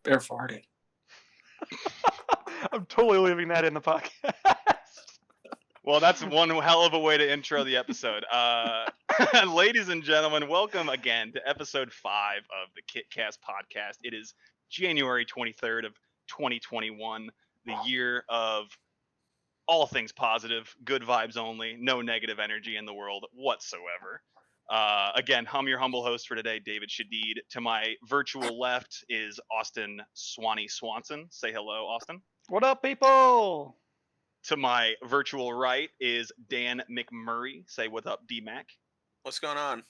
Bear farted. I'm totally leaving that in the podcast. Well, that's one hell of a way to intro the episode. Ladies and gentlemen, welcome again to episode 5 of the KitCast podcast. It is January 23rd of 2021, the year of all things positive, good vibes only, no negative energy in the world whatsoever. Again, I'm your humble host for today, David Shadid. To my virtual left is Austin Swanson. Say hello, Austin. What up, people? To my virtual right is Dan McMurray. Say what up, D-Mac. What's going on?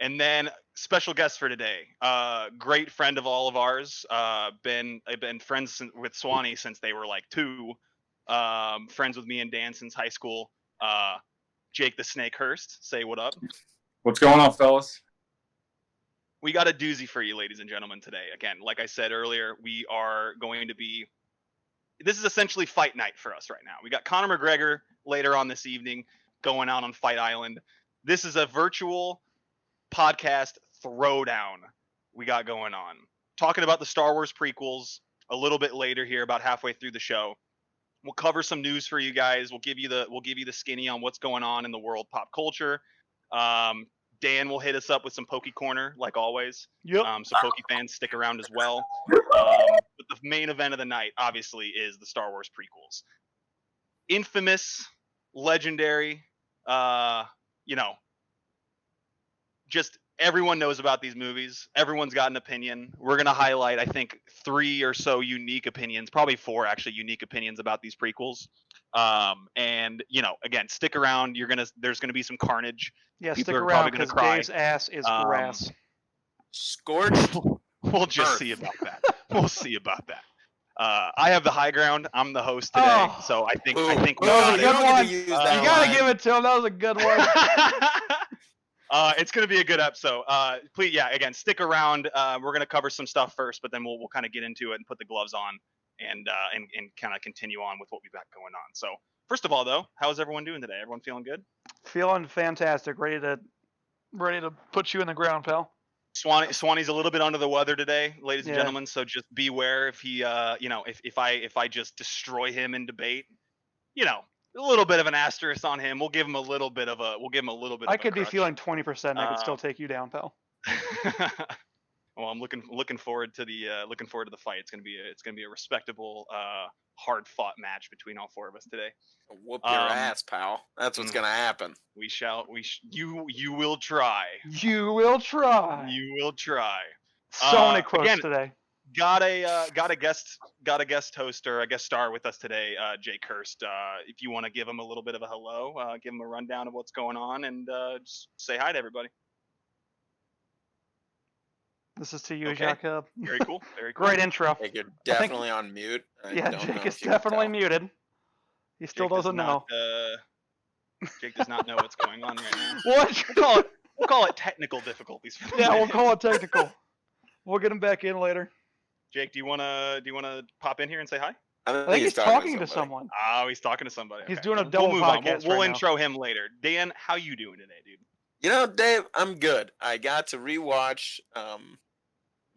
And then special guest for today, great friend of all of ours. I've been friends with Swanee since they were like 2. Friends with me and Dan since high school. Jake the Snake Hurst. Say what up. What's going on, fellas? We got a doozy for you, ladies and gentlemen, today. Again, like I said earlier, we are going to be... This is essentially fight night for us right now. We got Conor McGregor later on this evening going out on Fight Island. This is a virtual podcast throwdown we got going on. Talking about the Star Wars prequels a little bit later here, about halfway through the show. We'll cover some news for you guys. We'll give you the skinny on what's going on in the world pop culture. Dan will hit us up with some Pokey Corner, like always. Yep. So Pokey fans, stick around as well. But the main event of the night, obviously, is the Star Wars prequels. Infamous, legendary, just everyone knows about these movies. Everyone's got an opinion. We're going to highlight, I think, 3 or so unique opinions, probably 4 actually unique opinions about these prequels. And again, stick around. There's gonna be some carnage. Yeah, People stick are around probably gonna because cry. Dave's ass is grass. Scorched? We'll just Earth. see about that. We'll see about that. I have the high ground. I'm the host today, Oh. so I think Ooh. we That was got a it. good one. use You that gotta line. give it to him. That was a good one. It's gonna be a good episode. Please, again, stick around. We're gonna cover some stuff first, but then we'll kind of get into it and put the gloves on and kind of continue on with what we've got going on. So first of all, though, how is everyone doing today? Everyone feeling good? Feeling fantastic. Ready to put you in the ground, pal. Swanee's a little bit under the weather today, ladies and Yeah. gentlemen. So just beware if he, if I just destroy him in debate, a little bit of an asterisk on him. We'll give him a little bit of a. I could be feeling 20%. And I could Uh, still take you down, pal. Well, I'm looking forward to the fight. It's gonna be a respectable, hard fought match between all 4 of us today. Whoop your ass, pal. That's what's gonna happen. You will try. You will try. You will try. So many quotes again, today. Got a guest host or a guest star with us today, Jake Hurst. If you want to give him a little bit of a hello, give him a rundown of what's going on, and just say hi to everybody. This is to you, Okay. Jacob. Very cool. Very cool. Great intro. Jake, you're definitely on mute. Yeah, don't know Jake is if you can definitely tell. muted. He still Jake does doesn't know. Jake does not know what's going on right now. What? We'll call it technical difficulties. For the Yeah, we'll day. call it technical. We'll get him back in later. Jake, do you wanna pop in here and say hi? I think he's talking to someone. Oh, he's talking to somebody. He's Okay. doing a We'll double move on. podcast We'll right now. intro him later. Dan, how you doing today, dude? You know, Dave, I'm good. I got to rewatch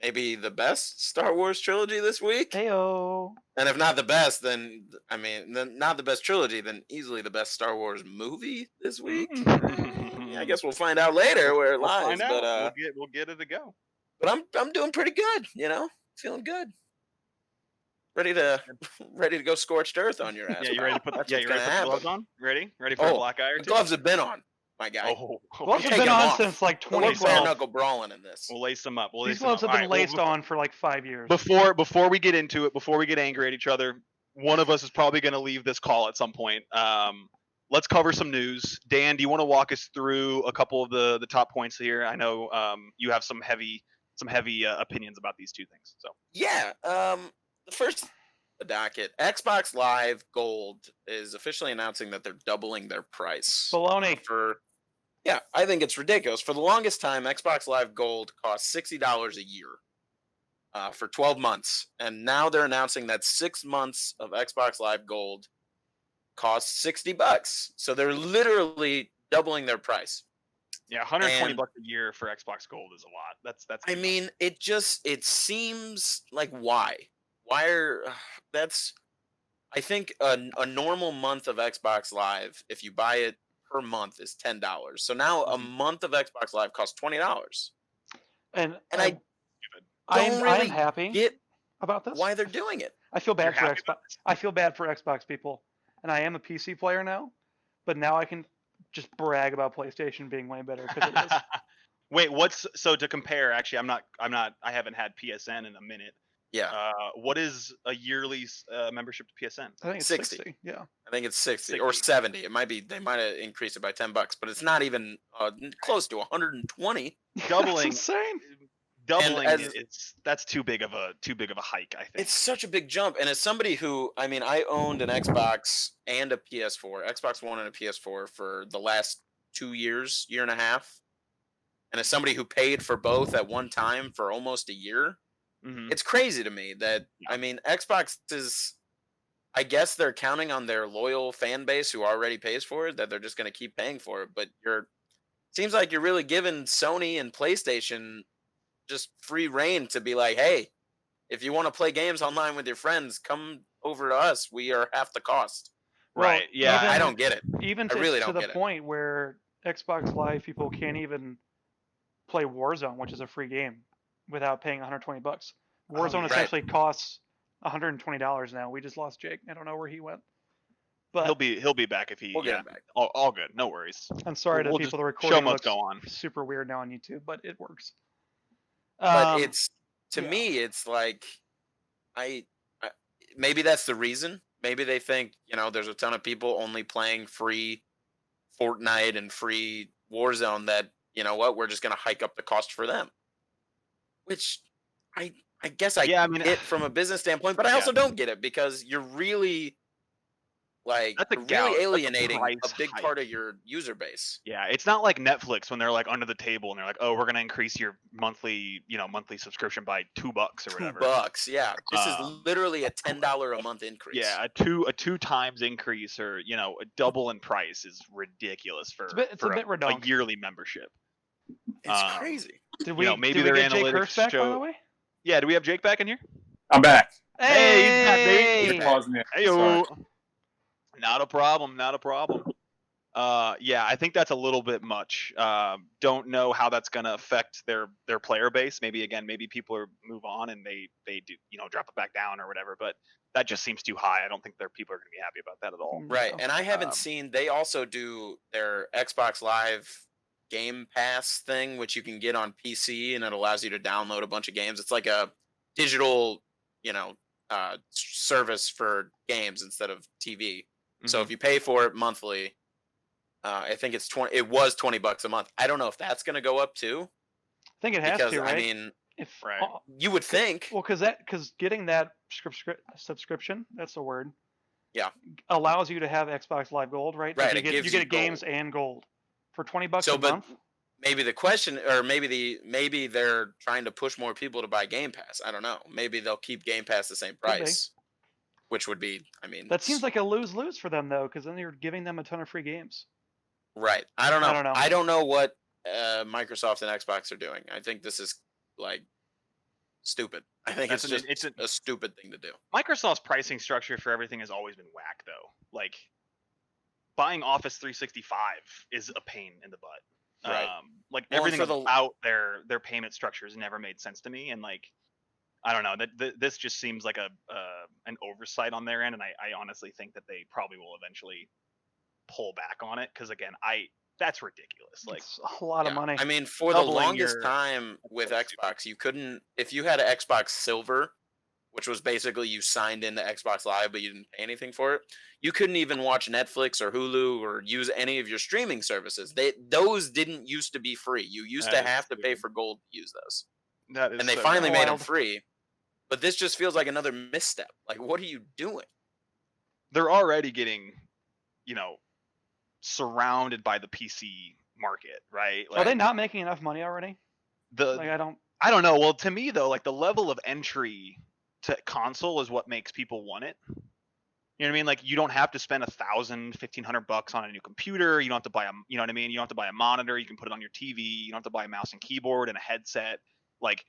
maybe the best Star Wars trilogy this week. Heyo. And if not the best, then not the best trilogy, then easily the best Star Wars movie this week. I guess we'll find out later where it We'll lies. find out. But We'll get it to go. but I'm doing pretty good. Feeling good. Ready to go scorched earth on your ass. Yeah, you ready to pal. put That's the what's gonna gloves happen. on? Ready for a black eye or The two? gloves have been on, my guy. Oh, Gloves Take have been them on off. since like Don't look bare 2012. knuckle brawling in this. we'll lace them up. These gloves have been laced on for like 5 years. Before we get into it, before we get angry at each other, one of us is probably going to leave this call at some point. Let's cover some news. Dan, do you want to walk us through a couple of the top points here? I know you have some heavy opinions about these 2 things. So Yeah. The first the docket, Xbox Live Gold is officially announcing that they're doubling their price. Baloney. Yeah, I think it's ridiculous. For the longest time, Xbox Live Gold cost $60 a year for 12 months. And now they're announcing that 6 months of Xbox Live Gold costs $60. So they're literally doubling their price. Yeah, 120 And- bucks a year for Xbox Gold is a lot. That's I too much. mean, it seems like why? Why are that's I think a normal month of Xbox Live, if you buy it per month, is $10. So now a Mhm. month of Xbox Live costs $20. And And I I am don't really happy get about this. why they're doing it. I feel You're bad for happy Xbox. about this? I feel bad for Xbox people, and I am a PC player now, but now I can just brag about PlayStation being way better because it is. Wait, so to compare? Actually, I haven't had PSN in a minute. Yeah, What is a yearly membership to PSN? I think it's 60. 60. Yeah. I think it's 60 or 60. 70. It might be they might have increased it by $10, but it's not even close to 120. Doubling. That's insane. Doubling as- that's too big of a hike, I think. It's such a big jump. And as somebody who, I mean, I owned an Xbox and a PS4, Xbox One and a PS4 for the last 2 years, year and a half. And as somebody who paid for both at one time for almost a year, Mhm. it's crazy to me that, Yeah. I mean, Xbox is, I guess they're counting on their loyal fan base who already pays for it, that they're just going to keep paying for it. But seems like you're really giving Sony and PlayStation just free reign to be like, hey, if you want to play games online with your friends, come over to us. We are half the cost. Well, Right. Yeah. I don't get it. Even I really to don't the get it. point where Xbox Live people can't even play Warzone, which is a free game, without paying 120 bucks. Warzone right. essentially costs $120 now. We just lost Jake. I don't know where he went. But He'll be back if he. We'll get yeah. him back. All good. No worries. I'm sorry to We'll people. just The show recording must looks go on. super weird now on YouTube, but it works. But it's to yeah. me, it's like I maybe that's the reason. Maybe they think there's a ton of people only playing free Fortnite and free Warzone that we're just gonna hike up the cost for them. Which I guess I Yeah, I mean- get from a business standpoint, but I Yeah. also don't get it because you're really That's a you're gout. really That's a alienating a price big hike. part of your user base. Yeah, it's not like Netflix when they're like under the table and they're like, "Oh, we're gonna increase your monthly subscription by $2 or whatever." $2, yeah. This is Um, literally a $10 a month increase. Yeah, a two times increase or a double in price is ridiculous for It's a bit a redonk. yearly membership. It's crazy. Did we maybe did we their get Jake analytics Hurst back, by the show- way? Yeah, do we have Jake back in here? I'm back. Hey, he's back, baby. Hey! Just pausing here. Hey, Sorry. not a problem. Not a problem. Yeah, I think that's a little bit much. Don't know how that's gonna affect their player base. Maybe people move on and they do drop it back down or whatever. But that just seems too high. I don't think their people are gonna be happy about that at all. Right. No. And I haven't seen they also do their Xbox Live Game Pass thing, which you can get on PC and it allows you to download a bunch of games. It's like a digital, service for games instead of TV. So if you pay for it monthly, I think it's it was $20 a month. I don't know if that's gonna go up too. I think it has Because to, right? I mean, if Right. you would think. well, because getting that subscription, that's the word. Yeah. Allows you to have Xbox Live Gold, right? Right, You it get gives you you get games gold. and gold for $20 So, a but month. maybe the question, or maybe they're trying to push more people to buy Game Pass. I don't know. Maybe they'll keep Game Pass the same be. price, which would be, I mean, That seems like a lose-lose for them, though, because then you're giving them a ton of free games. right. I don't know. I don't know. I don't know what Microsoft and Xbox are doing. I think this is like stupid. I think That's it's an- just it's a stupid thing to do. Microsoft's pricing structure for everything has always been whack, though. Like buying Office 365 is a pain in the butt. Right. Like Well, and everything for the- about their payment structures never made sense to me, and like I don't know that this just seems like an oversight on their end, and I honestly think that they probably will eventually pull back on it because again, that's ridiculous. Like It's a lot of Yeah. money. I mean, for the Doubling longest your- time with so stupid. Xbox, you couldn't, if you had an Xbox Silver, which was basically you signed into Xbox Live but you didn't pay anything for it, you couldn't even watch Netflix or Hulu or use any of your streaming services. Those didn't used to be free. You used That to is have to pay stupid. for gold to use those. that is And they so finally dumb. made them Wild. free. But this just feels like another misstep. Like, what are you doing? They're already getting surrounded by the PC market, right? Are they not making enough money already? the Like, I don't. I don't know. Well, to me though, like the level of entry to console is what makes people want it. You know what I mean? Like you don't have to spend $1,000, $1,500 on a new computer. You don't have to buy you know what I mean? You don't have to buy a monitor. You can put it on your TV. You don't have to buy a mouse and keyboard and a headset. Like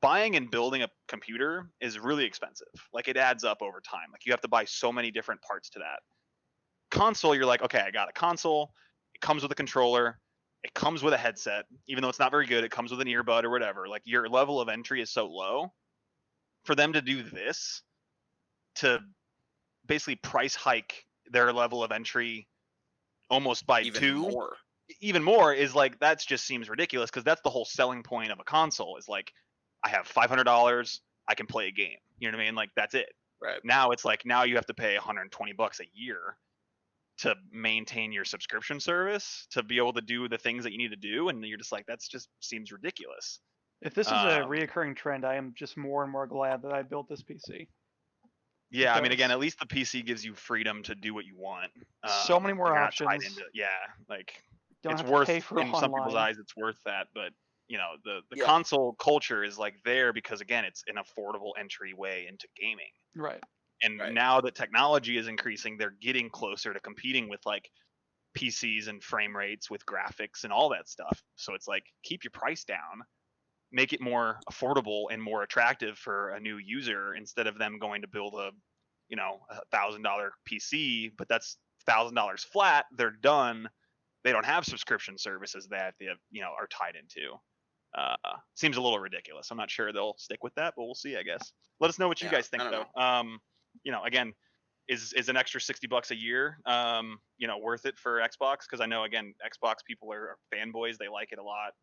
buying and building a computer is really expensive. Like it adds up over time. Like you have to buy so many different parts to that. Console, you're like, okay, I got a console. It comes with a controller. It comes with a headset. Even though it's not very good, it comes with an earbud or whatever. Like your level of entry is so low. For them to do this, to basically price hike their level of entry almost by even more is like that's just seems ridiculous because that's the whole selling point of a console is like I have $500, I can play a game. You know what I mean? Like that's it. Right. Now it's like now you have to pay $120 a year to maintain your subscription service to be able to do the things that you need to do, and you're just like that's just seems ridiculous. If this is a reoccurring trend, I am just more and more glad that I built this PC. Yeah, I mean, again, at least the PC gives you freedom to do what you want. So many more you're not tied options. into, like Don't it's have worth to pay for in some people's online. eyes, it's worth that. But you know, the console culture is like there because again, it's an affordable entryway into gaming. Right. And now that technology is increasing, they're getting closer to competing with like PCs and frame rates with graphics and all that stuff. So it's like keep your price down, make it more affordable and more attractive for a new user instead of them going to build a $1,000 PC, but that's $1,000 flat. They're done. They don't have subscription services that they have, are tied into. Seems a little ridiculous. I'm not sure they'll stick with that, but we'll see, I guess. Let us know what you guys think though. Again, is an extra $60 a year, worth it for Xbox? Because I know again, Xbox people are fanboys. They like it a lot.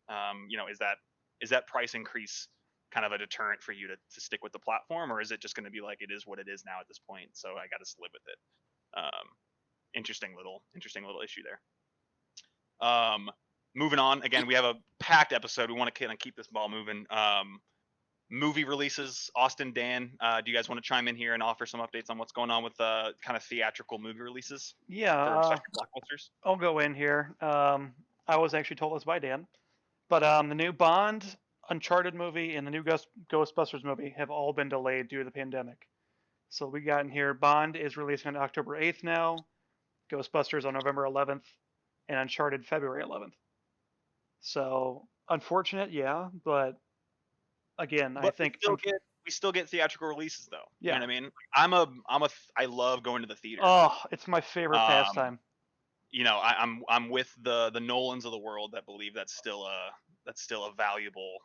Is that price increase kind of a deterrent for you to stick with the platform, or is it just going to be like it is what it is now at this point? So I got to live with it. Interesting little issue there. Moving on. Again, we have a packed episode. We want to kind of keep this ball moving. Movie releases. Austin, Dan, do you guys want to chime in here and offer some updates on what's going on with kind of theatrical movie releases? Yeah. For blockbusters? I'll go in here. I was actually told this by Dan, but the new Bond, Uncharted movie, and the new Ghostbusters movie have all been delayed due to the pandemic. So we got in here. Bond is releasing on October 8th now. Ghostbusters on November 11th, and Uncharted February 11th. So unfortunate, yeah, but again, I think we still get theatrical releases though. Yeah. You know what I mean? I love going to the theater. Oh, it's my favorite pastime. I'm with the Nolans of the world that believe that's still a valuable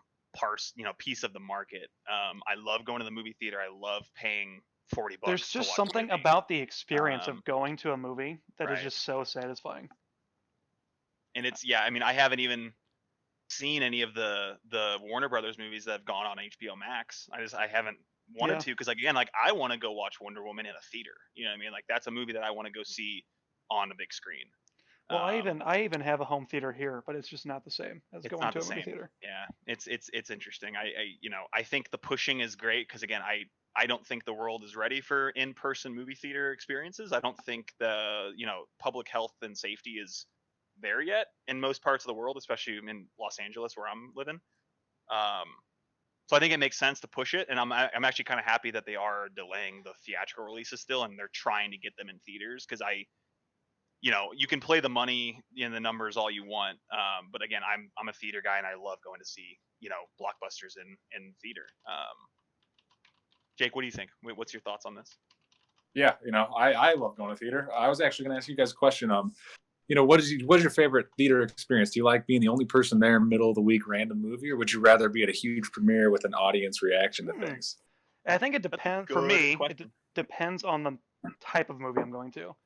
piece of the market. I love going to the movie theater. I love paying $40. There's just something about the experience of going to a movie that is just so satisfying. And it's I haven't even seen any of the Warner Brothers movies that have gone on HBO Max. I haven't wanted to because again, like I want to go watch Wonder Woman in a theater. You know what I mean? Like that's a movie that I want to go see on a big screen. Well, I even have a home theater here, but it's just not the same as going to a movie theater. Yeah, it's interesting. I think the pushing is great because again, I don't think the world is ready for in-person movie theater experiences. I don't think the public health and safety is there yet in most parts of the world, especially in Los Angeles where I'm living. So I think it makes sense to push it, and I'm actually kind of happy that they are delaying the theatrical releases still, and they're trying to get them in theaters because you can play the money in the numbers all you want, but again, I'm a theater guy and I love going to see blockbusters in theater. Jake, what do you think? What's your thoughts on this? Yeah, I love going to theater. I was actually going to ask you guys a question. What is your favorite theater experience? Do you like being the only person there, middle of the week, random movie, or would you rather be at a huge premiere with an audience reaction to things? I think it depends. For me, it depends on the type of movie I'm going to.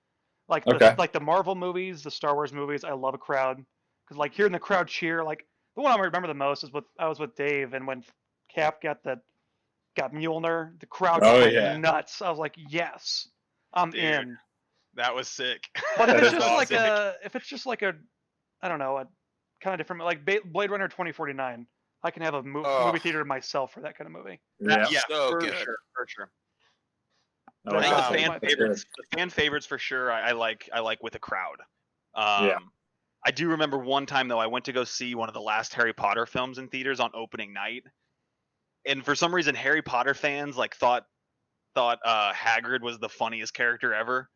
Like the Marvel movies, the Star Wars movies, I love a crowd because like hearing the crowd cheer. Like the one I remember the most is I was with Dave, and when Cap got Mjolnir, the crowd went nuts. I was like, yes, I'm in. That was sick. But if it's just like a, I don't know, a kind of different, like Blade Runner 2049, I can have a movie theater to myself for that kind of movie. Yeah, so for good. sure. The fan favorites for sure. I like with a crowd. I do remember one time though, I went to go see one of the last Harry Potter films in theaters on opening night, and for some reason Harry Potter fans like thought thought Hagrid was the funniest character ever.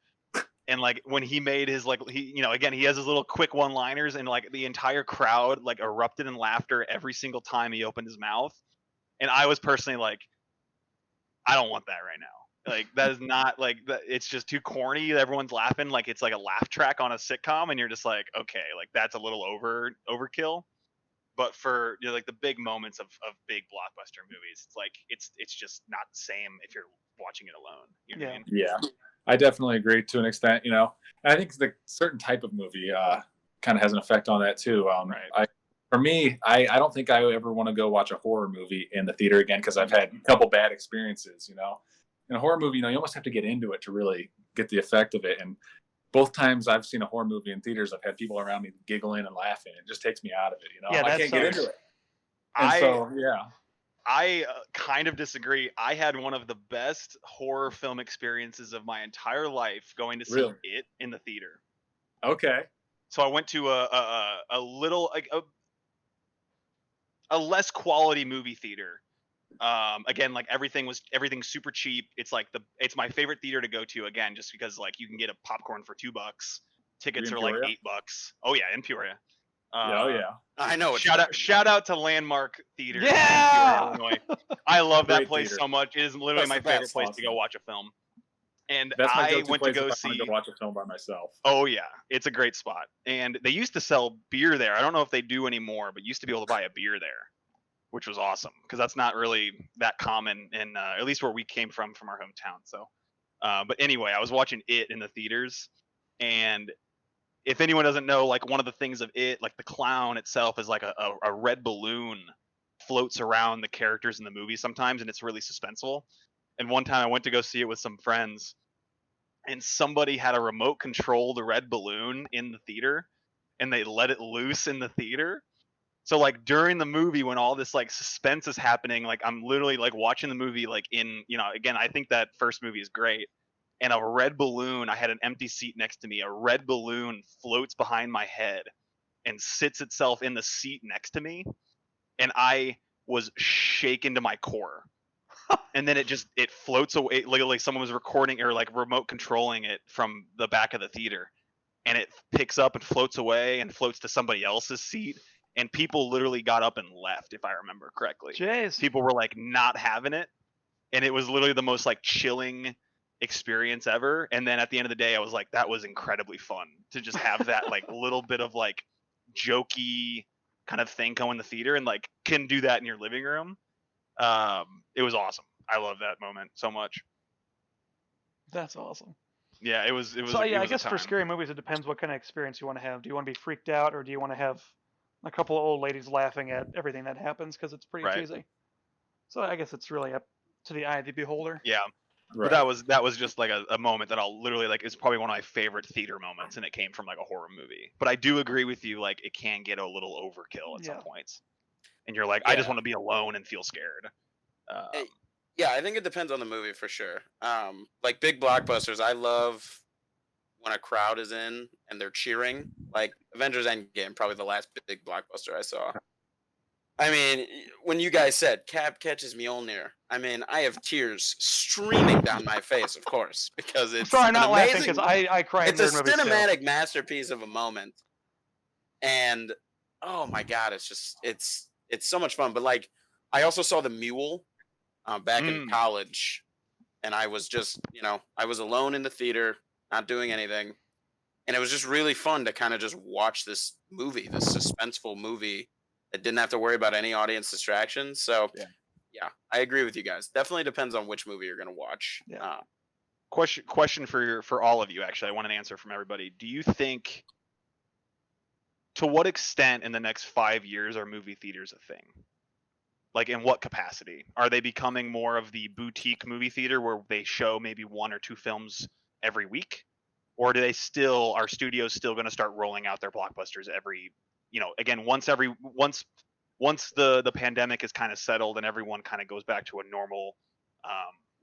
And like when he made his like again he has his little quick one-liners, and like the entire crowd like erupted in laughter every single time he opened his mouth. And I was personally like, I don't want that right now. Like that is not like that. It's just too corny. Everyone's laughing like it's like a laugh track on a sitcom, and you're just like, okay, like that's a little overkill. But for like the big moments of big blockbuster movies, it's like it's just not the same if you're watching it alone. You know what I mean? Yeah, I definitely agree to an extent. And I think the certain type of movie kind of has an effect on that too. Right. For me, I don't think I ever want to go watch a horror movie in the theater again because I've had a couple bad experiences. In a horror movie, you almost have to get into it to really get the effect of it. And both times I've seen a horror movie in theaters, I've had people around me giggling and laughing. It just takes me out of it. Yeah, I can't get into it. And I kind of disagree. I had one of the best horror film experiences of my entire life going to see it in the theater. Okay. So I went to a little like a less quality movie theater. Again, like everything's super cheap. It's like it's my favorite theater to go to, again, just because like you can get a popcorn for $2. Tickets are like $8. Oh yeah, in Peoria. Yeah. I know. Shout out to Landmark Theater. Yeah. In Peoria, Illinois. I love that place theater. so much. It is literally my favorite place to go watch a film. And That's my I went to go see. To watch a film by myself. Oh yeah, it's a great spot. And they used to sell beer there. I don't know if they do anymore, but used to be able to buy a beer there, which was awesome because that's not really that common in at least where we came from our hometown. So, but anyway, I was watching it in the theaters, and if anyone doesn't know, like one of the things of it, like the clown itself is like a red balloon floats around the characters in the movie sometimes, and it's really suspenseful. And one time I went to go see it with some friends, and somebody had a remote control the red balloon in the theater, and they let it loose in the theater. So like during the movie when all this like suspense is happening, like I'm literally like watching the movie like in, again, I think that first movie is great. And a red balloon, I had an empty seat next to me. A red balloon floats behind my head and sits itself in the seat next to me. And I was shaken to my core. And then it floats away. Like someone was recording or like remote controlling it from the back of the theater. And it picks up and floats away and floats to somebody else's seat. And people literally got up and left, if I remember correctly. Jeez. People were like not having it. And it was literally the most like chilling experience ever. And then at the end of the day, I was like, that was incredibly fun to just have that like little bit of like jokey kind of thing go in the theater and like can do that in your living room. It was awesome. I love that moment so much. That's awesome. Yeah, it was. So yeah, I guess for scary movies, it depends what kind of experience you want to have. Do you want to be freaked out, or do you want to have a couple of old ladies laughing at everything that happens because it's pretty cheesy? So I guess it's really up to the eye of the beholder. Yeah. Right. But that was just like a moment that I'll literally like is probably one of my favorite theater moments, and it came from like a horror movie. But I do agree with you, like it can get a little overkill at some points, and you're like, I just want to be alone and feel scared. Yeah, I think it depends on the movie for sure. Like big blockbusters, I love when a crowd is in and they're cheering. Like Avengers Endgame, probably the last big blockbuster I saw. I mean, when you guys said Cap catches Mjolnir, I mean, I have tears streaming down my face, of course, because it's sorry, not laughing because I cry. It's a cinematic masterpiece of a moment, and oh my god, it's so much fun. But like, I also saw the Mule back in college, and I was just I was alone in the theater, not doing anything, and it was just really fun to kind of just watch this movie, this suspenseful movie. It didn't have to worry about any audience distractions. So, yeah, I agree with you guys. Definitely depends on which movie you're going to watch. Yeah. Question for all of you, actually. I want an answer from everybody. Do you think, to what extent in the next 5 years are movie theaters a thing? Like, in what capacity? Are they becoming more of the boutique movie theater where they show maybe 1 or 2 films every week? Or are studios still going to start rolling out their blockbusters every again, once the pandemic is kind of settled and everyone kind of goes back to a normal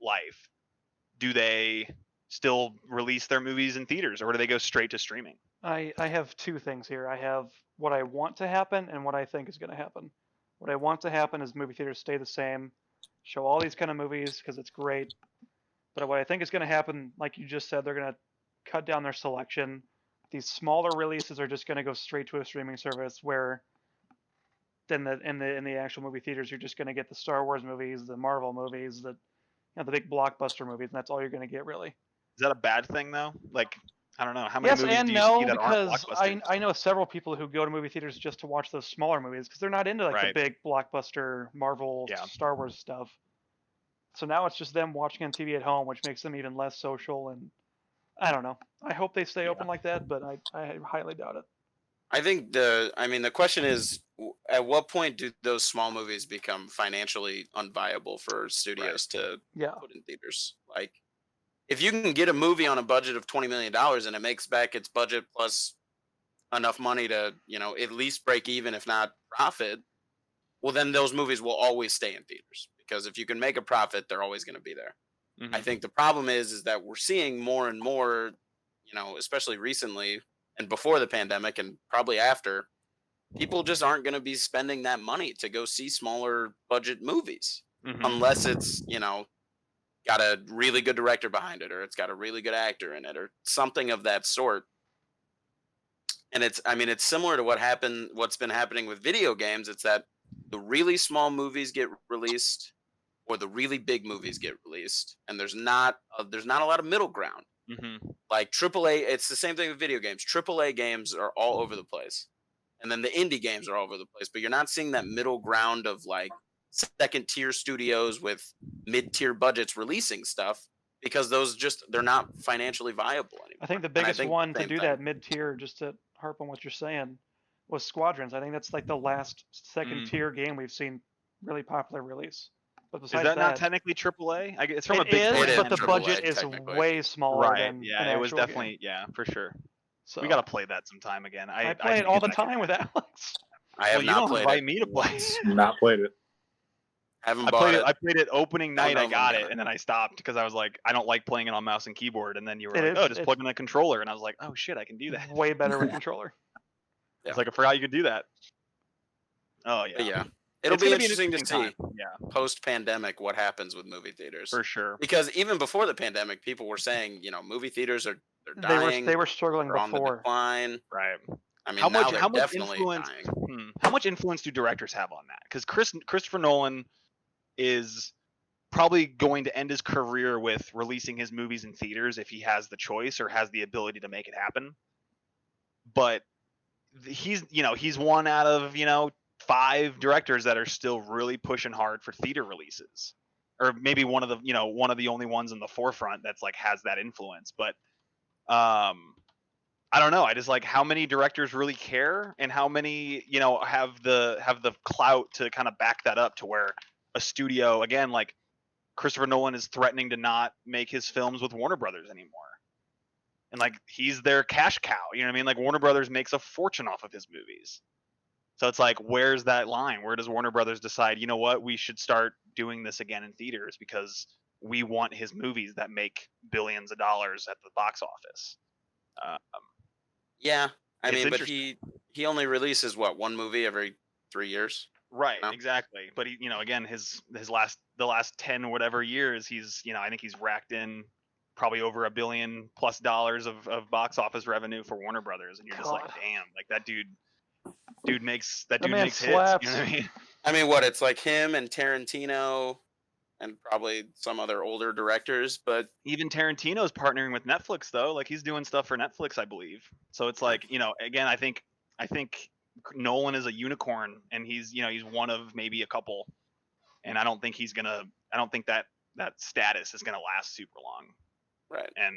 life, do they still release their movies in theaters, or do they go straight to streaming? I have 2 things here. I have what I want to happen and what I think is going to happen. What I want to happen is movie theaters stay the same, show all these kind of movies because it's great. But what I think is going to happen, like you just said, they're going to cut down their selection. These smaller releases are just going to go straight to a streaming service, where then in the actual movie theaters, you're just going to get the Star Wars movies, the Marvel movies, the the big blockbuster movies, and that's all you're going to get, really. Is that a bad thing though? Like, I don't know. How many Yes movies and do you see no, that aren't because blockbusters? I know several people who go to movie theaters just to watch those smaller movies because they're not into like the Right. big blockbuster Marvel, Yeah. Star Wars stuff. So now it's just them watching on TV at home, which makes them even less social. And I don't know. I hope they stay open like that, but I highly doubt it. I think the question is, at what point do those small movies become financially unviable for studios to Yeah. put in theaters? Like, if you can get a movie on a budget of $20 million and it makes back its budget plus enough money to, at least break even, if not profit, well, then those movies will always stay in theaters, because if you can make a profit, they're always going to be there. Mhm. I think the problem is that we're seeing more and more, especially recently and before the pandemic and probably after, people just aren't going to be spending that money to go see smaller budget movies Mhm. unless it's, got a really good director behind it, or it's got a really good actor in it, or something of that sort. And it's similar to what's been happening with video games. It's that the really small movies get released or the really big movies get released, and there's not a lot of middle ground. Mhm. Like AAA, it's the same thing with video games. AAA games are all over the place, and then the indie games are all over the place. But you're not seeing that middle ground of like second tier studios with mid tier budgets releasing stuff, because those they're not financially viable anymore. I think the And I biggest think one to same do thing. that mid tier, just to harp on what you're saying, was Squadrons. I think that's like the last second tier game we've seen really popular release. But Is besides that not technically AAA? It's from a it big is, brand. but the AAA, budget is technically. way smaller Right. than Yeah, an it was actual game. definitely for sure. So We gotta play that sometime again. I play it all the time with Alex. I have you not don't played invite it me to play. once. Not played it. Haven't I bought played it. it. I played it opening night. know I if I'm got it, gonna. and then I stopped because I was like, I don't like playing it on mouse and keyboard. And then you were It like, is- oh, just it's- plug in a controller, and I was like, oh shit, I can do that. Way better with controller. It's like I forgot you could do that. Oh But yeah. yeah, it'll It's be gonna interesting to an see interesting time. Yeah, post-pandemic what happens with movie theaters. for sure. Because even before the pandemic, people were saying, movie theaters they're They dying. were struggling they're on the before. decline. Right. I mean, How now much? they're How much definitely influence? dying. How much influence do directors have on that? Because Christopher Nolan is probably going to end his career with releasing his movies in theaters if he has the choice or has the ability to make it happen. But he's one out of 5 directors that are still really pushing hard for theater releases, or maybe one of the only ones in the forefront that's like has that influence. But I don't know. I just like how many directors really care, and how many have the clout to kind of back that up, to where a studio, again, like Christopher Nolan, is threatening to not make his films with Warner Brothers anymore. And like he's their cash cow, you know what I mean? Like Warner Brothers makes a fortune off of his movies. So it's like, where's that line? Where does Warner Brothers decide, you know what, we should start doing this again in theaters because we want his movies that make billions of dollars at the box office? Yeah, I It's mean, but interesting. he only releases one movie every 3 years. Right, No? exactly. But he, again, the last 10 or whatever years, he's, I think he's racked in probably over $1 billion+ of box office revenue for Warner Brothers, and you're just like, God. damn, like that dude makes man hits. slaps. You know what I mean? I mean, what, it's like him and Tarantino and probably some other older directors, but Even Tarantino's partnering with Netflix though. Like he's doing stuff for Netflix, I believe. So it's like, again, I think Nolan is a unicorn, and he's one of maybe a couple, and I don't think that status is gonna last super long. right. And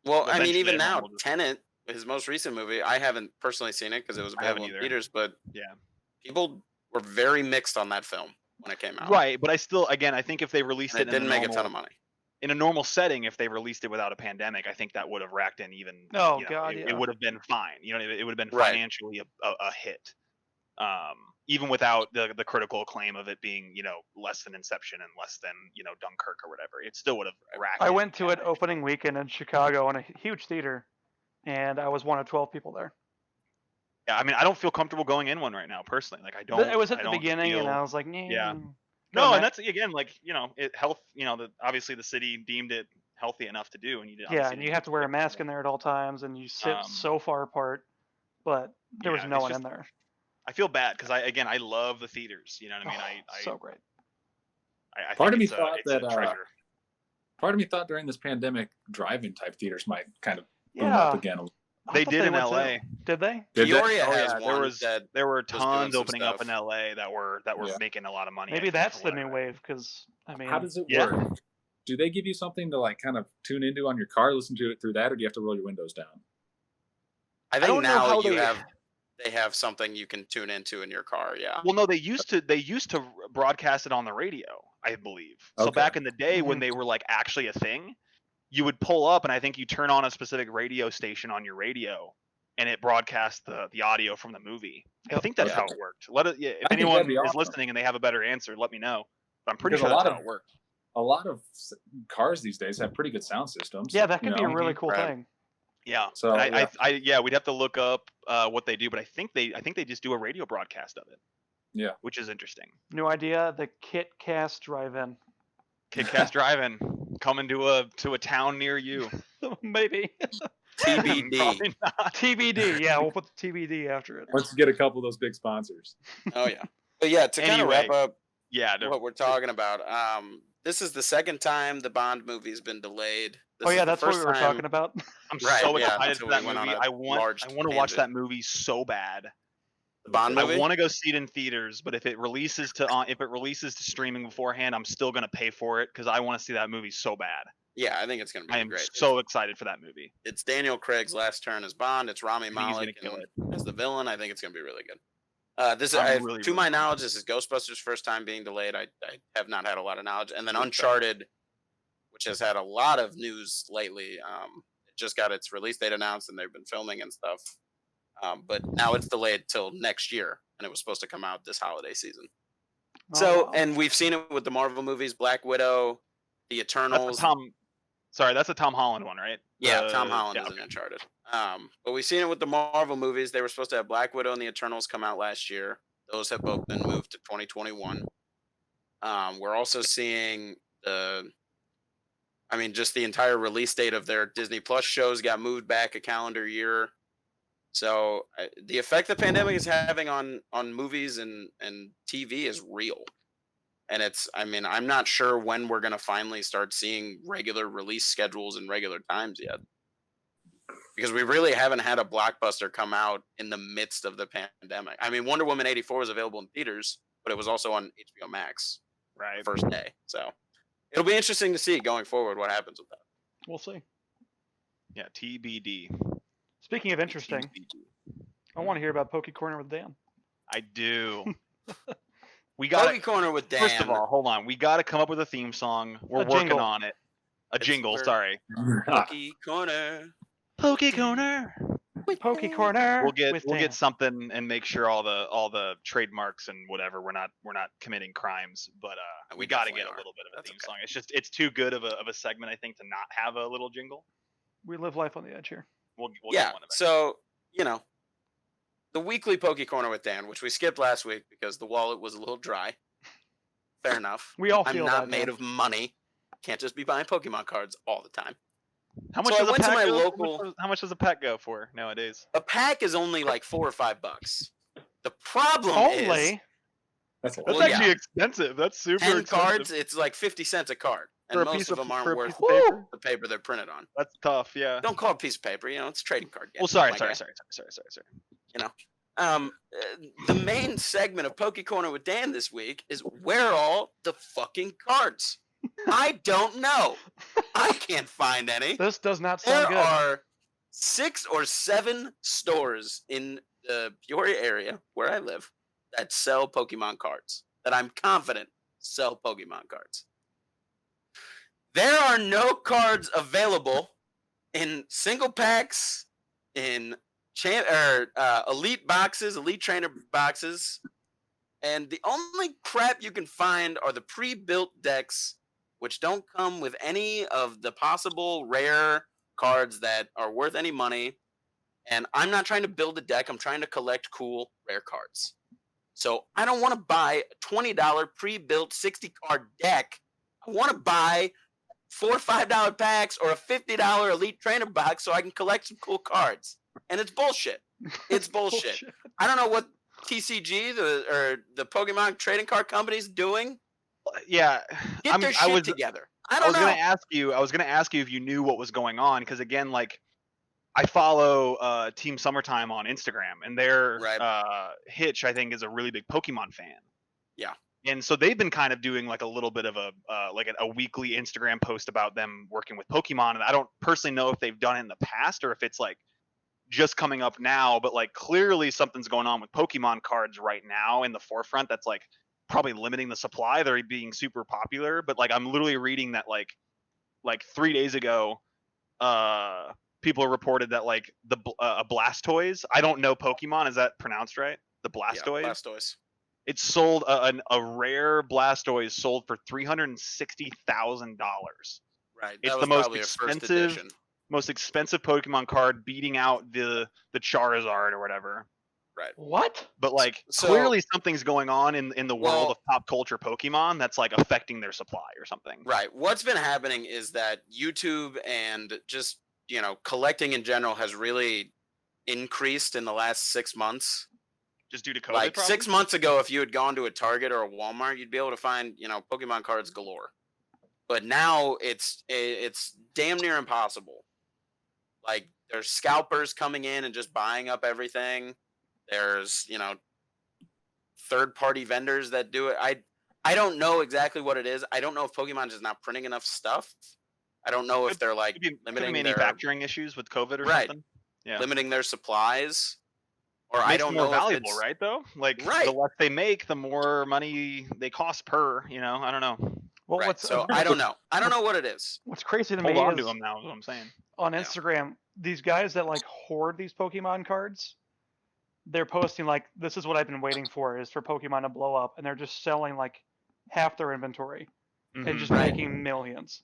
Well, I mean, eventually even everyone now, will just- Tenet, his most recent movie, I haven't personally seen it because it was I haven't available in either. theaters, but yeah. people were very mixed on that film when it came out. Right, but I think if they released And it it in didn't make a ton of money. in a normal setting, if they released it without a pandemic, I think that would have racked in even. Oh, God, it yeah. would have been fine. It would have been Right. financially a hit, even without the critical acclaim of it being less than Inception and less than Dunkirk or whatever. It still would have racked. I in, went to yeah. it opening weekend in Chicago in a huge theater, and I was one of 12 people there. Yeah, I mean, I don't feel comfortable going in one right now personally. Like I don't. It was at I the don't beginning, and feel- I was like, nah. Yeah. Go, No, and Matt. that's again like it health. Obviously the city deemed it healthy enough to do, and you Yeah, and you have to wear a mask in there at all times, and you sit so far apart. But there was yeah, no it's one just- in there. I feel bad because I love the theaters. You know what I mean? Oh, so great. I Part think of me it's thought it's a that treasure. part of me thought during this pandemic, drive-in type theaters might kind of boom Yeah, up again. I They thought did in would LA. too. Did they? Did they? Peoria Oh has yeah, one there were doing tons some opening up in stuff. LA that were Yeah. making a lot of money. I Maybe think, that's from the what I new read. wave. Because I mean, How does it Yeah. work? Do they give you something to like kind of tune into on your car, listen to it through that, or do you have to roll your windows down? I don't think know now how they have something you can tune into in your car. Yeah. Well, no, they used to broadcast it on the radio, I believe. So Okay. back in the day when Mhm. they were like actually a thing, you would pull up and I think you turn on a specific radio station on your radio, and it broadcasts the audio from the movie. I Yep. think that's Yeah. how it worked. If I think anyone that'd be is awesome. listening and they have a better answer, let me know. But I'm pretty Because sure a that's lot how of- it worked. A lot of cars these days have pretty good sound systems. yeah, that you could be a know? really cool Right. thing. Yeah. So, And we'd have to look up what they do, but I think they just do a radio broadcast of it. Yeah. Which is interesting. New idea: the Kit Cast Drive-In. Kick-Ass Drive-In coming to a town near you. Maybe TBD. Probably not. TBD. Yeah, we'll put the TBD after it. Once you get a couple of those big sponsors. Oh yeah. But yeah, to kind of Anyway, wrap up Yeah. what we're talking about, this is the second time the Bond movie's been delayed. This Oh is yeah, the that's what first we were time- talking about. I'm Right, so yeah, excited until for that we went on movie. a I want large to watch tangent. that movie so bad. The Bond movie. I want to go see it in theaters, but if it releases to streaming beforehand, I'm still gonna pay for it because I want to see that movie so bad. Yeah, I think it's gonna be I am great. so excited for that movie. It's Daniel Craig's last turn as Bond. It's Rami I think he's Malek gonna kill as the villain. I think it's gonna be really good. I'm To my knowledge, this is Ghostbusters' first time being delayed. I have not had a lot of knowledge. And then Uncharted, which has had a lot of news lately, it just got its release date announced, and they've been filming and stuff. But now it's delayed till next year, and it was supposed to come out this holiday season. Oh, wow. And we've seen it with the Marvel movies, Black Widow, The Eternals. That's a Tom Holland one, right? Yeah, Tom Holland yeah, is in Uncharted. But we've seen it with the Marvel movies. They were supposed to have Black Widow and the Eternals come out last year. Those have both been moved to 2021. We're also seeing just the entire release date of their Disney Plus shows got moved back a calendar year. So the effect the pandemic is having on movies and TV is real. And I'm not sure when we're going to finally start seeing regular release schedules and regular times yet. Because we really haven't had a blockbuster come out in the midst of the pandemic. I mean, Wonder Woman 84 was available in theaters, but it was also on HBO Max right. first day. So it'll be interesting to see going forward what happens with that. We'll see. Yeah, TBD. Speaking of interesting, I want to hear about Pokey Corner with Dan. I do. We got Pokey Corner with Dan. First of all, hold on. We got to come up with a theme song. We're working jingle. on it. Jingle, we're- sorry. Pokey Corner. Pokey Corner. Pokey Corner. We'll with get Dan. something and make sure all the trademarks and whatever we're not committing crimes, but we got to definitely get a are. little bit of a That's theme okay. song. It's too good of a segment I think to not have a little jingle. We live life on the edge here. We'll Yeah. get one of it. So the weekly Pokey Corner with Dan, which we skipped last week because the wallet was a little dry. Fair enough. We all I'm feel not that, made man. of money. Can't just be buying Pokemon cards all the time. How much So I does a went to pack my go? local- How much does a pack go for nowadays? A pack is only like $4 or $5. The problem is Only. That's a That's Well, actually yeah. expensive. That's super 10 expensive. cards. It's like 50 cents a card, and For a most piece of them aren't for a worth piece of paper? the paper they're printed on. That's tough. Yeah. Don't call it a piece of paper. It's a trading card game. Well, sorry. my guy. The main segment of Poke Corner with Dan this week is where are all the fucking cards? I don't know. I can't find any. This does not There sound good. are 6 or 7 stores in the Peoria area where I live that sell Pokemon cards. That I'm confident sell Pokemon cards. There are no cards available in single packs, in elite boxes, elite trainer boxes, and the only crap you can find are the pre-built decks, which don't come with any of the possible rare cards that are worth any money. And I'm not trying to build a deck. I'm trying to collect cool, rare cards. So I don't want to buy a $20 pre-built 60-card deck. I want to buy $4 or $5 packs or a $50 Elite Trainer box so I can collect some cool cards. And it's bullshit. It's bullshit. I don't know what TCG, the Pokemon trading card company's doing. Yeah, Get their shit together. I don't know. I was gonna ask you if you knew what was going on, because again, like, I follow Team Summertime on Instagram, and their Hitch, I think, is a really big Pokemon fan. Yeah. And so they've been kind of doing like a little bit of a weekly Instagram post about them working with Pokemon, and I don't personally know if they've done it in the past or if it's like just coming up now, but like clearly something's going on with Pokemon cards right now in the forefront that's like probably limiting the supply. They're being super popular, but like I'm literally reading that like 3 days ago, people reported that like the Blastoise, I don't know Pokemon, is that pronounced right? The Blastoise? Yeah, Blastoise. It sold a rare Blastoise sold for $360,000. Right. It's the most expensive Pokemon card, beating out the Charizard or whatever. Right. What? But like clearly something's going on in the world of pop culture Pokemon that's like affecting their supply or something. Right. What's been happening is that YouTube and just, collecting in general has really increased in the last 6 months. Just due to COVID. Like probably? 6 months ago, if you had gone to a Target or a Walmart, you'd be able to find, Pokemon cards galore. But now it's damn near impossible. Like, there's scalpers coming in and just buying up everything. There's, third-party vendors that do it. I don't know exactly what it is. I don't know if Pokemon is just not printing enough stuff. I don't know if they're like limiting manufacturing issues with COVID or something. Yeah, limiting their supplies. Or I don't them know more valuable, right? Though, like the less they make, the more money they cost per. I don't know. Well, so I don't know. I don't know what it is. What's crazy to me Hold on is to them now. Is what I'm saying. On Instagram, these guys that like hoard these Pokemon cards, they're posting like, "This is what I've been waiting for, is for Pokemon to blow up," and they're just selling like half their inventory and just making millions.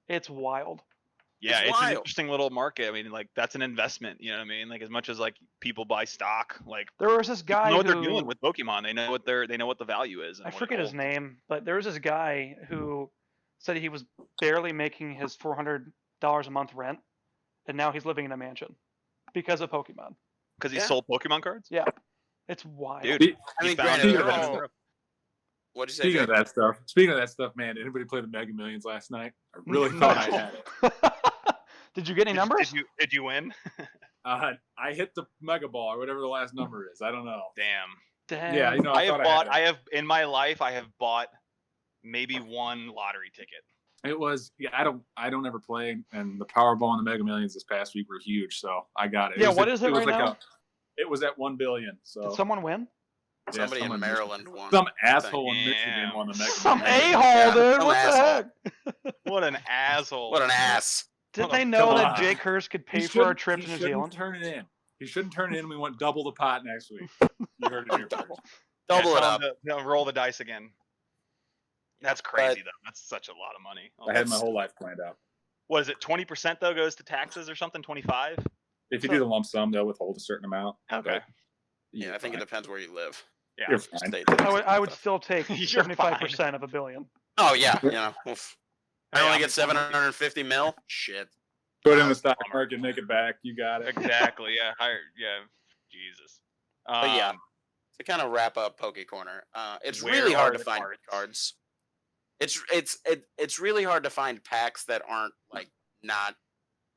It's wild. Yeah, it's an interesting little market. I mean, like, that's an investment. You know what I mean? Like, as much as like people buy stock, like there was this guy know what they're doing with Pokemon. They know what the value is. I forget his name, but there was this guy who said he was barely making his $400 a month rent, and now he's living in a mansion because of Pokemon. Because he sold Pokemon cards? Yeah, it's wild. Dude, I mean, granted, what'd you say? Speaking of that stuff, man, anybody play the Mega Millions last night? I really thought I had it. Did you get any numbers? Did you win? I hit the Mega Ball or whatever the last number is. I don't know. Damn. Yeah, I have in my life I have bought maybe one lottery ticket. It was I don't ever play, and the Powerball and the Mega Millions this past week were huge, so I got it. Yeah, what is it right now? It was at $1 billion. So did someone win? Somebody in Maryland won. Some asshole in Michigan won the Mega Millions. Some a-hole, dude. What the heck? What an asshole. What an ass. Didn't they know that Jake Hurst could pay for our trip to New Zealand? Turn it in. He shouldn't turn it in. We want double the pot next week. You heard it here first. Double it up. Roll the dice again. That's crazy, though. That's such a lot of money. I had my whole life planned out. What is it? 20% though goes to taxes or something? 25? If you do the lump sum, they'll withhold a certain amount. Okay. Yeah, I think it depends where you live. Yeah. You're fine. I would still take 75% of $1 billion. Oh yeah, I only get 750 mil. Shit. Put it in the stock market, make it back. You got it. Exactly. Yeah. Jesus. But yeah, to kind of wrap up Poke Corner, it's really hard to find cards. It's really hard to find packs that aren't like not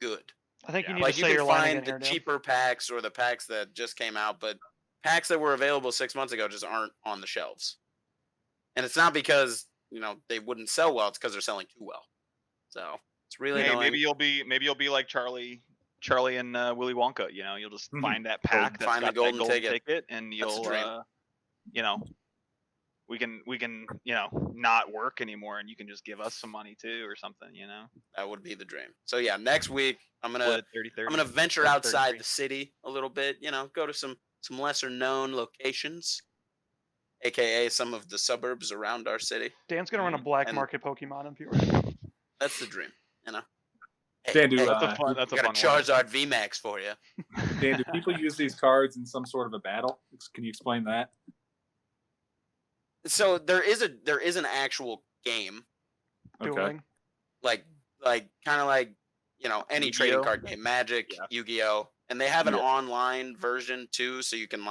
good. I think you need like to say you can find the here, cheaper packs or the packs that just came out, but packs that were available 6 months ago just aren't on the shelves. And it's not because they wouldn't sell well; it's because they're selling too well. So it's really annoying. Maybe you'll be like Charlie and Willy Wonka. You'll just find that pack, find the golden ticket, and you'll we can not work anymore, and you can just give us some money too or something. That would be the dream. So yeah, next week I'm gonna venture outside the city a little bit. Go to some lesser known locations, aka some of the suburbs around our city. Dan's gonna run a black market Pokemon in Peoria. That's the dream, Hey, Dan, that's a fun Charizard VMAX for you. Dan, do people use these cards in some sort of a battle? Can you explain that? So there is an actual game, Okay. Dueling. like kind of like any trading Yu-Gi-Oh? card game, Magic, Yeah. Yu-Gi-Oh, and they have an Yeah. online version too, so you can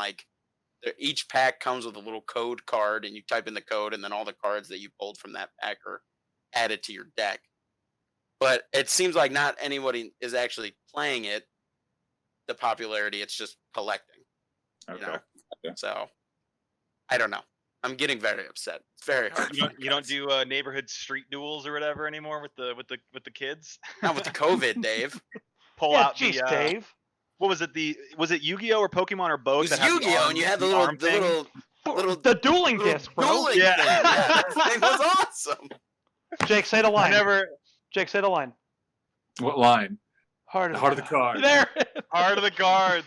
each pack comes with a little code card, and you type in the code, and then all the cards that you pulled from that pack are added to your deck. But it seems like not anybody is actually playing it. The popularity, it's just collecting. Okay. You know? So I don't know. I'm getting very upset. It's very hard. You don't do neighborhood street duels or whatever anymore with the kids. Not with the COVID, Dave. Pull Yeah, out jeez, the Dave. what was it? Was it Yu-Gi-Oh or Pokemon or both? It was that had the Yu-Gi-Oh, arm- and you had the arm thing? little The dueling little disc, bro. dueling Yeah. thing. Yeah, that thing was awesome. Jake, say the I line. never Jake, say the line. What line? Heart The heart of the card. There. heart of the cards.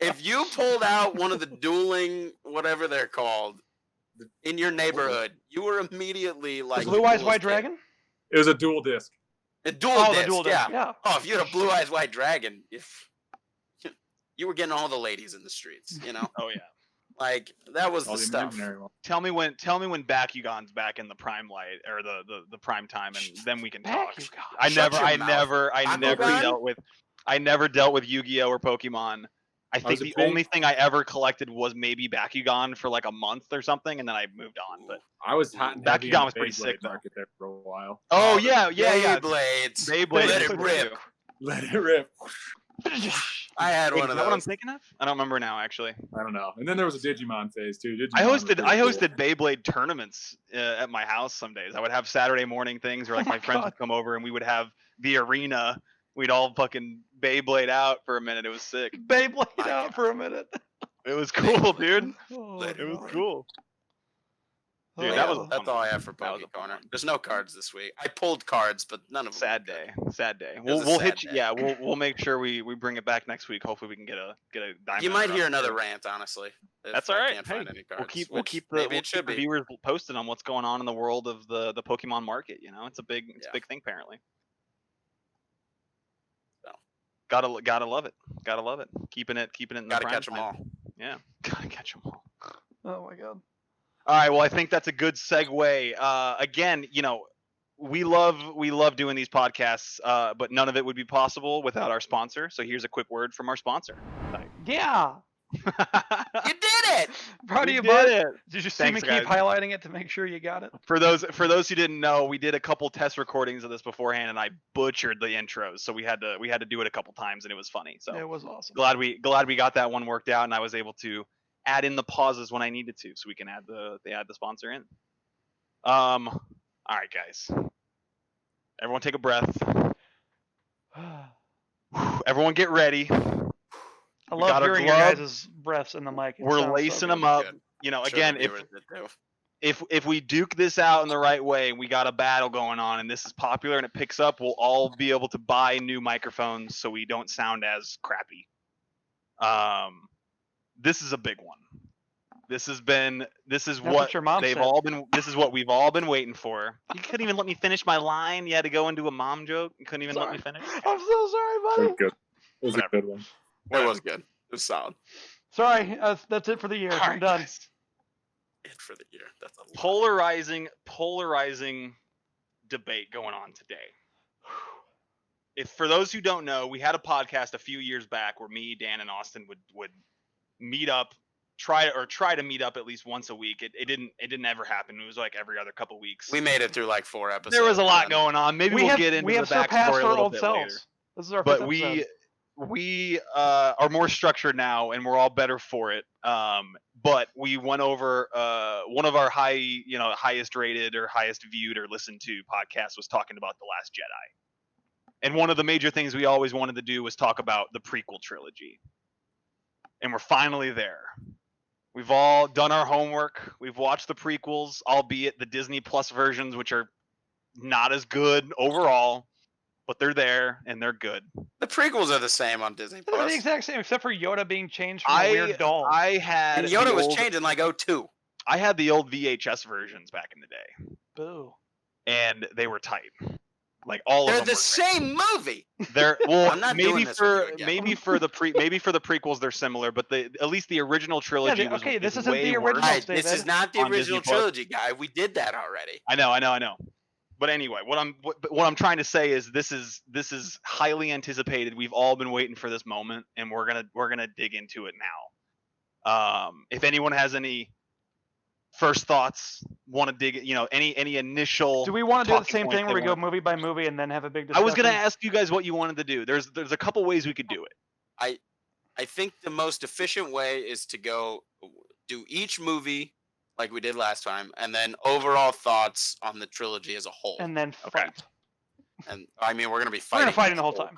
If you pulled out one of the dueling, whatever they're called, in your neighborhood, you were immediately like Blue the Eyes coolest White kid. Dragon? It was a dual disc. A dual Oh, disc, the dual disc. Yeah. Oh, if you had a Blue Eyes White Dragon, you were getting all the ladies in the streets. Oh yeah. Like that was All the the stuff. imaginary one. Tell me when Bakugan's back in the prime light or the prime time, and then we can talk. Bakugan. I Shut never your mouth. Bakugan? I never dealt with Yu-Gi-Oh or Pokemon. I think was a the big- only thing I ever collected was maybe Bakugan for like a month or something, and then I moved on. But I was hot and Bakugan heavy in the was pretty Beyblade sick, though. market there for a while. oh the yeah. Blades. Beyblade. Let it too. rip. Let it rip. I had Wait, one is of that what I'm those. thinking of? I don't remember now, actually. I don't know. And then there was a Digimon phase too. Digimon I was hosted pretty cool. Beyblade tournaments at my house some days. I would have Saturday morning things, or like Oh my my friends God. would come over and we would have the arena. We'd all fucking Beyblade out for a minute. It was sick. Beyblade My out God. for a minute. It was cool, dude. Oh, Let It was God. cool. Dude, Oh, that was yeah. a That's fun all I one. have for That was Poke a fun Corner. one. There's no cards this week. I pulled cards, but none of them. Sad were day. good. Sad day. was We'll a hit sad you. day. Yeah, we'll make sure we bring it back next week. Hopefully we can get a diamond. You might drop hear or another two. rant, honestly. If That's all I right. Can't Hey, find any cards, we'll which keep the maybe we'll it should keep the be. viewers posted on what's going on in the world of the Pokemon market. You know, it's a big Yeah. big thing apparently. So. Gotta love it. Gotta love it. Keeping it in the Gotta prime catch them time. all. Yeah, gotta catch them all. Oh my God. All right, well, I think that's a good segue. Again, we love doing these podcasts, but none of it would be possible without our sponsor. So here's a quick word from our sponsor. Yeah. You did it! Proud of We you, did bud. it. Did you see Thanks, me guys. keep highlighting it to make sure you got it? For those who didn't know, we did a couple test recordings of this beforehand, and I butchered the intros, so we had to do it a couple times, and it was funny. So It was awesome. glad we got that one worked out, and I was able to add in the pauses when I needed to, so we can add the sponsor in. All right, guys. Everyone take a breath. Everyone get ready. I We love got our hearing your glove. guys' breaths in the mic. It We're sounds so lacing good. them up. Good. You know, Sure again, the if viewers did too. if we duke this out in the right way, we got a battle going on, and this is popular and it picks up, we'll all be able to buy new microphones so we don't sound as crappy. This is a big one. This is That's what what your mom they've said. all been. This is what we've all been waiting for. You couldn't even let me finish my line. You had to go into a mom joke. You couldn't even let me finish. I'm so sorry, It buddy. was good. It was Whatever. a good one. It was good. It was solid. Sorry, that's it for the year. All I'm right, done. guys. It for the year. That's a lot. Polarizing debate going on today. If for those who don't know, we had a podcast a few years back where me, Dan, and Austin would meet up, try to meet up at least once a week. It didn't ever happen. It was like every other couple weeks. We made it through like 4 episodes. There was a lot and going on. Maybe we'll get into we the have surpassed backstory a our little old bit selves. later. This is our But fifth we episode. are more structured now, and we're all better for it. But we went over one of our highest rated or highest viewed or listened to podcasts was talking about The Last Jedi. And one of the major things we always wanted to do was talk about the prequel trilogy. And we're finally there. We've all done our homework. We've watched the prequels, albeit the Disney Plus versions, which are not as good overall, but they're there and they're good. The prequels are the same on Disney They're the Plus. exact same, except for Yoda being changed from a weird doll. I had And Yoda the was old- changed in like 02. I had the old VHS versions back in the day, Boo. and they were tight. Like all They're of them. the same movie. They're well, I'm not doing maybe this with for you again. maybe for the prequels they're similar, but at least the original trilogy Yeah, was okay, this is isn't way the worse. original. Right, this is David. not the On original Disney Plus. trilogy, guy. We did that already. I know. But anyway, what I'm trying to say is this is highly anticipated. We've all been waiting for this moment, and we're gonna dig into it now. If anyone has any first thoughts, want to dig, any initial. Do we want to do the talking same points thing where they we go want- movie by movie and then have a big I discussion? was gonna ask you guys what you wanted to do. There's a couple ways we could do it. I think the most efficient way is to go do each movie like we did last time, and then overall thoughts on the trilogy as a whole. And then Okay. fight. And I mean, we're gonna be We're gonna fighting fight the whole time.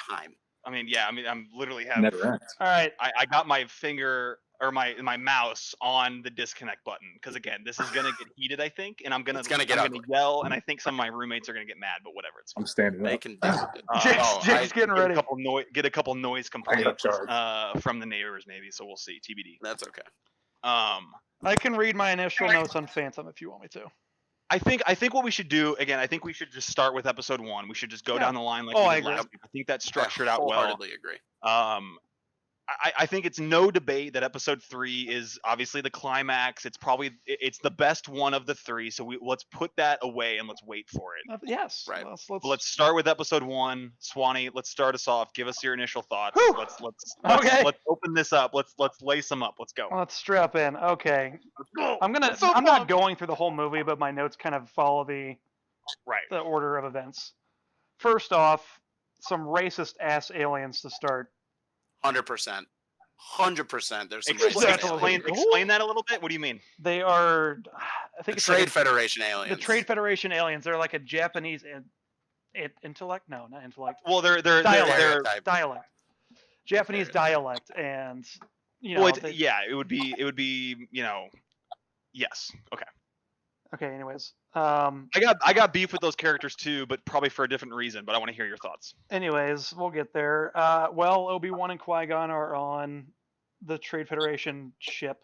I mean, yeah. I mean, I'm literally Never ends. All right. I got my finger or my mouse on the disconnect button because again, this is gonna get heated, I think, and It's gonna get I'm ugly. gonna yell, and I think some of my roommates are gonna get mad, but whatever, it's fine. I'm standing They up. can deal with it. Jake's getting Get ready. a couple noise I got complaints charged. from the neighbors maybe, so we'll see. TBD. That's okay. I can read my initial notes on Phantom if you want me to. I think what we should do again. I think we should just start with episode 1. We should just go Yeah. down the line like Oh, we I did agree. last week. I think that's structured I out well. wholeheartedly agree. I think it's no debate that episode 3 is obviously the climax. It's the best one of the 3. So let's put that away and let's wait for it. Yes. Right. Let's start with episode 1. Swanee, let's start us off. Give us your initial thoughts. Whew. Let's open this up. Let's lace them up. Let's go. Let's strap in. Okay. Let's go. I'm It's so not fun. going through the whole movie, but my notes kind of follow the Right. order of events. First off, some racist ass aliens to start. 100%. 100%. There's some Explain, racist aliens. explain that a little bit. What do you mean? They are, I The think it's Trade like Federation the aliens. Trade Federation aliens. They're like a Japanese intellect. No, not intellect. Well, they're Dialect. Stereotype. Dialect. Japanese dialect, and well, they- it would be yes. Okay. Okay. Anyways, I got beef with those characters too, but probably for a different reason. But I want to hear your thoughts. we'll get there. Well, Obi-Wan and Qui-Gon are on the Trade Federation ship.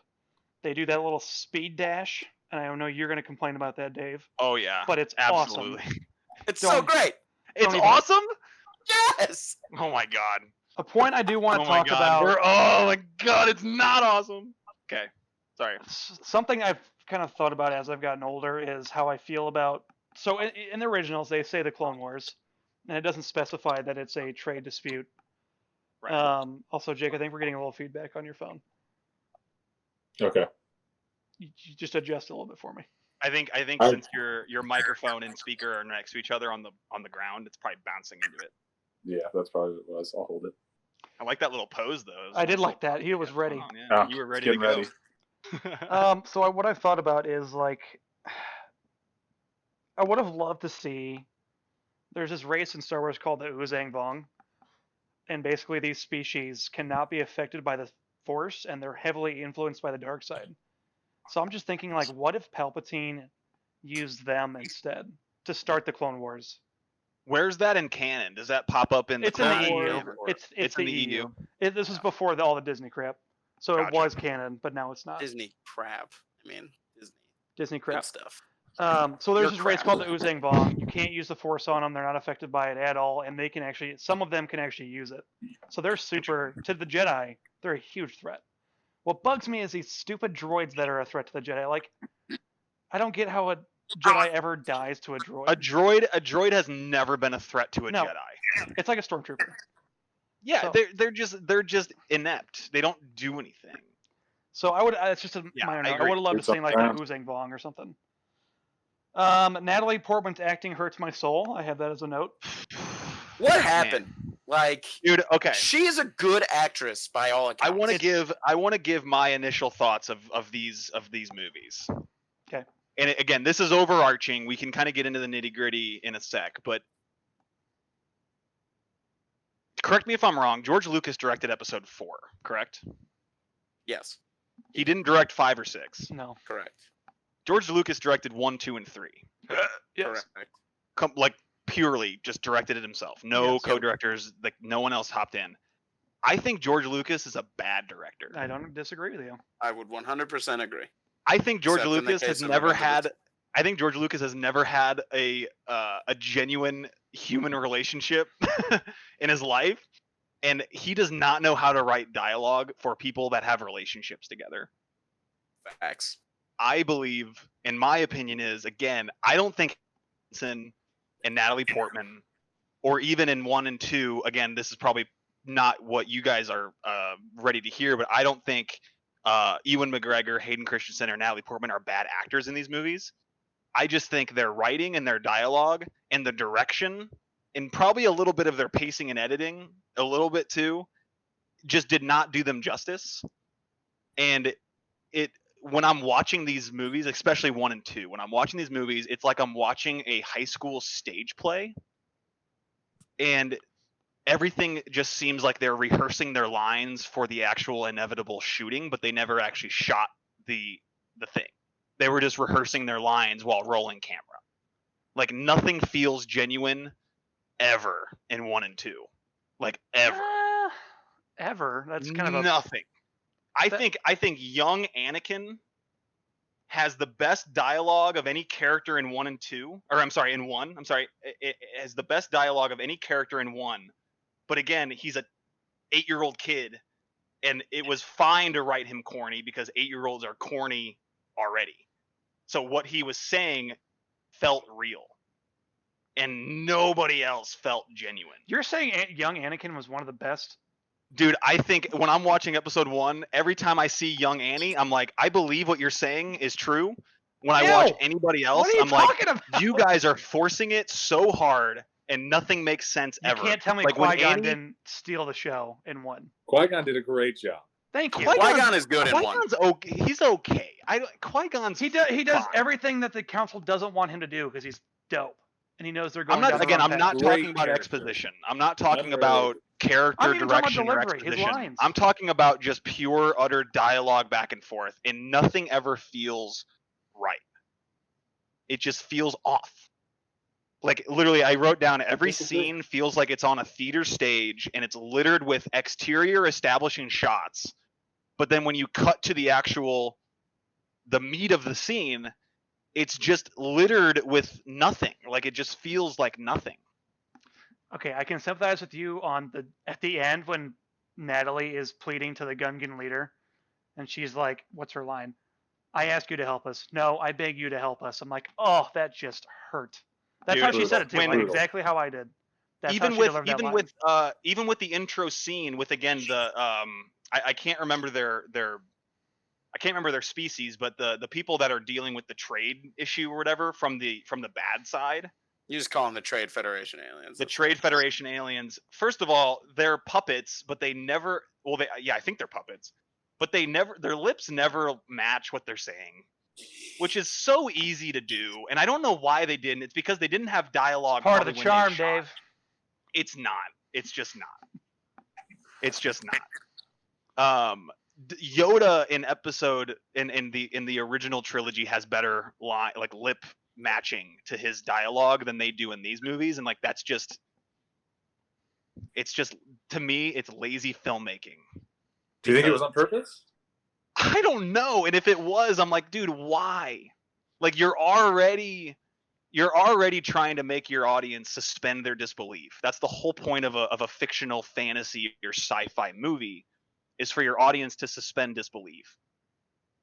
They do that little speed dash, and I know you're going to complain about that, Dave, Oh yeah. but it's Absolutely. awesome. It's so Don't- great. It's even- awesome. Yes. Oh my god. A point I do want Oh to my talk god. about. Oh my god. It's not awesome. Okay. Sorry. Something I've kind of thought about as I've gotten older is how I feel about. So in the originals, they say the Clone Wars, and it doesn't specify that it's a trade dispute. Right. Also, Jake, I think we're getting a little feedback on your phone. Okay. You just adjust a little bit for me. I think I- since your microphone and speaker are next to each other on the ground, it's probably bouncing into it. Yeah, that's probably what it was. I'll hold it. I like that little pose though. It was I did nice like that. He was little- ready. Oh, yeah. Ah, You were ready getting to go. ready. So what I've thought about is like, I would have loved to see. There's this race in Star Wars called the Oozang Vong, and basically these species cannot be affected by the Force, and they're heavily influenced by the dark side. So I'm just thinking, like, what if Palpatine used them instead to start the Clone Wars? Where's that in canon? Does that pop up in the It's in the Clone EU. Wars, or- It's It's in the the EU. EU. This was before all the Disney crap, so it Gotcha. was canon, but now it's not. Disney crap. I mean, Disney good crap. stuff. So there's You're this race crap. called the Oozang Vong. You can't use the Force on them; they're not affected by it at all, and they can actually, some of them can actually use it. So they're super to the Jedi. They're a huge threat. What bugs me is these stupid droids that are a threat to the Jedi. Like, I don't get how a Jedi ever dies to a droid. A droid has never been a threat to a No. Jedi. It's like a stormtrooper. Yeah, So- they're just inept. They don't do anything. So I would. It's just a Yeah, minor I note. I agree. would have loved to It's see like a around. Oozang Vong or something. Natalie Portman's acting hurts my soul. I have that as a note. What Man. happened? Like, Dude, okay. she is a good actress by all accounts. I want to give my initial thoughts of these movies. Okay. And again, this is overarching. We can kind of get into the nitty-gritty in a sec, but correct me if I'm wrong. George Lucas directed episode 4, correct? Yes, He didn't direct 5 or 6. No. correct. George Lucas directed 1, 2, and 3. Yes. Correct. Like purely just directed it himself. No Yes. co-directors, like no one else hopped in. I think George Lucas is a bad director. I don't disagree with you. I would 100% agree. I think George Except in the Lucas has case of never Revenge of had. the- I think George Lucas has never had a genuine human relationship in his life, and he does not know how to write dialogue for people that have relationships together. Facts. I believe, in my opinion, is again, I don't think Hanson and Natalie Portman, or even in 1 and 2, again, this is probably not what you guys are ready to hear, but I don't think Ewan McGregor, Hayden Christensen, or Natalie Portman are bad actors in these movies. I just think their writing and their dialogue and the direction, and probably a little bit of their pacing and editing, a little bit too, just did not do them justice. And when I'm watching these movies, especially 1 and 2, when I'm watching these movies, it's like I'm watching a high school stage play, and everything just seems like they're rehearsing their lines for the actual inevitable shooting, but they never actually shot the thing. They were just rehearsing their lines while rolling camera. Like, nothing feels genuine ever in 1 and 2. Like, ever. Ever? That's kind of nothing. I think young Anakin has the best dialogue of any character in 1 and 2. Or I'm sorry, in 1. I'm sorry. It has the best dialogue of any character in 1. But again, he's a 8-year-old kid, and it was fine to write him corny because 8-year-olds are corny already. So what he was saying felt real, and nobody else felt genuine. You're saying young Anakin was one of the best? Dude, I think when I'm watching episode 1, every time I see young Annie, I'm like, I believe what you're saying is true. When I watch anybody else, I'm like, you guys are forcing it so hard, and nothing makes sense ever. You can't tell me like Qui-Gon didn't steal the show in 1. Qui-Gon did a great job. Thank you. Qui-Gon is good in 1. Qui-Gon's okay. He's okay. Qui-Gon's he does fine. everything that the council doesn't want him to do because he's dope, and he knows they're going. I'm not Great talking about character. exposition. I'm not talking about character direction or exposition. I'm talking about just pure, utter dialogue back and forth, and nothing ever feels right. It just feels off. Like, literally, I wrote down every scene feels like it's on a theater stage, and it's littered with exterior establishing shots. But then when you cut to the meat of the scene, it's just littered with nothing. Like, it just feels like nothing. Okay, I can sympathize with you at the end when Natalie is pleading to the Gungan leader, and she's like, what's her line? I ask you to help us. No, I beg you to help us. I'm like, oh, that just hurt. That's how she said it too. Like, exactly how I did. That's even with the intro scene with, again, the I can't remember their species, but the people that are dealing with the trade issue or whatever from the bad side. You just call them the Trade Federation aliens. The Trade Federation aliens. First of all, they're puppets, but they never. Well, I think they're puppets, but their lips never match what they're saying, which is so easy to do. And I don't know why they didn't. It's because they didn't have dialogue. Part of the charm, Dave. It's not. It's just not. It's just not. Yoda in the original trilogy has better lip matching to his dialogue than they do in these movies, and like that's just to me it's lazy filmmaking. Do you think it was on purpose? I don't know, and if it was, I'm like, dude, why? Like, you're already trying to make your audience suspend their disbelief. That's the whole point of a fictional fantasy or sci-fi movie, is for your audience to suspend disbelief.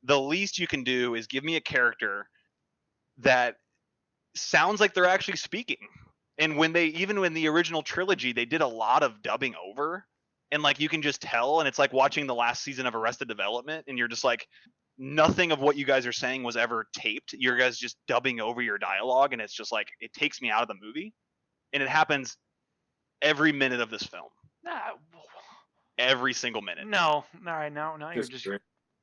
The least you can do is give me a character that sounds like they're actually speaking. And even when the original trilogy, they did a lot of dubbing over, and like you can just tell, and it's like watching the last season of Arrested Development, and you're just like, nothing of what you guys are saying was ever taped. You guys just dubbing over your dialogue, and it's just like, it takes me out of the movie. And it happens every minute of this film. Every single minute. No, all right, no, you're just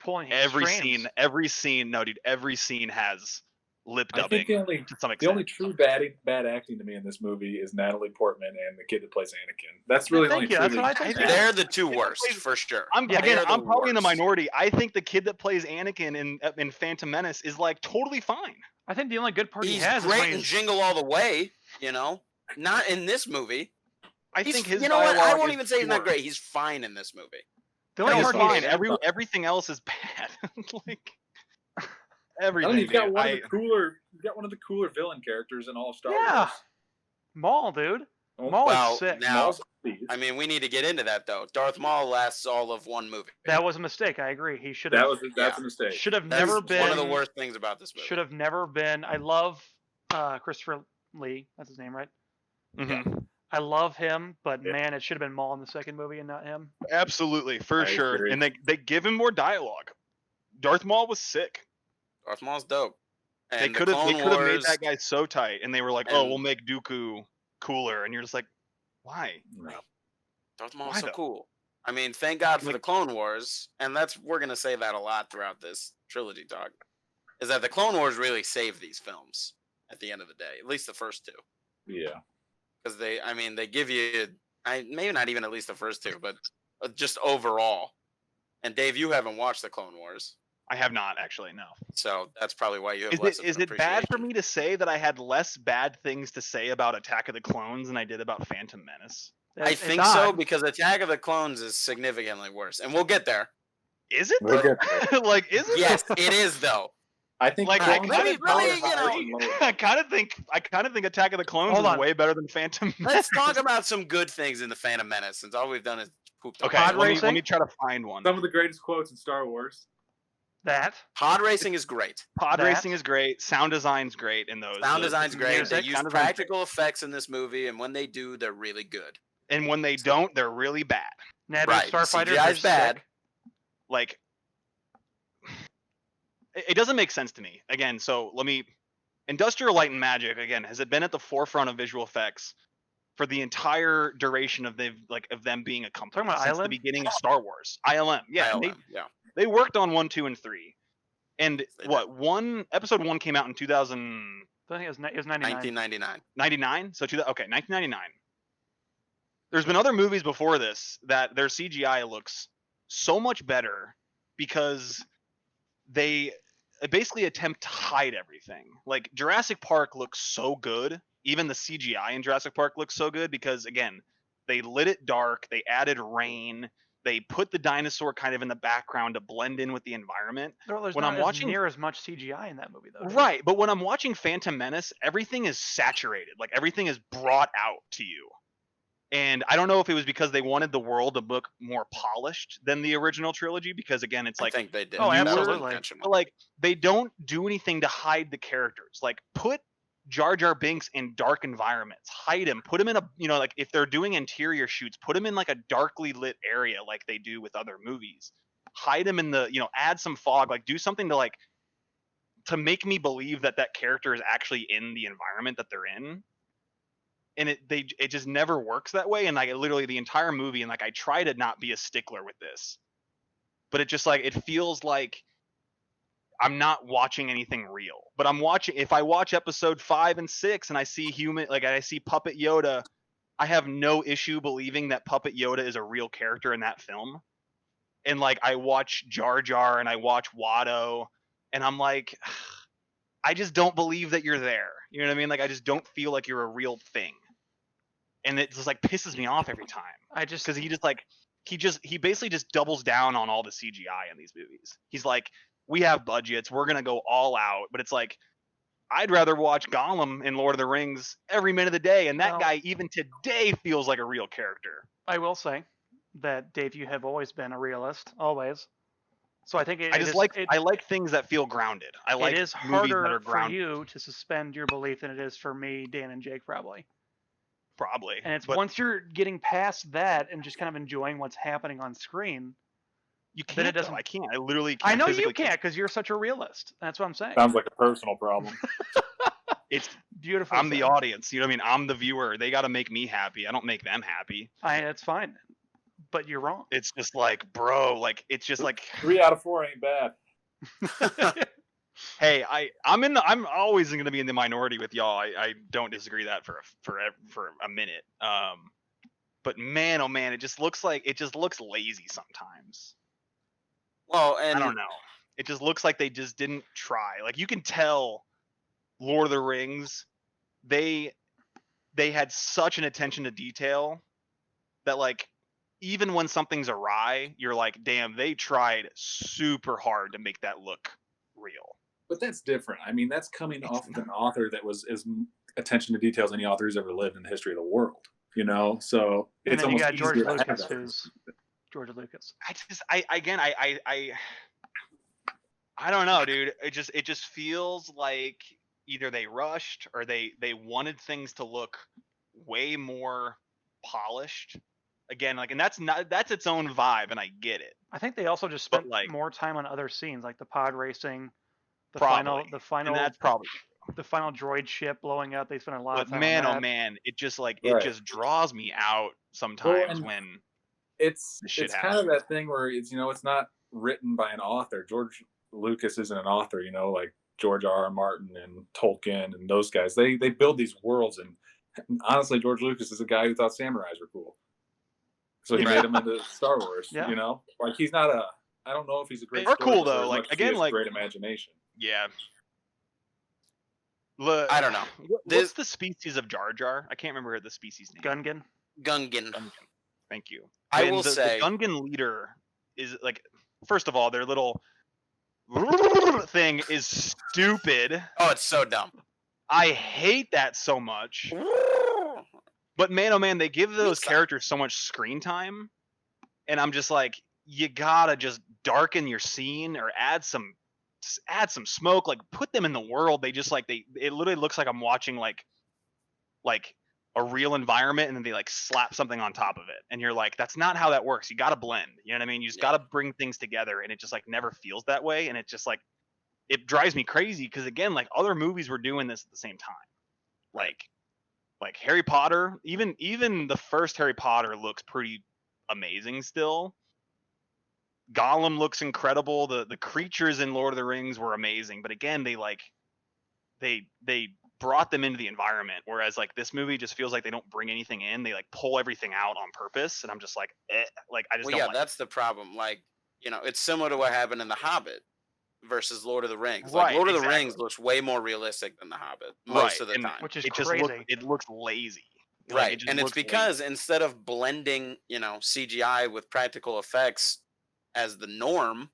pulling every strands. scene. No, dude, every scene has lip dubbing. I think the only true bad acting to me in this movie is Natalie Portman and the kid that plays Anakin. That's really the only That's what I think. They're the two worst for sure. I'm probably in the minority. I think the kid that plays Anakin in Phantom Menace is like totally fine. I think the only good part he's he has great is in Jingle All the Way. Not in this movie. I think his you know what? I won't even say pure. he's not great. He's fine in this movie. The only He's part fine. Everything else is bad. Like everything. You've got one of the cooler villain characters in all of Star Wars. Maul, dude. Oh, Maul well, is sick. now- Maul's beast. I mean, we need to get into that though. Darth Maul lasts all of one movie. That was a mistake. I agree. He should have. That's a mistake. Should have That's never been. one of the worst things about this movie. Should have never been. I love Christopher Lee. That's his name, right? Mhm. I love him, but Yeah. man, it should have been Maul in the second movie and not him. Absolutely, for I sure. agree. And they give him more dialogue. Darth Maul was sick. Darth Maul's dope. And They the could have Clone made Wars- that guy so tight, and they were like, "Oh, and- we'll make Dooku cooler," and you're just like, "Why?" No. Darth Maul's Why so though? cool. I mean, thank God for Like- the Clone Wars, and we're gonna say that a lot throughout this trilogy talk. Is that the Clone Wars really saved these films at the end of the day? At least the first two, Yeah. because they give you, maybe not even at least the first two, but just overall. And Dave, you haven't watched the Clone Wars, I have not actually. No. so that's probably why you have Is less it of is an it bad for appreciation. me to say that I had less bad things to say about Attack of the Clones than I did about Phantom Menace? I It's think so odd. because Attack of the Clones is significantly worse, and we'll get there. Is it? We'll though? get there. Like, is it? Yes, it is though. I think Like, Clone I Wars kinda- is probably really, you higher know- than lower. I kind of think Attack of the Clones Hold is on. way better than Phantom Menace. Let's talk about some good things in the Phantom Menace, since all we've done is pooped. Okay, Pod let me racing? try to find one. Some of the greatest quotes in Star Wars. That. Pod racing is great. Pod that- racing is great. Sound design's great in those. Sound The- design's the great. They music, use sound design's great. practical effects in this movie, and when they do, they're really good. And when they don't, they're really bad. Naboo Right, Starfighters CGI are is bad. sick. Like, it doesn't make sense to me. Again, so let me. Industrial Light and Magic again has it been at the forefront of visual effects for the entire duration of them being a company Talking about since the ILM? beginning of Star Wars. ILM, yeah, ILM, yeah. they worked on 1, 2, and 3. And They did. episode 1 came out in 2099. I think it was 99. 1999. So 1999. There's been other movies before this that their CGI looks so much better because they basically attempt to hide everything. Like Jurassic Park looks so good. Even the CGI in Jurassic Park looks so good because again, they lit it dark, they added rain, they put the dinosaur kind of in the background to blend in with the environment. There's when not I'm as watching- near as much CGI in that movie though. dude. Right, but when I'm watching Phantom Menace, everything is saturated. Like everything is brought out to you. And I don't know if it was because they wanted the world to look more polished than the original trilogy because again, it's I like think they did. Oh, That was absolutely. intentional. but like they don't do anything to hide the characters. Like put Jar Jar Binks in dark environments, hide him, put him in a like if they're doing interior shoots, put him in like a darkly lit area like they do with other movies. Hide him in the add some fog, like do something to make me believe that character is actually in the environment that they're in. And it just never works that way. And like literally the entire movie, and like I try to not be a stickler with this, but it just like it feels like I'm not watching anything real. But if I watch episode 5 and 6 and I see I see Puppet Yoda, I have no issue believing that Puppet Yoda is a real character in that film. And like I watch Jar Jar and I watch Watto, and I'm like, I just don't believe that you're there. You know what I mean? Like I just don't feel like you're a real thing. And it just like pisses me off every time I just because he basically just doubles down on all the CGI in these movies. He's like, we have budgets, we're gonna go all out, but it's like I'd rather watch Gollum in Lord of the Rings every minute of the day, and that Well- guy even today feels like a real character. I will say that Dave, you have always been a realist, always. So I think I like things that feel grounded. I like it is movies that harder are for grounded. you to suspend your belief than it is for me, Dan, and Jake probably. Probably. And it's but once you're getting past that and just kind of enjoying what's happening on screen. you then can't. it doesn't- I can't. I literally can't. I know you physically can't because you're such a realist. That's what I'm saying. Sounds like a personal problem. It's Beautiful. I'm the said. audience. You know what I mean? I'm the viewer. They got to make me happy. I don't make them happy. That's fine, but you're wrong. It's just like, bro, like it's just like 3 out of 4 ain't bad. hey, I'm always going to be in the minority with y'all. I don't disagree that for a minute. But man, oh man, it just looks lazy sometimes. Well, and I don't know. It just looks like they just didn't try. Like you can tell Lord of the Rings, they had such an attention to detail that like even when something's awry, you're like, damn, they tried super hard to make that look real. But that's different. I mean, that's coming off of an author that was as attention to detail as any author who's ever lived in the history of the world. You know, so And it's then you almost got George easier to have Lucas, that. who's George Lucas. I don't know, dude. It just feels like either they rushed or they wanted things to look way more polished. Again, like, and that's its own vibe, and I get it. I think they also just But, spent like, more time on other scenes, like the pod racing, the probably, final, and that's probably. the final droid ship blowing up. They spent a lot of But time man, on oh that. man, it just like Right. it just draws me out sometimes and when it's this shit it's kind happens. of that thing where it's, you know, it's not written by an author. George Lucas isn't an author, you know, like George R.R. Martin and Tolkien and those guys. They build these worlds, and honestly, George Lucas is a guy who thought samurais were cool, so he made them into Star Wars. Yeah. You know, like he's not a. I don't know if he's a great. They are cool, storyteller though, as like, much as he again, has like- great imagination. Yeah. I don't know. What's the species of Jar Jar? I can't remember the species name. Gungan. Gungan. Thank you. I And will say- the Gungan leader is like, first of all, their little thing is stupid. Oh, it's so dumb. I hate that so much. But man, oh man, they give those characters so much screen time, and I'm just like, you gotta just darken your scene or add some smoke, like put them in the world. They just like it literally looks like I'm watching like a real environment, and then they like slap something on top of it, and you're like, that's not how that works. You gotta blend, you know what I mean? You just gotta bring things together, and it just like never feels that way, and it just like it drives me crazy because again, like other movies were doing this at the same time, like Harry Potter, even the first Harry Potter looks pretty amazing still. Gollum looks incredible. The creatures in Lord of the Rings were amazing, but again, they brought them into the environment, whereas like this movie just feels like they don't bring anything in. They like pull everything out on purpose, and I'm just like, like I just don't like that's the problem. Like, you know, it's similar to what happened in The Hobbit versus Lord of the Rings. Right, Like Lord of the exactly. Rings looks way more realistic than The Hobbit most of the and time. Which is it crazy. just looks lazy. Like, Right, it just and it's looks because lazy. instead of blending, you know, CGI with practical effects as the norm,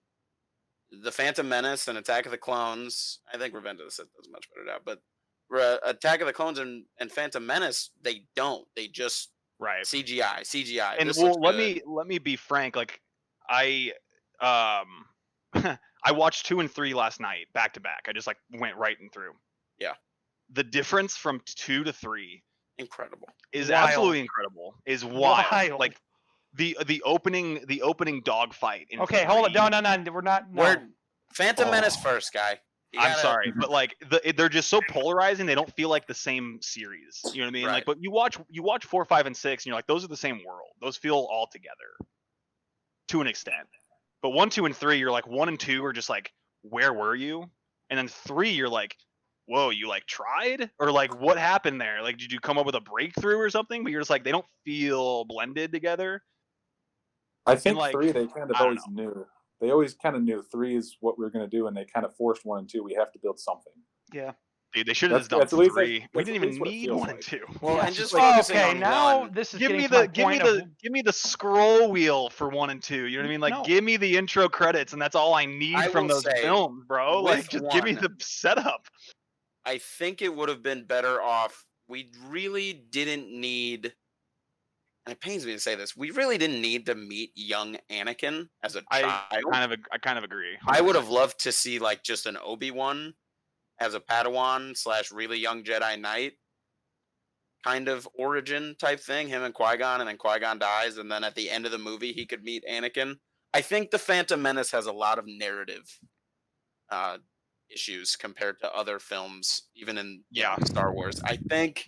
the Phantom Menace and Attack of the Clones, I think Revenge of the Sith does a much better job, but Attack of the Clones and Phantom Menace, they don't. They just right. CGI. And This well, looks let me be frank. Like I I watched 2 and 3 last night back to back. I just like went right and through. Yeah. The difference from 2 to 3 incredible. is Wild. absolutely incredible. Is wild. Wild. Like the opening dog fight. In Okay, hold 3, it. No. We're not. No. We're Phantom Menace Oh. first, guy. I'm sorry, but like they're just so polarizing. They don't feel like the same series. You know what I mean? Right. Like, but you watch 4, 5, and 6, and you're like, those are the same world. Those feel all together to an extent. But 1, 2, and 3, you're like 1 and 2 are just like, where were you? And then 3, you're like, whoa, you like tried, or like what happened there? Like, did you come up with a breakthrough or something? But you're just like, they don't feel blended together. I think like, 3 they kind of I don't always knew. They always kind of knew 3 is what we were going to do, and they kind of forced 1 and 2. We have to build something. Yeah. Dude, they should have just done That's at least 3. that's We at didn't even least what it need feels 1 and like. 2. Well, Yeah. and just Oh, focusing okay, on now one. this is Give getting me to my the point of give me the scroll wheel for 1 and 2. You know what I mean? Like, No. give me the intro credits, and that's all I need I from will those say, films, bro. with Like, just give me 1, the setup. I think it would have been better off. We really didn't need, and it pains me to say this, we really didn't need to meet young Anakin as a child. I kind of agree. I would have loved to see like just an Obi-Wan as a Padawan / really young Jedi Knight kind of origin type thing, him and Qui-Gon, and then Qui-Gon dies, and then at the end of the movie he could meet Anakin. I think the Phantom Menace has a lot of narrative issues compared to other films, even in Star Wars. I think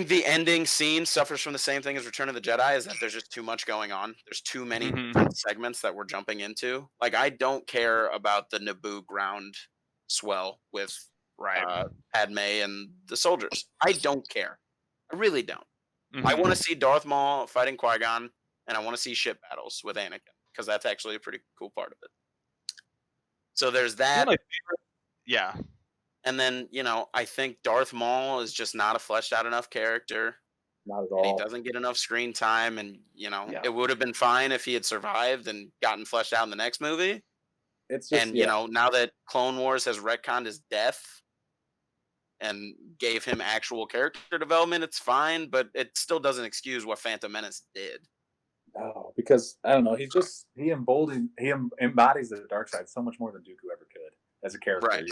the ending scene suffers from the same thing as Return of the Jedi, is that there's just too much going on. There's too many different segments that we're jumping into. Like, I don't care about the Naboo ground swell with Padme and the soldiers. I don't care. I really don't. I want to see Darth Maul fighting Qui-Gon, and I want to see ship battles with Anakin, because that's actually a pretty cool part of it. So there's that. Yeah. And then, you know, I think Darth Maul is just not a fleshed out enough character. Not at And he all. doesn't get enough screen time. And, you know, Yeah. it would have been fine if he had survived and gotten fleshed out in the next movie. It's just, And, you know, now that Clone Wars has retconned his death, and gave him actual character development, it's fine, but it still doesn't excuse what Phantom Menace did. No, because I don't know. He embodies the dark side so much more than Dooku ever could as a character. Right.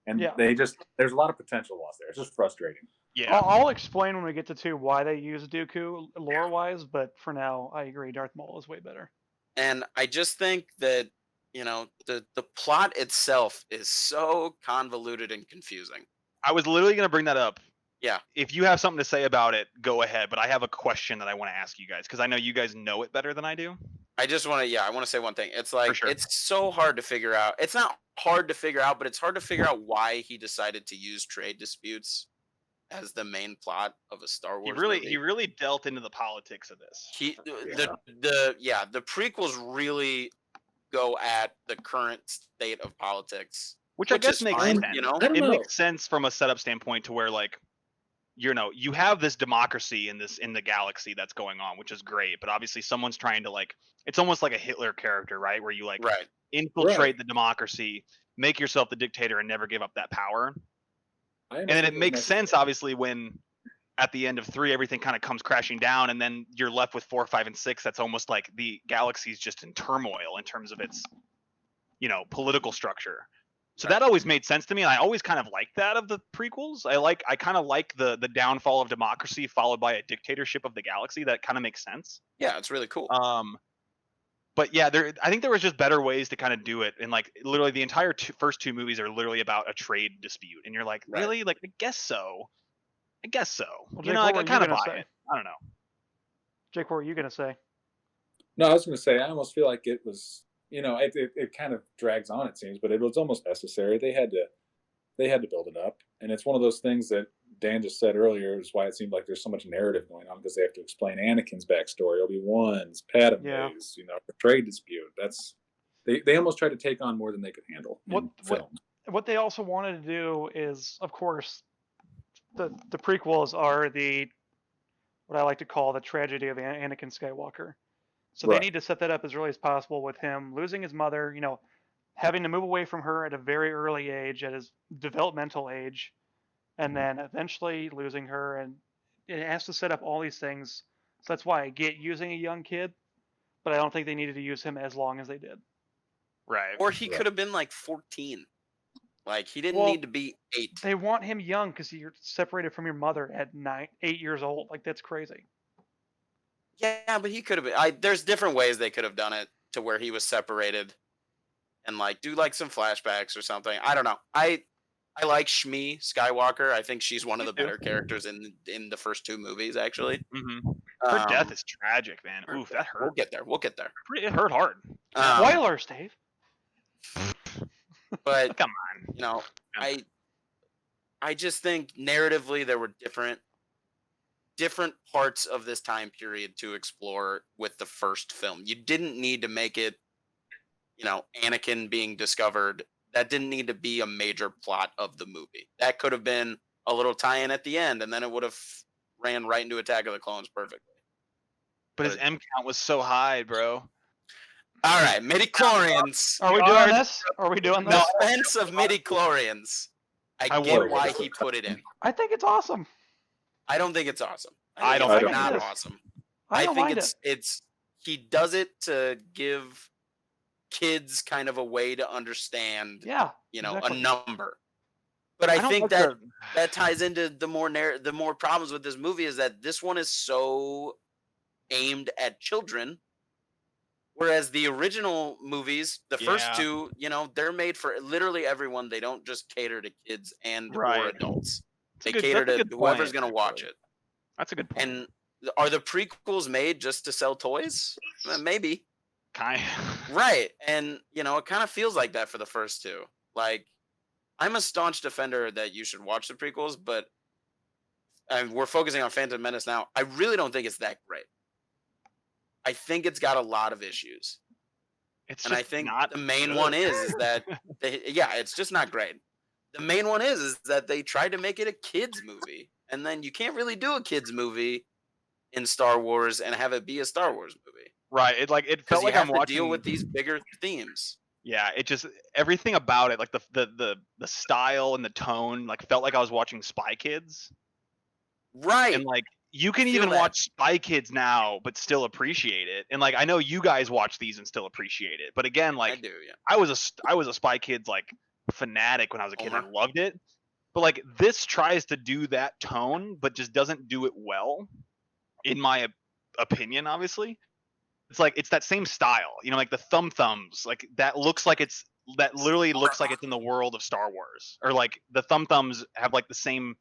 And Yeah. there's a lot of potential lost there. It's just frustrating. Yeah. I'll explain when we get to 2 why they use Dooku lore-wise, but for now, I agree Darth Maul is way better. And I just think that, the plot itself is so convoluted and confusing. I was literally going to bring that up. Yeah. If you have something to say about it, go ahead. But I have a question that I want to ask you guys because I know you guys know it better than I do. I just want to, I want to say one thing. It's like, sure. It's so hard to figure out. It's not hard to figure out, but it's hard to figure out why he decided to use trade disputes as the main plot of a Star Wars movie. He really dealt into the politics of this. The prequels really go at the current state of politics, Which I guess is makes fine, sense. I don't It know. makes sense from a setup standpoint to where like, you have this democracy in the galaxy that's going on, which is great. But obviously someone's trying to like, it's almost like a Hitler character, right? Where you like right? infiltrate the democracy, make yourself the dictator and never give up that power. And then it makes sense, obviously, when at the end of 3, everything kind of comes crashing down and then you're left with 4, 5, and 6. That's almost like the galaxy's just in turmoil in terms of its, political structure. So that always made sense to me. And I always kind of liked that of the prequels. I kind of like the downfall of democracy followed by a dictatorship of the galaxy. That kind of makes sense. Yeah, it's really cool. But yeah, I think there was just better ways to kind of do it. And like literally the entire first 2 movies are literally about a trade dispute. And you're like, Right. really? Like, I guess so. Well, You Jake, know, what I were you kind of gonna buy say? it. I don't know. Jake, what were you going to say? No, I was going to say I almost feel like it was, it kind of drags on, it seems, but it was almost necessary. They had to build it up, and it's one of those things that Dan just said earlier is why it seemed like there's so much narrative going on because they have to explain Anakin's backstory, Obi-Wan's, Padme's, the trade dispute. They almost tried to take on more than they could handle in film. What they also wanted to do is, of course, the prequels are what I like to call the tragedy of Anakin Skywalker. So they need to set that up as early as possible with him losing his mother, having to move away from her at a very early age, at his developmental age, and then eventually losing her. And it has to set up all these things. So that's why I get using a young kid, but I don't think they needed to use him as long as they did. Right. Or he could have been like 14. Like he didn't Well, need to be 8. They want him young because you're separated from your mother at 8 years old. Like, that's crazy. Yeah, but he could have been. There's different ways they could have done it to where he was separated, and like do like some flashbacks or something. I don't know. I like Shmi Skywalker. I think she's one of the better characters in the first 2 movies, actually. Mm-hmm. Her death is tragic, man. Oof, that hurt. We'll get there. It hurt hard. Spoilers, Dave. But Come on. I just think narratively there were different parts of this time period to explore with the first film. You didn't need to make it, Anakin being discovered. That didn't need to be a major plot of the movie. That could have been a little tie-in at the end, and then it would have ran right into Attack of the Clones perfectly. But his M count was so high, bro. All right, midichlorians. Are we doing this? Are we doing this? The offense of midichlorians. I get why he put it in. I think it's awesome. I don't think it's awesome. I don't think think it's not it is. awesome. I don't think mind it's he does it to give kids kind of a way to understand, Yeah. a number. But I think that ties into the more problems with this movie is that this one is so aimed at children, whereas the original movies, the first 2, they're made for literally everyone. They don't just cater to kids or adults. They cater to whoever's going to watch it. That's a good point. And are the prequels made just to sell toys? Maybe. Kind Right. And, it kind of feels like that for the first 2. Like, I'm a staunch defender that you should watch the prequels, but we're focusing on Phantom Menace now. I really don't think it's that great. I think it's got a lot of issues. It's and I think the main one is that, it's just not great. The main one is that they tried to make it a kids movie, and then you can't really do a kids movie in Star Wars and have it be a Star Wars movie. Right. It felt like I'm watching. Deal with these bigger themes. Yeah, it just everything about it, like the style and the tone, like felt like I was watching Spy Kids. Right. And like you can feel even that. watch Spy Kids now, but still appreciate it. And like I know you guys watch these and still appreciate it. But again, I like do, yeah. I was a Spy Kids like fanatic when I was a kid. I Homer. loved it. But like this tries to do that tone, but just doesn't do it well, in my opinion. Obviously, it's like it's that same style, you know, like the thumbs, like that literally looks like it's in the world of Star Wars, or like the thumbs have like the same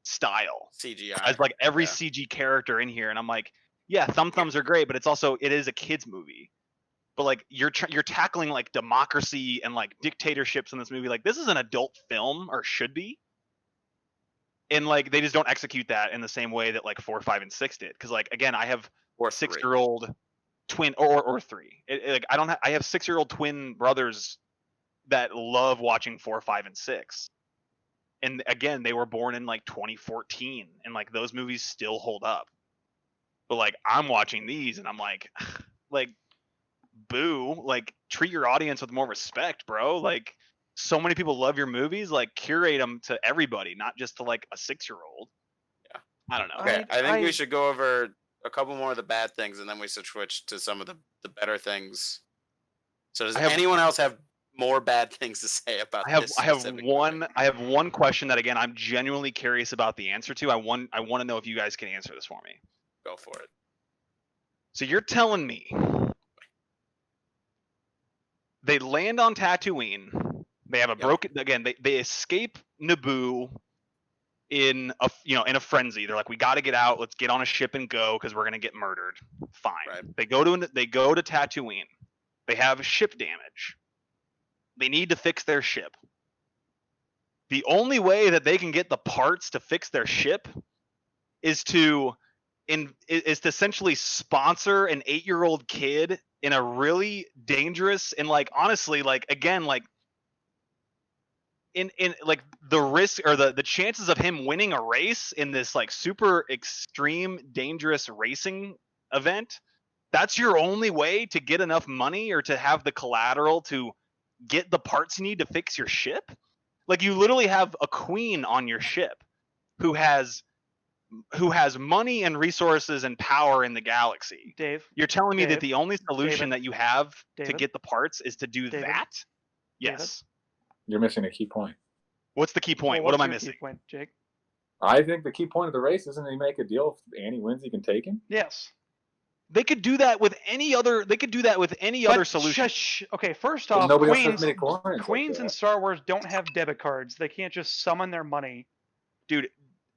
style CGI. as like every Yeah. CG character in here, and I'm like, yeah, thumbs are great, but it is a kids movie. But like you're tackling like democracy and like dictatorships in this movie. Like this is an adult film, or should be, and like they just don't execute that in the same way that like 4, 5, and 6 did. Because like again, I have Or 6-year-old twin or 3. Like I have 6-year-old twin brothers that love watching 4, 5, and 6. And again, they were born in like 2014, and like those movies still hold up. But like I'm watching these, and I'm like, boo! Like treat your audience with more respect, bro. Like so many people love your movies. Like curate them to everybody, not just to like a 6-year-old. Yeah. I don't know. Okay, I think we should go over a couple more of the bad things, and then we should switch to some of the better things. So does anyone else have more bad things to say about this? I have one question that again I'm genuinely curious about the answer to. I want to know if you guys can answer this for me. Go for it. So you're telling me they land on Tatooine. They have a broken again. They escape Naboo in a frenzy. They're like, we got to get out. Let's get on a ship and go because we're gonna get murdered. Fine. Right. They go to Tatooine. They have ship damage. They need to fix their ship. The only way that they can get the parts to fix their ship is to essentially sponsor an 8-year-old kid in a really dangerous and like honestly like again like in like the risk or the chances of him winning a race in this like super extreme dangerous racing event, that's your only way to get enough money or to have the collateral to get the parts you need to fix your ship. Like you literally have a queen on your ship who has money and resources and power in the galaxy. Dave, you're telling me that the only solution that you have to get the parts is to do that? Yes. You're missing a key point. What's the key point? Well, what am I your missing? Key point, Jake? I think the key point of the race isn't he make a deal if Annie wins, he can take him. Yes. They could do that with any other. They could do that with any other solution. Okay, first off, Queens in Star Wars don't have debit cards. They can't just summon their money. Dude,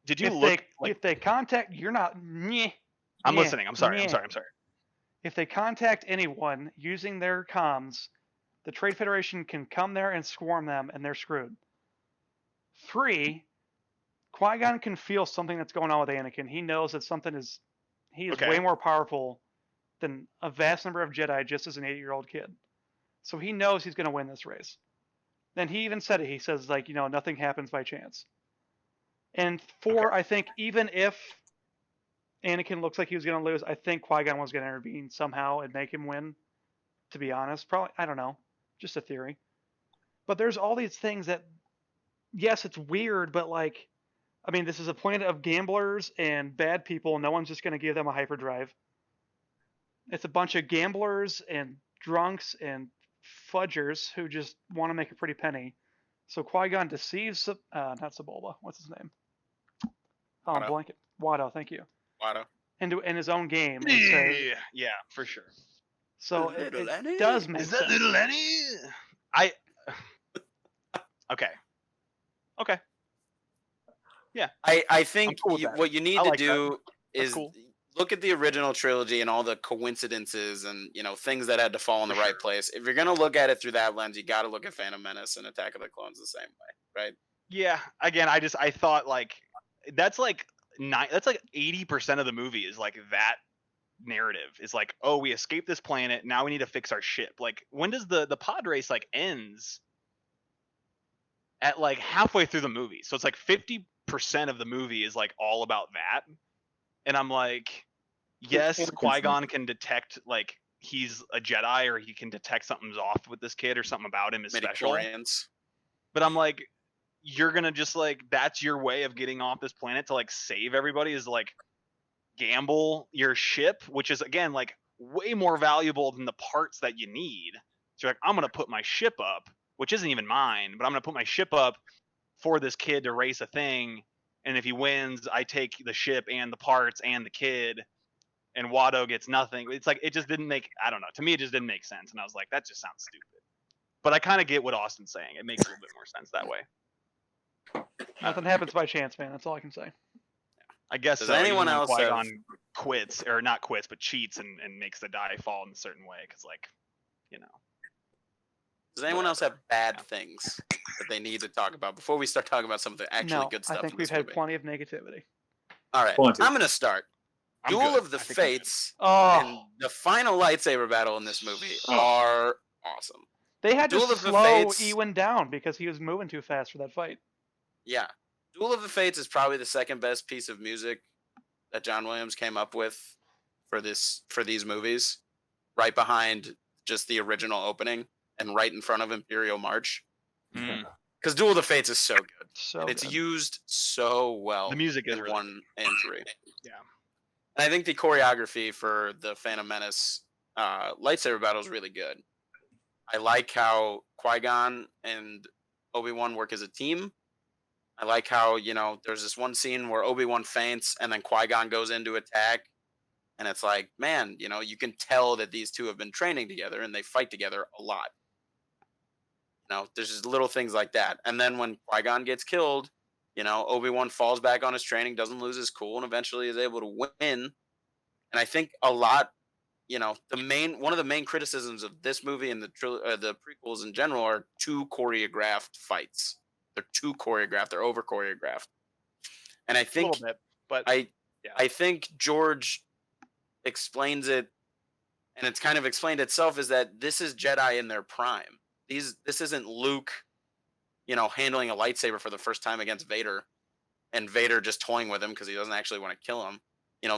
did you if they contact, you're not. I'm listening. I'm sorry. If they contact anyone using their comms, the Trade Federation can come there and swarm them, and they're screwed. 3, Qui-Gon can feel something that's going on with Anakin. He knows that he is way more powerful than a vast number of Jedi just as an 8-year-old kid. So he knows he's going to win this race. And he even said it. He says, like, nothing happens by chance. And 4, I think even if Anakin looks like he was going to lose, I think Qui-Gon was going to intervene somehow and make him win, to be honest. Probably, I don't know. Just a theory. But there's all these things that, yes, it's weird, but like, I mean, this is a planet of gamblers and bad people. No one's just going to give them a hyperdrive. It's a bunch of gamblers and drunks and fudgers who just want to make a pretty penny. So Qui-Gon deceives, not Sebulba, what's his name? Oh, I'm blanking. Watto, thank you. Watto. In his own game. Yeah, for sure. So it does make sense. Is that little Lenny? Okay. Yeah. I think what you need to do is look at the original trilogy and all the coincidences and things that had to fall in the right place. If you're gonna look at it through that lens, you got to look at Phantom Menace and Attack of the Clones the same way, right? Yeah. Again, I thought like that's like 80% of the movie is like that narrative is like, oh, we escaped this planet, now we need to fix our ship. Like when does the pod race like ends? At like halfway through the movie. So it's like 50% of the movie is like all about that. And I'm like, yes, Qui-Gon can detect like he's a Jedi or he can detect something's off with this kid or something about him is special. Midichlorians. But I'm like, you're gonna just like that's your way of getting off this planet to like save everybody is like gamble your ship, which is again like way more valuable than the parts that you need. So you're like, I'm gonna put my ship up, which isn't even mine, but I'm gonna put my ship up for this kid to race a thing, and if he wins, I take the ship and the parts and the kid, and Watto gets nothing. It's like it just didn't make. I don't know. To me, it just didn't make sense, and I was like, that just sounds stupid. But I kind of get what Austin's saying. It makes a little bit more sense that way. Nothing happens by chance, man. That's all I can say. I guess Does so. anyone Even when else Qui-Gon have- quits, or not quits, but cheats and makes the die fall in a certain way? Because, like, you know. Does anyone else have bad Yeah. things that they need to talk about before we start talking about some of the actually No, good stuff? I think in we've this had movie? plenty of negativity. All right, Plenty. I'm gonna start. I'm Duel good. of the I think I'm good. Fates and Oh, the final lightsaber battle in this movie Oh. are awesome. they had to Duel of the slow Fates- Ewan down because he was moving too fast for that fight. Yeah, Duel of the Fates is probably the second best piece of music that John Williams came up with for these movies, right behind just the original opening and right in front of Imperial March. Mm. Because Duel of the Fates is so good. So And it's good. used so well. The music is in really 1 and 3. Yeah. And I think the choreography for the Phantom Menace lightsaber battle is really good. I like how Qui-Gon and Obi-Wan work as a team. I like how, there's this one scene where Obi-Wan faints and then Qui-Gon goes in to attack. And it's like, man, you can tell that these two have been training together and they fight together a lot. There's just little things like that. And then when Qui-Gon gets killed, Obi-Wan falls back on his training, doesn't lose his cool, and eventually is able to win. And I think a lot, one of the main criticisms of this movie and the prequels in general are too choreographed fights. They're too choreographed. They're over choreographed. And I A think little bit, but I think George explains it, and it's kind of explained itself, is that this is Jedi in their prime. This isn't Luke, handling a lightsaber for the first time against Vader, and Vader just toying with him because he doesn't actually want to kill him.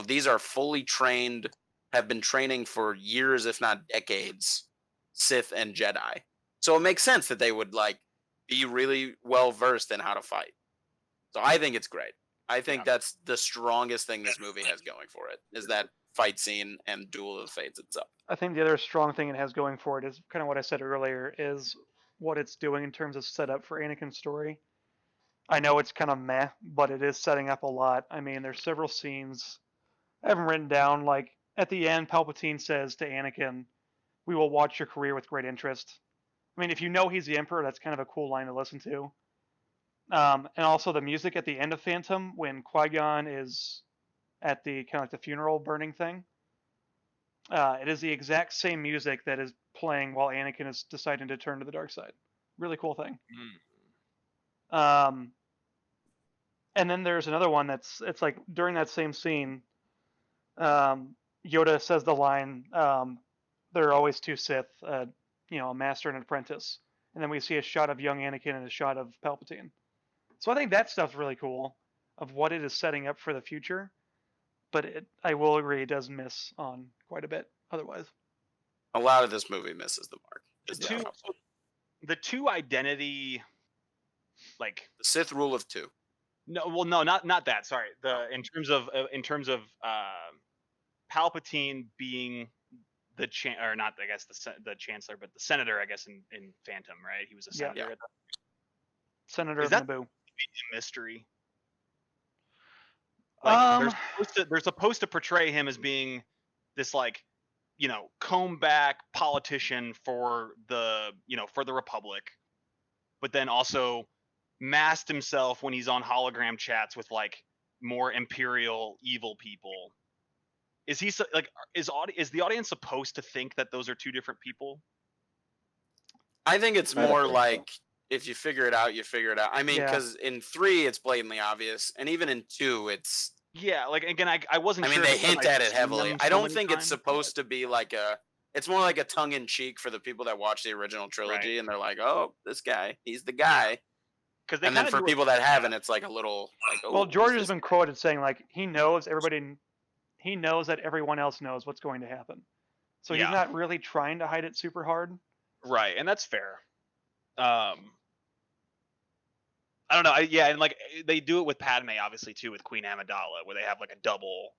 These are fully trained, have been training for years, if not decades, Sith and Jedi. So it makes sense that they would be really well versed in how to fight. So I think it's great. I think that's the strongest thing this movie has going for it, is that fight scene and Duel of the Fates itself. I think the other strong thing it has going for it is kind of what I said earlier, is what it's doing in terms of setup for Anakin's story. I know it's kind of meh, but it is setting up a lot. I mean, there's several scenes I haven't written down. Like at the end, Palpatine says to Anakin, "We will watch your career with great interest." I mean, if you know he's the Emperor, that's kind of a cool line to listen to. And also the music at the end of Phantom when Qui-Gon is at the kind of like the funeral burning thing. It is the exact same music that is playing while Anakin is deciding to turn to the dark side. Really cool thing. And then there's another one it's like during that same scene, Yoda says the line, "There are always two Sith, a master and an apprentice." And then we see a shot of young Anakin and a shot of Palpatine. So I think that stuff's really cool of what it is setting up for the future. But I will agree, it does miss on quite a bit otherwise. A lot of this movie misses the mark. The two identity, like The Sith rule of 2. no, not that. Sorry, in terms of Palpatine being the not I guess the chancellor, but the senator, I guess in Phantom, right? He was a senator. Yeah. At the Senator Is of that- Naboo. mystery. Like Um, they're supposed to portray him as being this comb back politician for the Republic, but then also masked himself when he's on hologram chats with more imperial evil people. Is he is the audience supposed to think that those are two different people? I think it's I don't more think so. like if you figure it out, you figure it out. I mean, Yeah. because in 3 it's blatantly obvious, and even in 2 it's. Yeah, again, I wasn't. I mean, sure they because hint I'd at it seen heavily. them I so don't many think it's times, supposed to be like a. It's more like a tongue in cheek for the people that watch the original trilogy, and they're like, "Oh, this guy, he's the guy." because they And then kinda for do people it- that haven't, it's like a little like, "Oh." well, who's George has this been guy?" quoted saying he knows everybody. He knows that everyone else knows what's going to happen. So Yeah. he's not really trying to hide it super hard. Right, and that's fair. I don't know. And like they do it with Padme, obviously too, with Queen Amidala, where they have like a double,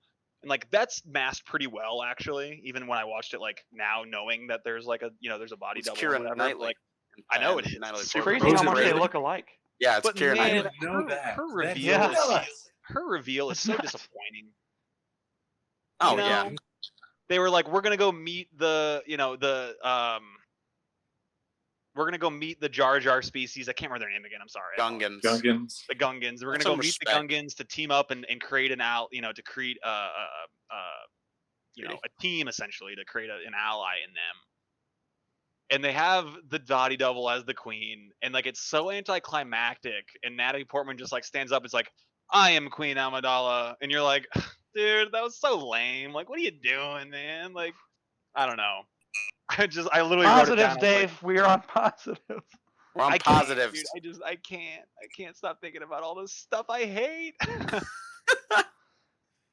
and like that's masked pretty well, actually. Even when I watched it, like now knowing that there's like a there's a body It's double. Keira or whatever, Knightley. like I know it and is. Natalie It's Super crazy Oh, how is it much they really? look alike. Yeah, it's But Keira man, Knightley. know that. her That's reveal nuts. is her reveal is It's so nuts. disappointing. Oh, You know, yeah. they were like, we're gonna go meet the we're gonna go meet the Jar Jar species. I can't remember their name again. I'm sorry. I apologize. Gungans. Gungans. The Gungans. We're Have gonna go some meet the respect. Gungans to team up and create to create a team essentially to create an ally in them. And they have the Dottie Double as the queen, and like it's so anticlimactic. And Natalie Portman just like stands up. It's like, I am Queen Amidala, and you're like, dude, that was so lame. Like, what are you doing, man? Like, I don't know. I literally wrote it down. Positives, I was like, Dave. We are on positive. We're on I can't, positives. dude. I can't stop thinking about all this stuff I hate.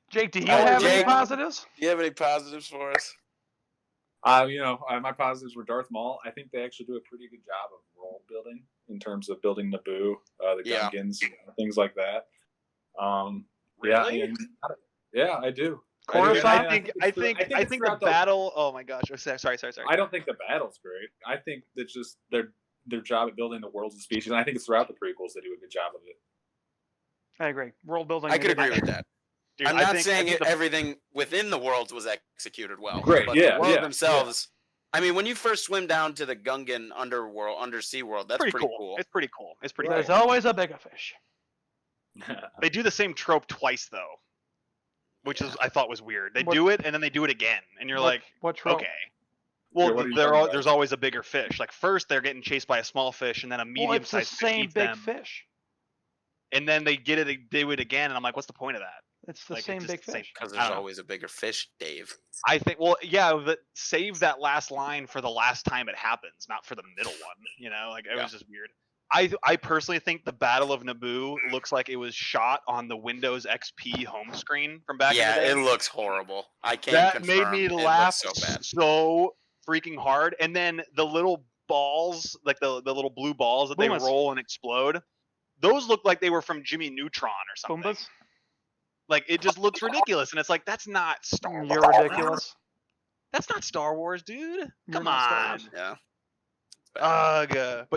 Jake, do you Oh, have any Jake. positives? Do you have any positives for us? My positives were Darth Maul. I think they actually do a pretty good job of world building in terms of building Naboo, the Yeah. Gungans, things like that. Really? I do. Coruscant? I think the throughout battle. Oh my gosh! Sorry. I don't think the battle's great. I think that's just their job at building the worlds and species, and I think it's throughout the prequels they do a good job of it. I agree. World building. I they could did agree with that. Dude, I'm I not think- saying I think the- everything within the worlds was executed well. Great, But yeah, the world yeah, themselves. I mean, when you first swim down to the Gungan undersea world, that's pretty cool. It's pretty cool. It's pretty There's cool. always a bigger fish. They do the same trope twice though, which is I thought was weird. They What- do it and then they do it again, and you're like, what trope? okay. Well, Yeah, what are you talking about? there's always a bigger fish. Like first they're getting chased by a small fish, and then a Well, it's the medium-sized fish same eats big them, fish. and then they do it again, and I'm like, what's the point of that? It's the Like, same it's big just the same- fish. Because I there's don't know. always a bigger fish, Dave. I think, well, yeah, but save that last line for the last time it happens, not for the middle one. Like it was just weird. I personally think the Battle of Naboo looks like it was shot on the Windows XP home screen from back in the day. It looks horrible. I can't That confirm. made me It looks laugh so bad. so freaking hard. And then the little balls, like the little blue balls that Boomas. they roll and explode, those look like they were from Jimmy Neutron or something. Pumbas? Like it just looks ridiculous, and it's like that's not Star Wars. You're ridiculous. That's not Star Wars, dude. You're Come not Star on. Wars. Yeah. But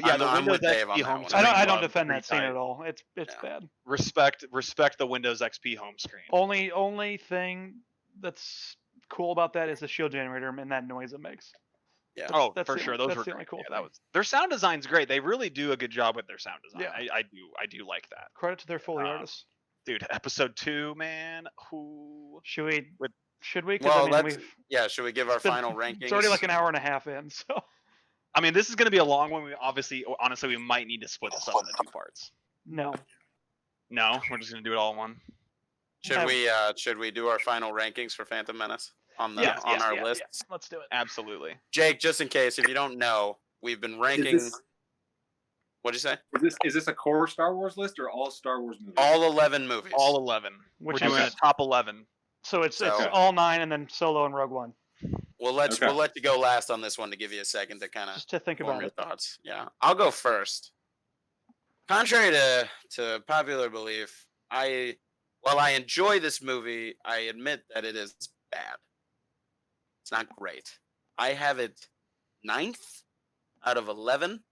yeah, I'm- the I'm Windows with Dave on XP that home one. screen. I don't love, defend pretty that scene tight. at all. It's Yeah. bad. Respect the Windows XP home screen. Only thing that's cool about that is the shield generator and that noise it makes. Yeah. Oh, That's for the- sure. Those that's were the only great. cool Yeah, that thing. was their sound design's great. They really do a good job with their sound design. Yeah. I do like that. Credit to their Foley Um, artists. Dude, episode 2, man. Who Should we? with- Should we? 'Cause, Well, I mean, let's. we've Yeah, should we give our it's been- final rankings? It's already like an hour and a half in. So I mean, this is going to be a long one. Honestly, we might need to split this up into 2 parts. no. No, we're just going to do it all in one. Should we do our final rankings for Phantom Menace on our list? Yeah. Let's do it. Absolutely. Jake, just in case if you don't know, we've been ranking. What'd you say? Is this a core Star Wars list or all Star Wars movies? All 11 movies. All 11. Which we're doing is- a top 11. So it's So- all 9 and then Solo and Rogue One. We'll let Okay. we'll let you go last on this one to give you a second to kind of Just to think form about your it. thoughts. Yeah, I'll go first. Contrary to popular belief, while I enjoy this movie, I admit that it is bad. It's not great. I have it 9th out of 11.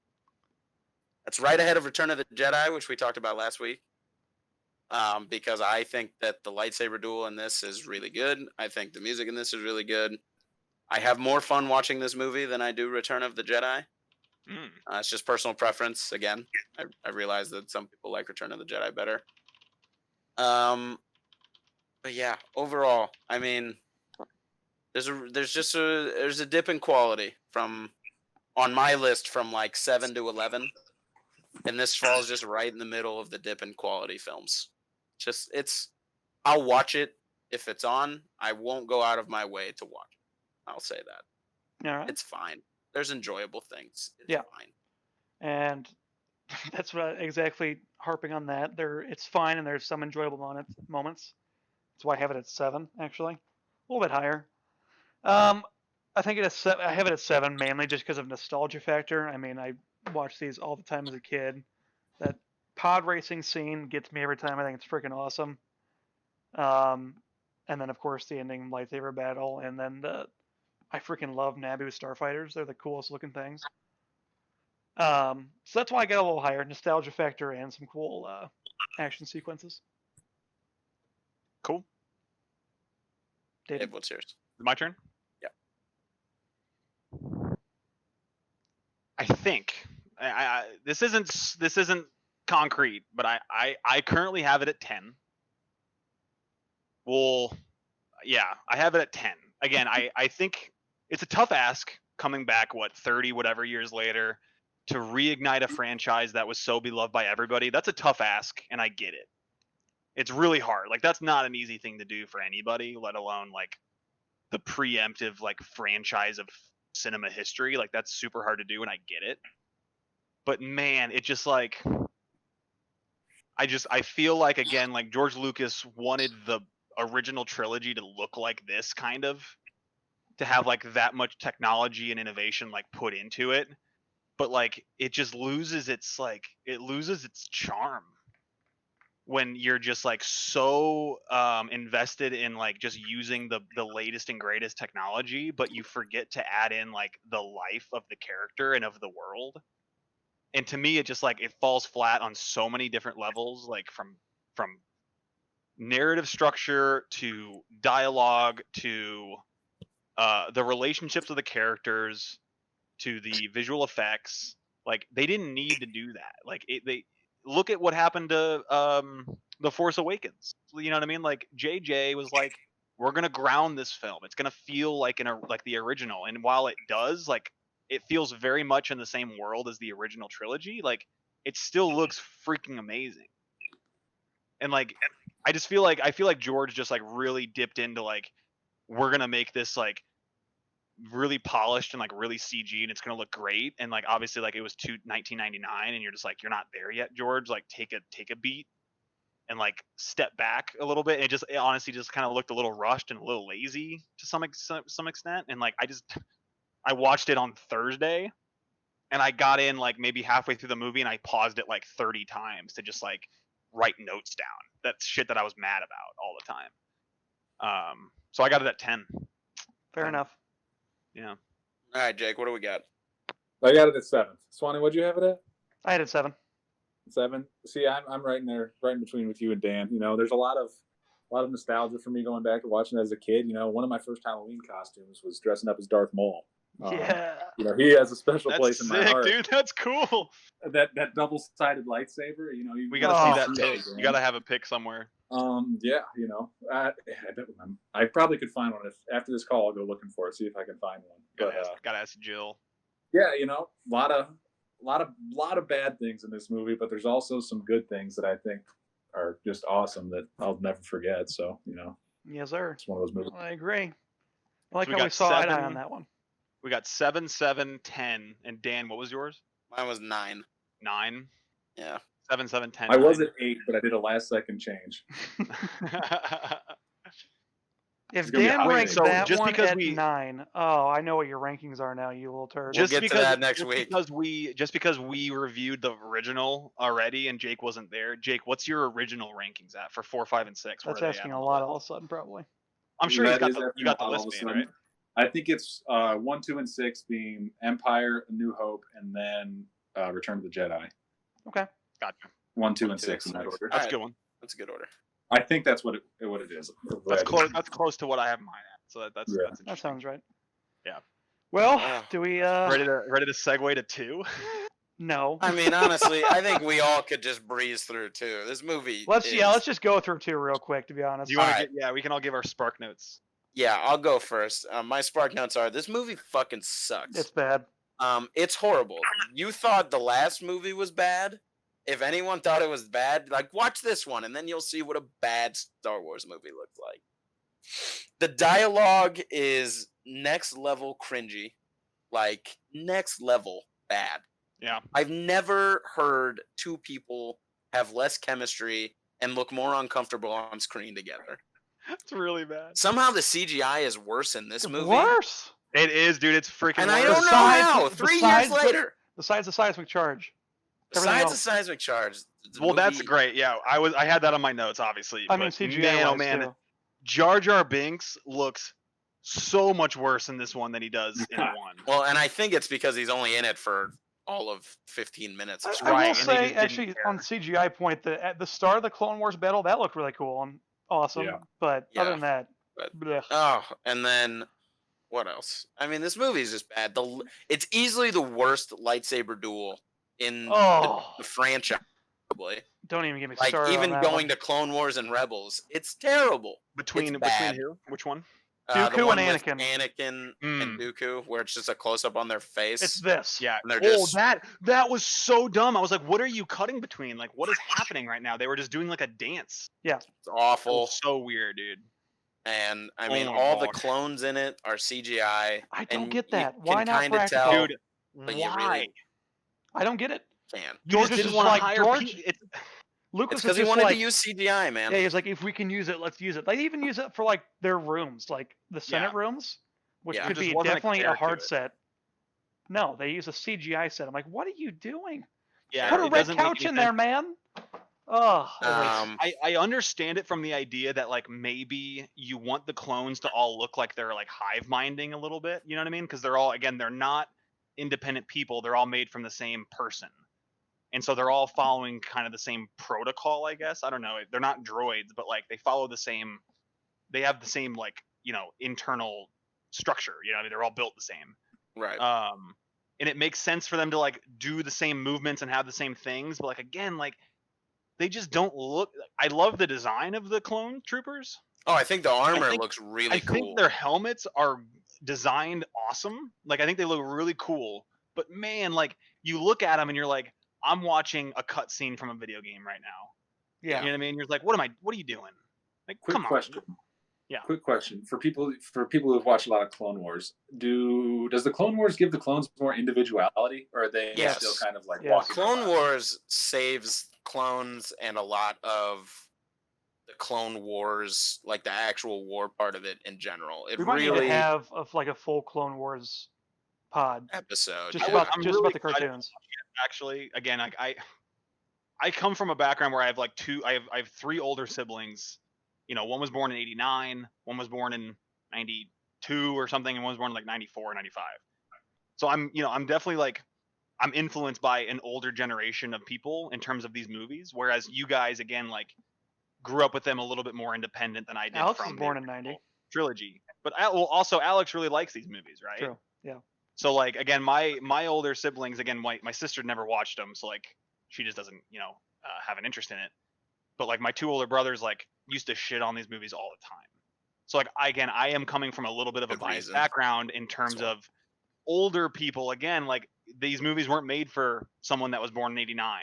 That's right ahead of Return of the Jedi, which we talked about last week. Because I think that the lightsaber duel in this is really good. I think the music in this is really good. I have more fun watching this movie than I do Return of the Jedi. Mm. It's just personal preference. Again, I realize that some people like Return of the Jedi better. But yeah, overall, I mean, there's a dip in quality from on my list from like 7 to 11, and this falls just right in the middle of the dip in quality films. I'll watch it if it's on. I won't go out of my way to watch it. I'll say that. All right. It's fine. There's enjoyable things. It's Yeah. fine. And that's what exactly harping on that. It's fine, and there's some enjoyable moments. That's why I have it at 7, actually, a little bit higher. I think I have it at 7 mainly just because of nostalgia factor. I mean, I watched these all the time as a kid. That pod racing scene gets me every time. I think it's freaking awesome. And then of course the ending lightsaber battle, and then I freaking love Naboo starfighters. They're the coolest looking things. So that's why I got a little higher nostalgia factor and some cool action sequences. Cool. David, What's yours? My turn. Yeah. I think this isn't concrete, but I currently have it at 10. Well, yeah, I have it at 10. Again, I think it's a tough ask coming back 30 whatever years later to reignite a franchise that was so beloved by everybody. That's a tough ask, and I get it. It's really hard. Like, that's not an easy thing to do for anybody, let alone like the preemptive like franchise of cinema history. Like, that's super hard to do, and I get it. But man, it just like I feel like, again, like George Lucas wanted the original trilogy to look like this, kind of, to have like that much technology and innovation like put into it, but like it just loses its charm when you're just like so invested in like just using the latest and greatest technology, but you forget to add in like the life of the character and of the world. And to me, it just like it falls flat on so many different levels, like from narrative structure to dialogue to the relationships of the characters to the visual effects. Like, they didn't need to do that. Like, they look at what happened to The Force Awakens. You know what I mean? Like, JJ was like, we're gonna ground this film. It's gonna feel like like the original. And while it does, like, it feels very much in the same world as the original trilogy. Like, it still looks freaking amazing. And like, I feel like George just like really dipped into like, we're gonna make this like really polished and like really CG, and it's gonna look great. And like, obviously, like, it was 1999, and you're just like, you're not there yet, George. Like, take a beat and like step back a little bit. And it honestly just kind of looked a little rushed and a little lazy to some extent. And like, I watched it on Thursday, and I got in like maybe halfway through the movie, and I paused it like 30 times to just like write notes down. That's shit that I was mad about all the time. So I got it at 10. fair enough. Yeah. All right, Jake, what do we got? I got it at 7. Swanee, what'd you have it at? I had it 7. 7. See, I'm right in there, right in between with you and Dan. You know, there's a lot of nostalgia for me going back to watching it as a kid. You know, one of my first Halloween costumes was dressing up as Darth Maul. Yeah. You know, he has a special That's place in my sick, heart. dude. That's cool. That double-sided lightsaber. You know, We gotta see that pick. pic. You gotta have a pic somewhere. Yeah, you know, I probably could find one. If after this call, I'll go looking for it, see if I can find one. Gotta ask Jill. Yeah, you know, a lot of bad things in this movie, but there's also some good things that I think are just awesome that I'll never forget. So, you know, Yes, sir. it's one of those movies. I agree. I like So we how we got saw eye to eye 7. on that one. We got 7, 7, 10, and Dan, what was yours? Mine was 9. 9. Yeah. 7, 7, 10. I was at 8, but I did a last second change. If gonna be Dan hot. ranks So that just one because at we- 9, oh, I know what your rankings are now, you little turd. We'll get to that next week. Just because we reviewed the original already and Jake wasn't there, Jake, what's your original rankings at for 4, 5, and 6? That's asking a lot all of a sudden, probably. I'm sure That you is got asking the a lot all list of a made, sudden. right? I think it's 1, 2, and 6 being Empire, A New Hope, and then Return of the Jedi. Gotcha. 1, 2, 1, and 2, 6 in that 6. order. That's a Alright. good one. That's a good order. I think that's what it is. That's close. That's close to what I have mine at. So that's Yeah. interesting. That sounds right. Yeah. Well, Yeah. do we ready to segue to 2? no. I mean, honestly, I think we all could just breeze through 2. This movie. Let's just go through 2 real quick, to be honest. Do you want to Alright. get? Yeah, we can all give our spark notes. Yeah, I'll go first. My spark notes are: this movie fucking sucks. It's bad. It's horrible. You thought the last movie was bad? If anyone thought it was bad, like, watch this one, and then you'll see what a bad Star Wars movie looks like. The dialogue is next level cringy, like next level bad. Yeah. I've never heard 2 people have less chemistry and look more uncomfortable on screen together. It's really bad. Somehow the CGI is worse in this It's movie. worse. It is, dude. It's freaking. And I wonderful. don't know how. 3 years besides the- later. Besides the seismic charge. Everything Besides the else. seismic charge. the Well, that's movie- great. Yeah, I had that on my notes, obviously. I mean, but CGI man, oh wise man, too. Jar Jar Binks looks so much worse in this one than he does in one. Well, and I think it's because he's only in it for all of 15 minutes. Of I screen. will Right, and they say, just didn't actually, care. on CGI point, that at the start of the Clone Wars battle, that looked really cool and awesome. Yeah. But Yeah, other than that, but- blech. Oh, and then what else? I mean, this movie is just bad. It's easily the worst lightsaber duel in Oh. the franchise. Probably. Don't even get me Like started. even on that going one. to Clone Wars and Rebels, it's terrible. Between bad. who? Which one? The Dooku one and with Anakin. Anakin and Mm. Dooku, where it's just a close up on their face. It's this. Yeah. And they're Oh, just- that was so dumb. I was like, what are you cutting between? Like, what is happening right now? They were just doing like a dance. It's It awful. was so weird, dude. And I mean, Oh, all the Lord. clones in it are CGI. I don't and get you that. Why can not kinda practical? tell, Dude, but you why? really I don't get it. can. You George just is didn't just want like, to hire George- people. Lucas It's is because he just wanted like, to use CGI, man. yeah, he's like, if we can use it, let's use it. Like, even use it for like their rooms, like the Senate rooms, which Yeah. could There just be wasn't a definitely care a to hard it. set. No, they use a CGI set. I'm like, what are you doing? Yeah, Put a it red doesn't make couch any in there, sense. man. Oh, I understand it from the idea that like maybe you want the clones to all look like they're like hive minding a little bit. You know what I mean? Because they're all they're not independent people. They're all made from the same person, and so they're all following kind of the same protocol. I guess I don't know. They're not droids, but like they follow the same. They have the same like internal structure. You know, what I mean, they're all built the same. right. And it makes sense for them to like do the same movements and have the same things, but like again, like they just don't look. I love the design of the clone troopers. Oh, I think the armor think- looks really I cool. think their helmets are designed awesome. Like I think they look really cool. But man, like you look at them and you're like, I'm watching a cutscene from a video game right now. yeah. You know what I mean? You're like, what are you doing? Like, Quick come question. Yeah. Quick question for people who've watched a lot of Clone Wars. Does the Clone Wars give the clones more individuality, or are they Yes. still kind of like Yes. walking? Clone around? Wars saves clones and a lot of the Clone Wars, like the actual war part of it in general. It We might need really to have like a full Clone Wars pod, episode. just yeah. about I'm just really about the excited. cartoons. Actually, again, like I come from a background where I have like I have three older siblings. One was born in '89, one was born in '92 or something, and one was born in like '94 or '95. So I'm definitely like I'm influenced by an older generation of people in terms of these movies, whereas you guys again like grew up with them a little bit more independent than I did. Alex from was the born in original '90. Trilogy, but also Alex really likes these movies, right? True. Yeah. So like again, my older siblings, again, my sister never watched them, so like she just doesn't have an interest in it. But like my two older brothers like used to shit on these movies all the time. So like I am coming from a little bit of a Good biased reason. background in terms Well. of older people. Again, like these movies weren't made for someone that was born in '89.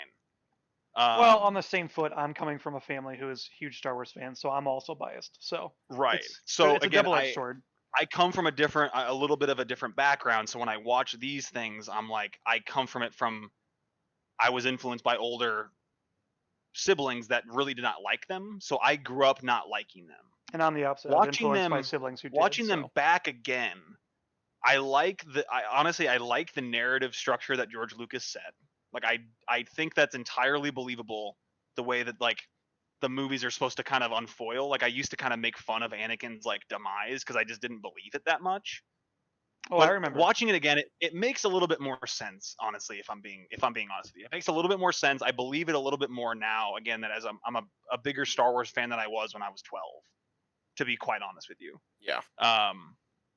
Well, on the same foot, I'm coming from a family who is huge Star Wars fans, so I'm also biased. So right. it's, So it's a again, double-edged sword. I come from a little bit of a different background. So when I watch these things, I'm like, I come from it from, I was influenced by older siblings that really did not like them. So I grew up not liking them. And I'm the opposite. I was watching influenced by them- siblings who Watching did, them so. back again, I honestly like the narrative structure that George Lucas set. Like I think that's entirely believable, the way that like the movies are supposed to kind of unfoil. Like I used to kind of make fun of Anakin's like demise because I just didn't believe it that much. Oh, But I remember. watching it again, it makes a little bit more sense, honestly. If I'm being honest with you, it makes a little bit more sense. I believe it a little bit more now. Again, that as I'm a bigger Star Wars fan than I was when I was 12. To be quite honest with you. Yeah.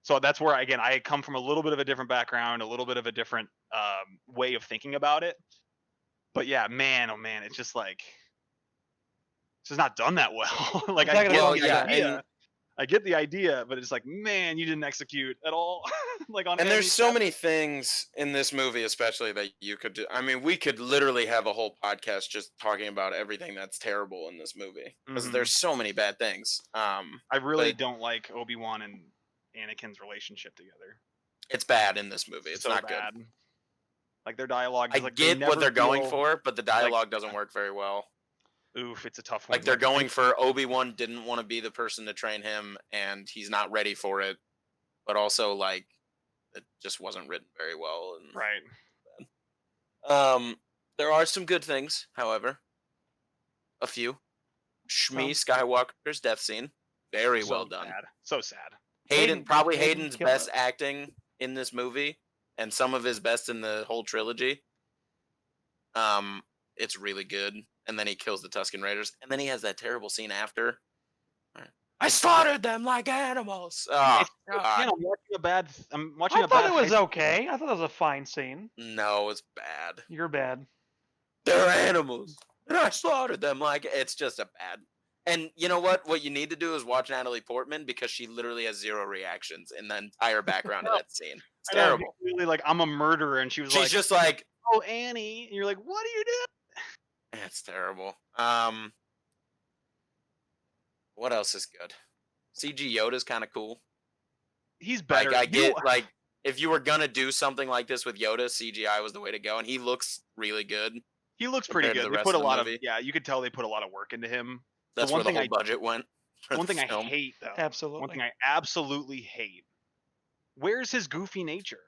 So that's where again I come from a little bit of a different background, a little bit of a different way of thinking about it. But yeah, man, oh man, it's just like it's just not done that well. Like It's not I gonna get work, the yeah, idea. and- I get the idea, but it's like, man, you didn't execute at all. Like on And any there's so step. many things in this movie, especially that you could do. I mean, we could literally have a whole podcast just talking about everything that's terrible in this movie because Mhm. there's so many bad things. I really but- don't like Obi-Wan and Anakin's relationship together. It's bad in this movie. It's so not bad. good. Like their dialogue. I is, like, they get what never they're going feel- for, but the dialogue doesn't work very well. Oof, it's a tough one. Like they're going for Obi-Wan didn't want to be the person to train him, and he's not ready for it. But also, like, it just wasn't written very well. And Right. there are some good things, however. A few. Shmi Skywalker's death scene, very So well done. sad. So sad. Hayden's Hayden killed best it. acting in this movie, and some of his best in the whole trilogy. It's really good. And then he kills the Tusken Raiders, and then he has that terrible scene after. I slaughtered them like animals. Oh, God. Again, I'm watching I a thought bad. it was okay. I thought it was a fine scene. No, it's bad. You're bad. They're animals, and I slaughtered them like it's just a bad. And you know what? What you need to do is watch Natalie Portman because she literally has 0 reactions in the entire background of that scene. It's I know, terrible. he's really like, I'm a murderer, and she was She's like, just like, "Oh, Annie," and you're like, "What are you doing?" it's terrible. What else is good? CG Yoda's kind of cool. He's better. Like I get like if you were gonna do something like this with Yoda, CGI was the way to go, and he looks really good. He looks pretty compared to good. the They rest put a of the lot of movie. you could tell they put a lot of work into him. That's one where the thing whole budget went. for One the thing I film. hate though. Absolutely. One thing I absolutely hate. Where's his goofy nature?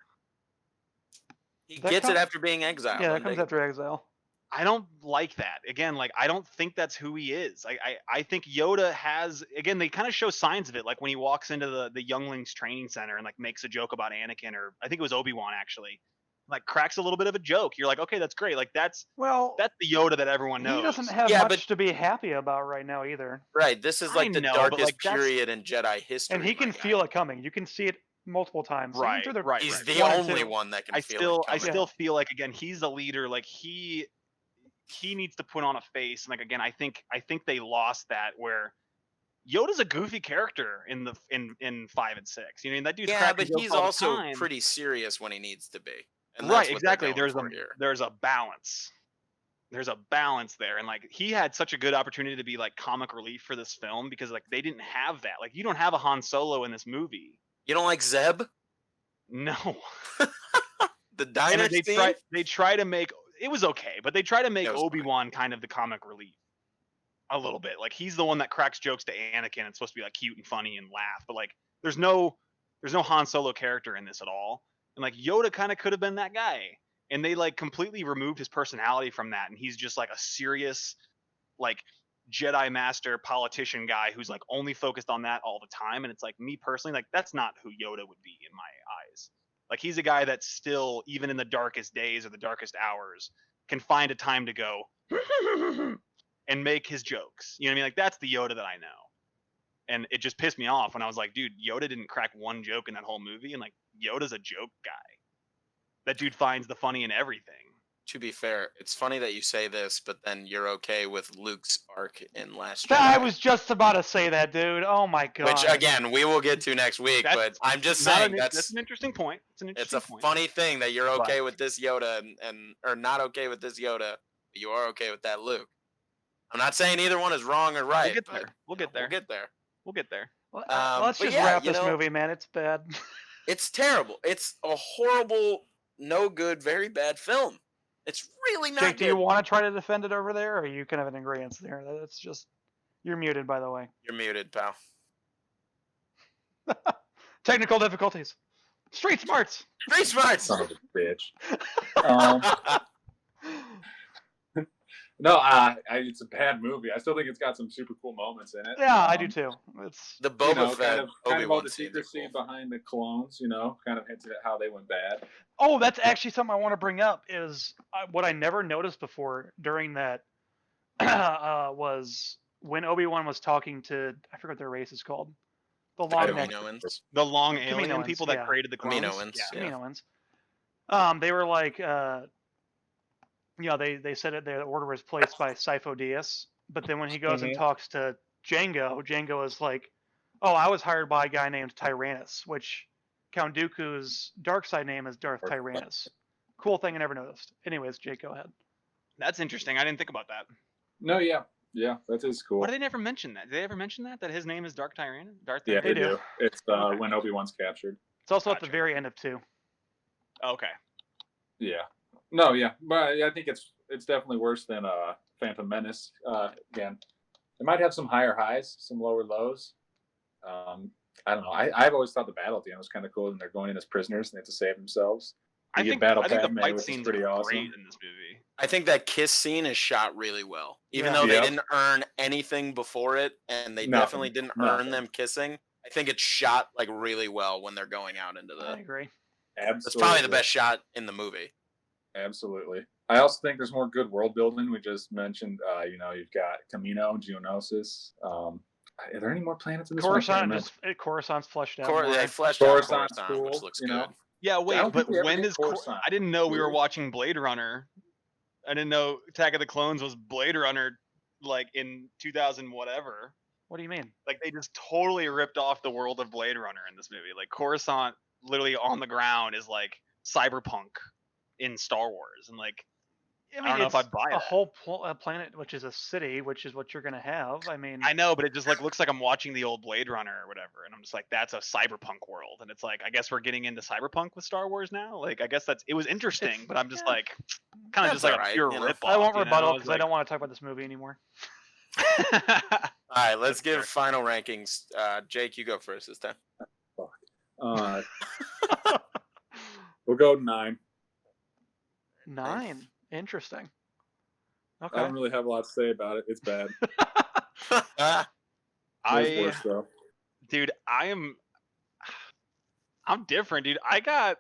He That gets it com- after being exiled. Yeah, I'm that comes digging after Exile. I don't like that. Again, like I don't think that's who he is. I think Yoda has again, they kind of show signs of it, like when he walks into the younglings training center and like makes a joke about Anakin, or I think it was Obi-Wan actually. Like cracks a little bit of a joke. You're like, okay, that's great. Like that's Well, the Yoda that everyone knows. he doesn't have Yeah, much but- to be happy about right now either. Right, this is I like the know, but, darkest like, that's- period in Jedi history. And he can my guy. feel it coming. You can see it multiple times. Even Right, through the- right. He's right. the One and only two. one that can I feel still it coming. still feel like again he's the leader. Like he needs to put on a face. And like again, I think they lost that where Yoda's a goofy character in the in 5 and 6. You know, that dude's Yeah, cracking but jokes he's all the also time. pretty serious when he needs to be. And Right, that's what they're exactly. going for here. There's a balance. There's a balance there, and like he had such a good opportunity to be like comic relief for this film because like they didn't have that. Like you don't have a Han Solo in this movie. You don't like Zeb? No. The And diner scene? they try to make it was okay, but they try to make It was fine. Obi-Wan kind of the comic relief a little bit. Like he's the one that cracks jokes to Anakin. It's supposed to be like cute and funny and laugh, but like there's no Han Solo character in this at all. And like Yoda kind of could have been that guy. And they like completely removed his personality from that, and he's just like a serious like Jedi master politician guy who's like only focused on that all the time. And it's like me personally, like that's not who Yoda would be in my eyes. Like he's a guy that still, even in the darkest days or the darkest hours, can find a time to go and make his jokes. You know what I mean? Like that's the Yoda that I know. And it just pissed me off when I was like, dude, Yoda didn't crack one joke in that whole movie, and like Yoda's a joke guy. That dude finds the funny in everything. To be fair, it's funny that you say this, but then you're okay with Luke's arc in Last Jedi. I was just about to say that, dude. Oh my god. Which again, we will get to next week, That's but I'm just Not saying an- that's an interesting point. It's an it's interesting a point. funny thing that you're okay But- with this Yoda and or not okay with this Yoda, but you are okay with that Luke. I'm not saying either one is wrong or right. We'll get but, there. We'll get there. We'll get there. We'll get there. Let's but just yeah, wrap you this know- movie, man. It's bad. It's terrible. It's a horrible, no good, very bad film. It's really not Jake, do good. you want to try to defend it over there, or are you kind of in agreement there? That's just you're muted, by the way. You're muted, pal. Technical difficulties. Street smarts. Very smart. Son of a bitch. No, it's a bad movie. I still think it's got some super cool moments in it. Yeah, I do too. It's The Boba Kind Fett of Obi-Wan about the scenes are secrecy cool. behind the clones, kind of hinted at how they went bad. Oh, that's actually something I want to bring up. Is what I never noticed before during that was when Obi-Wan was talking to, I forget what their race is called. The long neck Kaminoans. The long alien Kaminoans, people that yeah. created the clones. Kaminoans. Yeah. Yeah. Kaminoans. They were like, they said it. The order was placed by Sifo Dyas, but then when he goes and talks to Django is like, "Oh, I was hired by a guy named Tyrannus," which Count Dooku's dark side name is Darth Tyrannus. Cool thing I never noticed. Anyways, Jake, go ahead. That's interesting. I didn't think about that. No, yeah, that is cool. Why did they never mention that? Did they ever mention that his name is Darth Tyrannus? Yeah, They they do. do. It's Okay. when Obi-Wan's captured. It's also at the Gotcha. very end of 2. Okay. Yeah. No, yeah, but I think it's definitely worse than Phantom Menace. Again, it might have some higher highs, some lower lows. I don't know. I've always thought the battle at the end was kind of cool, and they're going in as prisoners and they have to save themselves. I You think get battle the Padme, fight which is scenes pretty are awesome. great in this movie. I think that kiss scene is shot really well, even Yeah. though they Yep. didn't earn anything before it, and they Nothing. definitely didn't earn Nothing. them kissing. I think it's shot like really well when they're going out into I the. agree. Absolutely. It's probably the best shot in the movie. Absolutely. I also think there's more good world building. We just mentioned, you've got Camino, Geonosis. Are there any more planets in this one? Coruscant's fleshed out. They more. fleshed out Coruscant's Coruscant, which cool, looks you good. know? Yeah, I wait, don't but think we ever when get does Coruscant. I didn't know we were Really? watching Blade Runner. I didn't know Attack of the Clones was Blade Runner, like in 2000 whatever. What do you mean? Like they just totally ripped off the world of Blade Runner in this movie. Like Coruscant, literally on the ground, is like cyberpunk in Star Wars, and like I don't know if I'd buy a that. whole planet, which is a city, which is what you're gonna have. I mean, I know, but it just like looks like I'm watching the old Blade Runner or whatever, and I'm just like, that's a cyberpunk world, and it's like, I guess we're getting into cyberpunk with Star Wars now. Like, I guess it was interesting, but I'm just yeah. like, kind of That's just like alright, a pure you know. rip off. I won't rebuttal because like, I don't want to talk about this movie anymore. All right, let's That's give fair. final rankings. Jake, you go first this time. We'll go 9. 9. Interesting. I Okay. don't really have a lot to say about it. It's bad. There's worse though. Dude, I'm different, dude. I got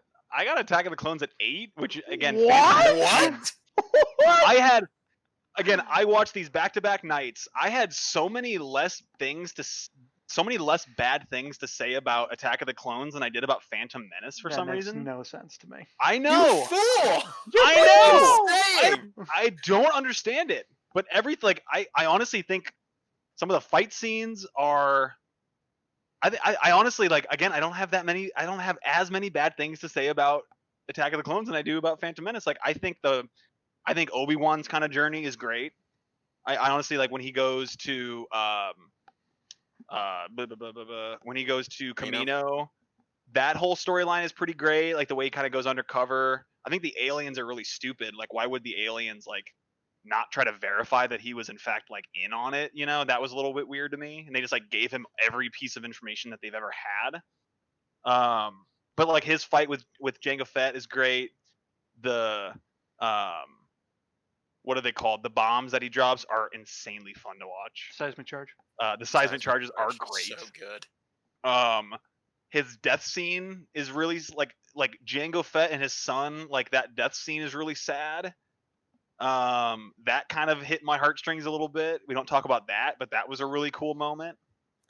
Attack of the Clones at 8, which again, What? I watched these back-to-back nights. I had so many less bad things to say about Attack of the Clones than I did about Phantom Menace for That some makes reason. no sense to me. I know. You fool! I know. know. I don't understand it. But I honestly think some of the fight scenes are. I honestly again. I don't have as many bad things to say about Attack of the Clones than I do about Phantom Menace. Like I think Obi-Wan's kind of journey is great. I honestly like when he goes to when he goes to Camino. That whole storyline is pretty great. Like the way he kind of goes undercover. I think the aliens are really stupid. Like why would the aliens not try to verify that he was in fact in on it? You know, that was a little bit weird to me. And they just gave him every piece of information that they've ever had. But his fight with Jango Fett is great. The what are they called? The bombs that he drops are insanely fun to watch. Seismic charge. The seismic charges are great. So good. His death scene is really like Jango Fett and his son. Like that death scene is really sad. That kind of hit my heartstrings a little bit. We don't talk about that, but that was a really cool moment.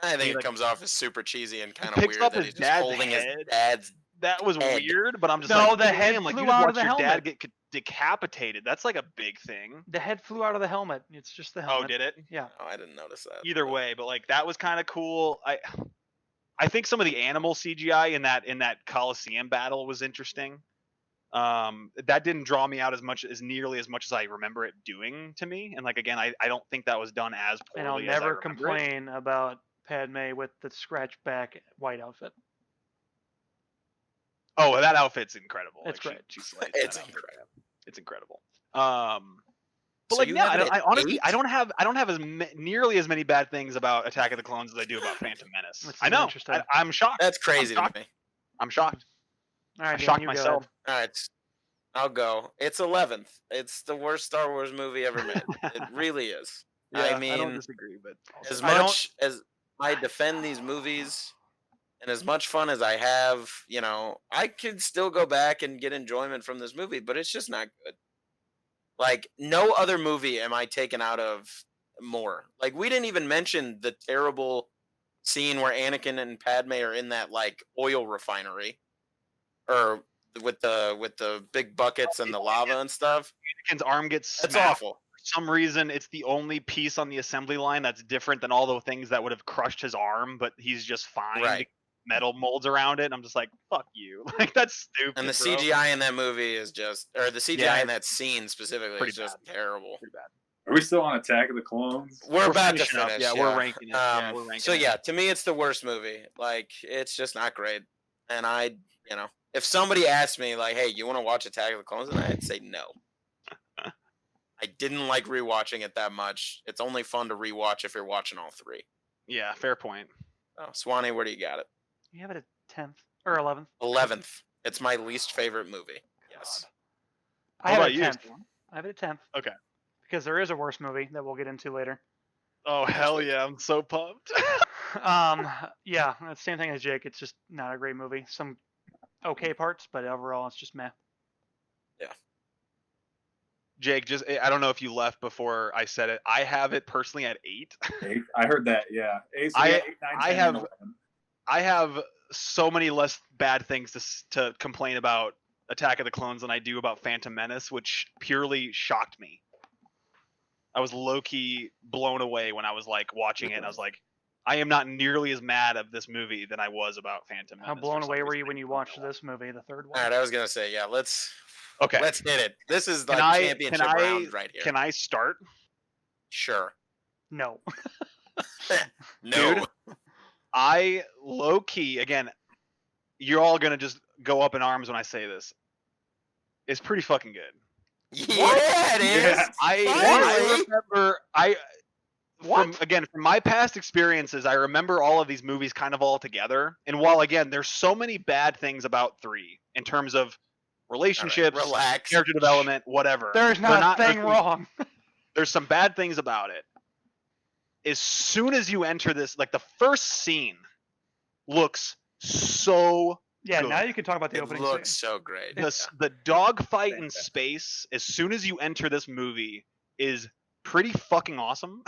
I think He, it comes off as super cheesy and kind of picks weird up that his he's just dad's holding his head. dad's. That was Head. weird, but I'm just No, like, the head damn, flew you just out of watch the your dad helmet. get decapitated. That's like a big thing. The head flew out of the helmet. It's just the Oh, helmet. did it? Yeah. Oh, I didn't notice that. Either way, but that was kind of cool. I think some of the animal CGI in that Coliseum battle was interesting. That didn't draw me out nearly as much as I remember it doing to me. And again, I don't think that was done as poorly. And I'll as I never remember it. complain about Padme with the scratch back white outfit. Oh, that outfit's incredible. It's great. She slays It's that outfit. incredible. It's incredible. But So you have it I at honestly 8? I don't have nearly as many bad things about Attack of the Clones as I do about Phantom Menace. That's I know. interesting. I'm shocked. That's crazy to shocked. me. I'm shocked. All right, I Dan, shocked you go myself. ahead. All right, I'll go. It's 11th. It's the worst Star Wars movie ever made. It really is. Yeah, I I don't mean, disagree, but as I don't- much as I defend these movies and as much fun as I have, I could still go back and get enjoyment from this movie, but it's just not good. No other movie am I taken out of more. We didn't even mention the terrible scene where Anakin and Padme are in that oil refinery, or with the big buckets and the lava and stuff. Anakin's arm gets That's smashed. awful. For some reason, it's the only piece on the assembly line that's different than all the things that would have crushed his arm, but he's just fine. Right. Metal molds around it. And I'm just like, fuck you. That's stupid. And the bro. CGI in that movie is just, or the CGI Yeah, in that scene specifically pretty is just bad. terrible. Pretty bad. Are we still on Attack of the Clones? We're about to finishing up. finish. Yeah, we're ranking it. Yeah, we're ranking So it. yeah, to me, it's the worst movie. It's just not great. And if somebody asked me hey, you want to watch Attack of the Clones? And I'd say no. I didn't like rewatching it that much. It's only fun to rewatch if you're watching all 3. Yeah, fair point. Oh, Swanee, where do you got it? You have it at 10th or 11th. 11th. It's my least favorite movie. Yes. I What have about it you, at 10th. Storm? I have it at 10th. Okay. Because there is a worse movie that we'll get into later. Oh hell yeah! I'm so pumped. Yeah, it's the same thing as Jake. It's just not a great movie. Some okay parts, but overall it's just meh. Jake, just I don't know if you left before I said it. I have it personally at 8. 8. I heard that. Yeah. 8, so I- yeah, 8, 9, I 10, and have- 11. I have so many less bad things to complain about Attack of the Clones than I do about Phantom Menace, which purely shocked me. I was low key blown away when I was like watching it, and I was like, I am not nearly as mad of this movie than I was about Phantom Menace. How blown for some away were reason. you when you watched this movie, the third one? All right, I was gonna say, yeah. Let's Okay, hit it. This is Can like I- championship can I- round right here. can I start? Sure. No. No. Dude. I low key again. You're all gonna just go up in arms when I say this. It's pretty fucking good. Yeah, it is. Yeah. I remember What? from my past experiences, I remember all of these movies kind of all together. And while again, there's so many bad things about 3 in terms of relationships, Relax. character development, whatever. There's They're not a thing there's- wrong. There's some bad things about it. As soon as you enter this, like the first scene looks so Yeah, Good. now you can talk about the It opening looks scene. so great. the dogfight in Fantastic. space as soon as you enter this movie is pretty fucking awesome.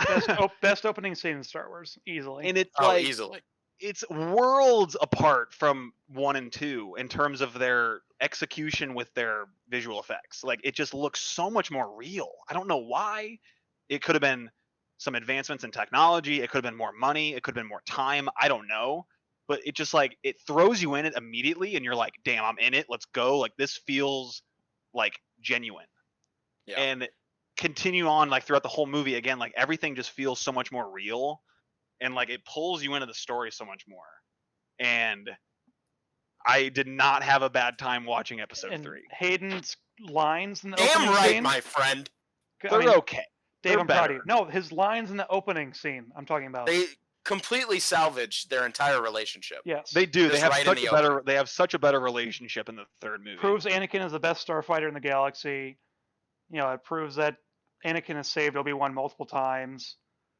Best opening scene in Star Wars, easily. And it's Oh, like easily. it's worlds apart from 1 and 2 in terms of their execution with their visual effects. Like it just looks so much more real. I don't know why. It could have been some advancements in technology. It could have been more money. It could have been more time. I don't know. But it just like it throws you in it immediately, and you're like, "Damn, I'm in it. Let's go!" Like this feels like genuine. Yeah. And continue on like throughout the whole movie again. Like everything just feels so much more real, and like it pulls you into the story so much more. And I did not have a bad time watching episode and 3. Hayden's lines in the Damn opening right, scene. my friend. They're okay. Dave, they're I'm proud of better. you. No, his lines in the opening scene. I'm talking about. They completely salvaged their entire relationship. Yes. They do. They Just have right in such the a better. They have such a better relationship in the third movie. proves Anakin is the best starfighter in the galaxy. You know, it proves that Anakin has saved Obi-Wan multiple times.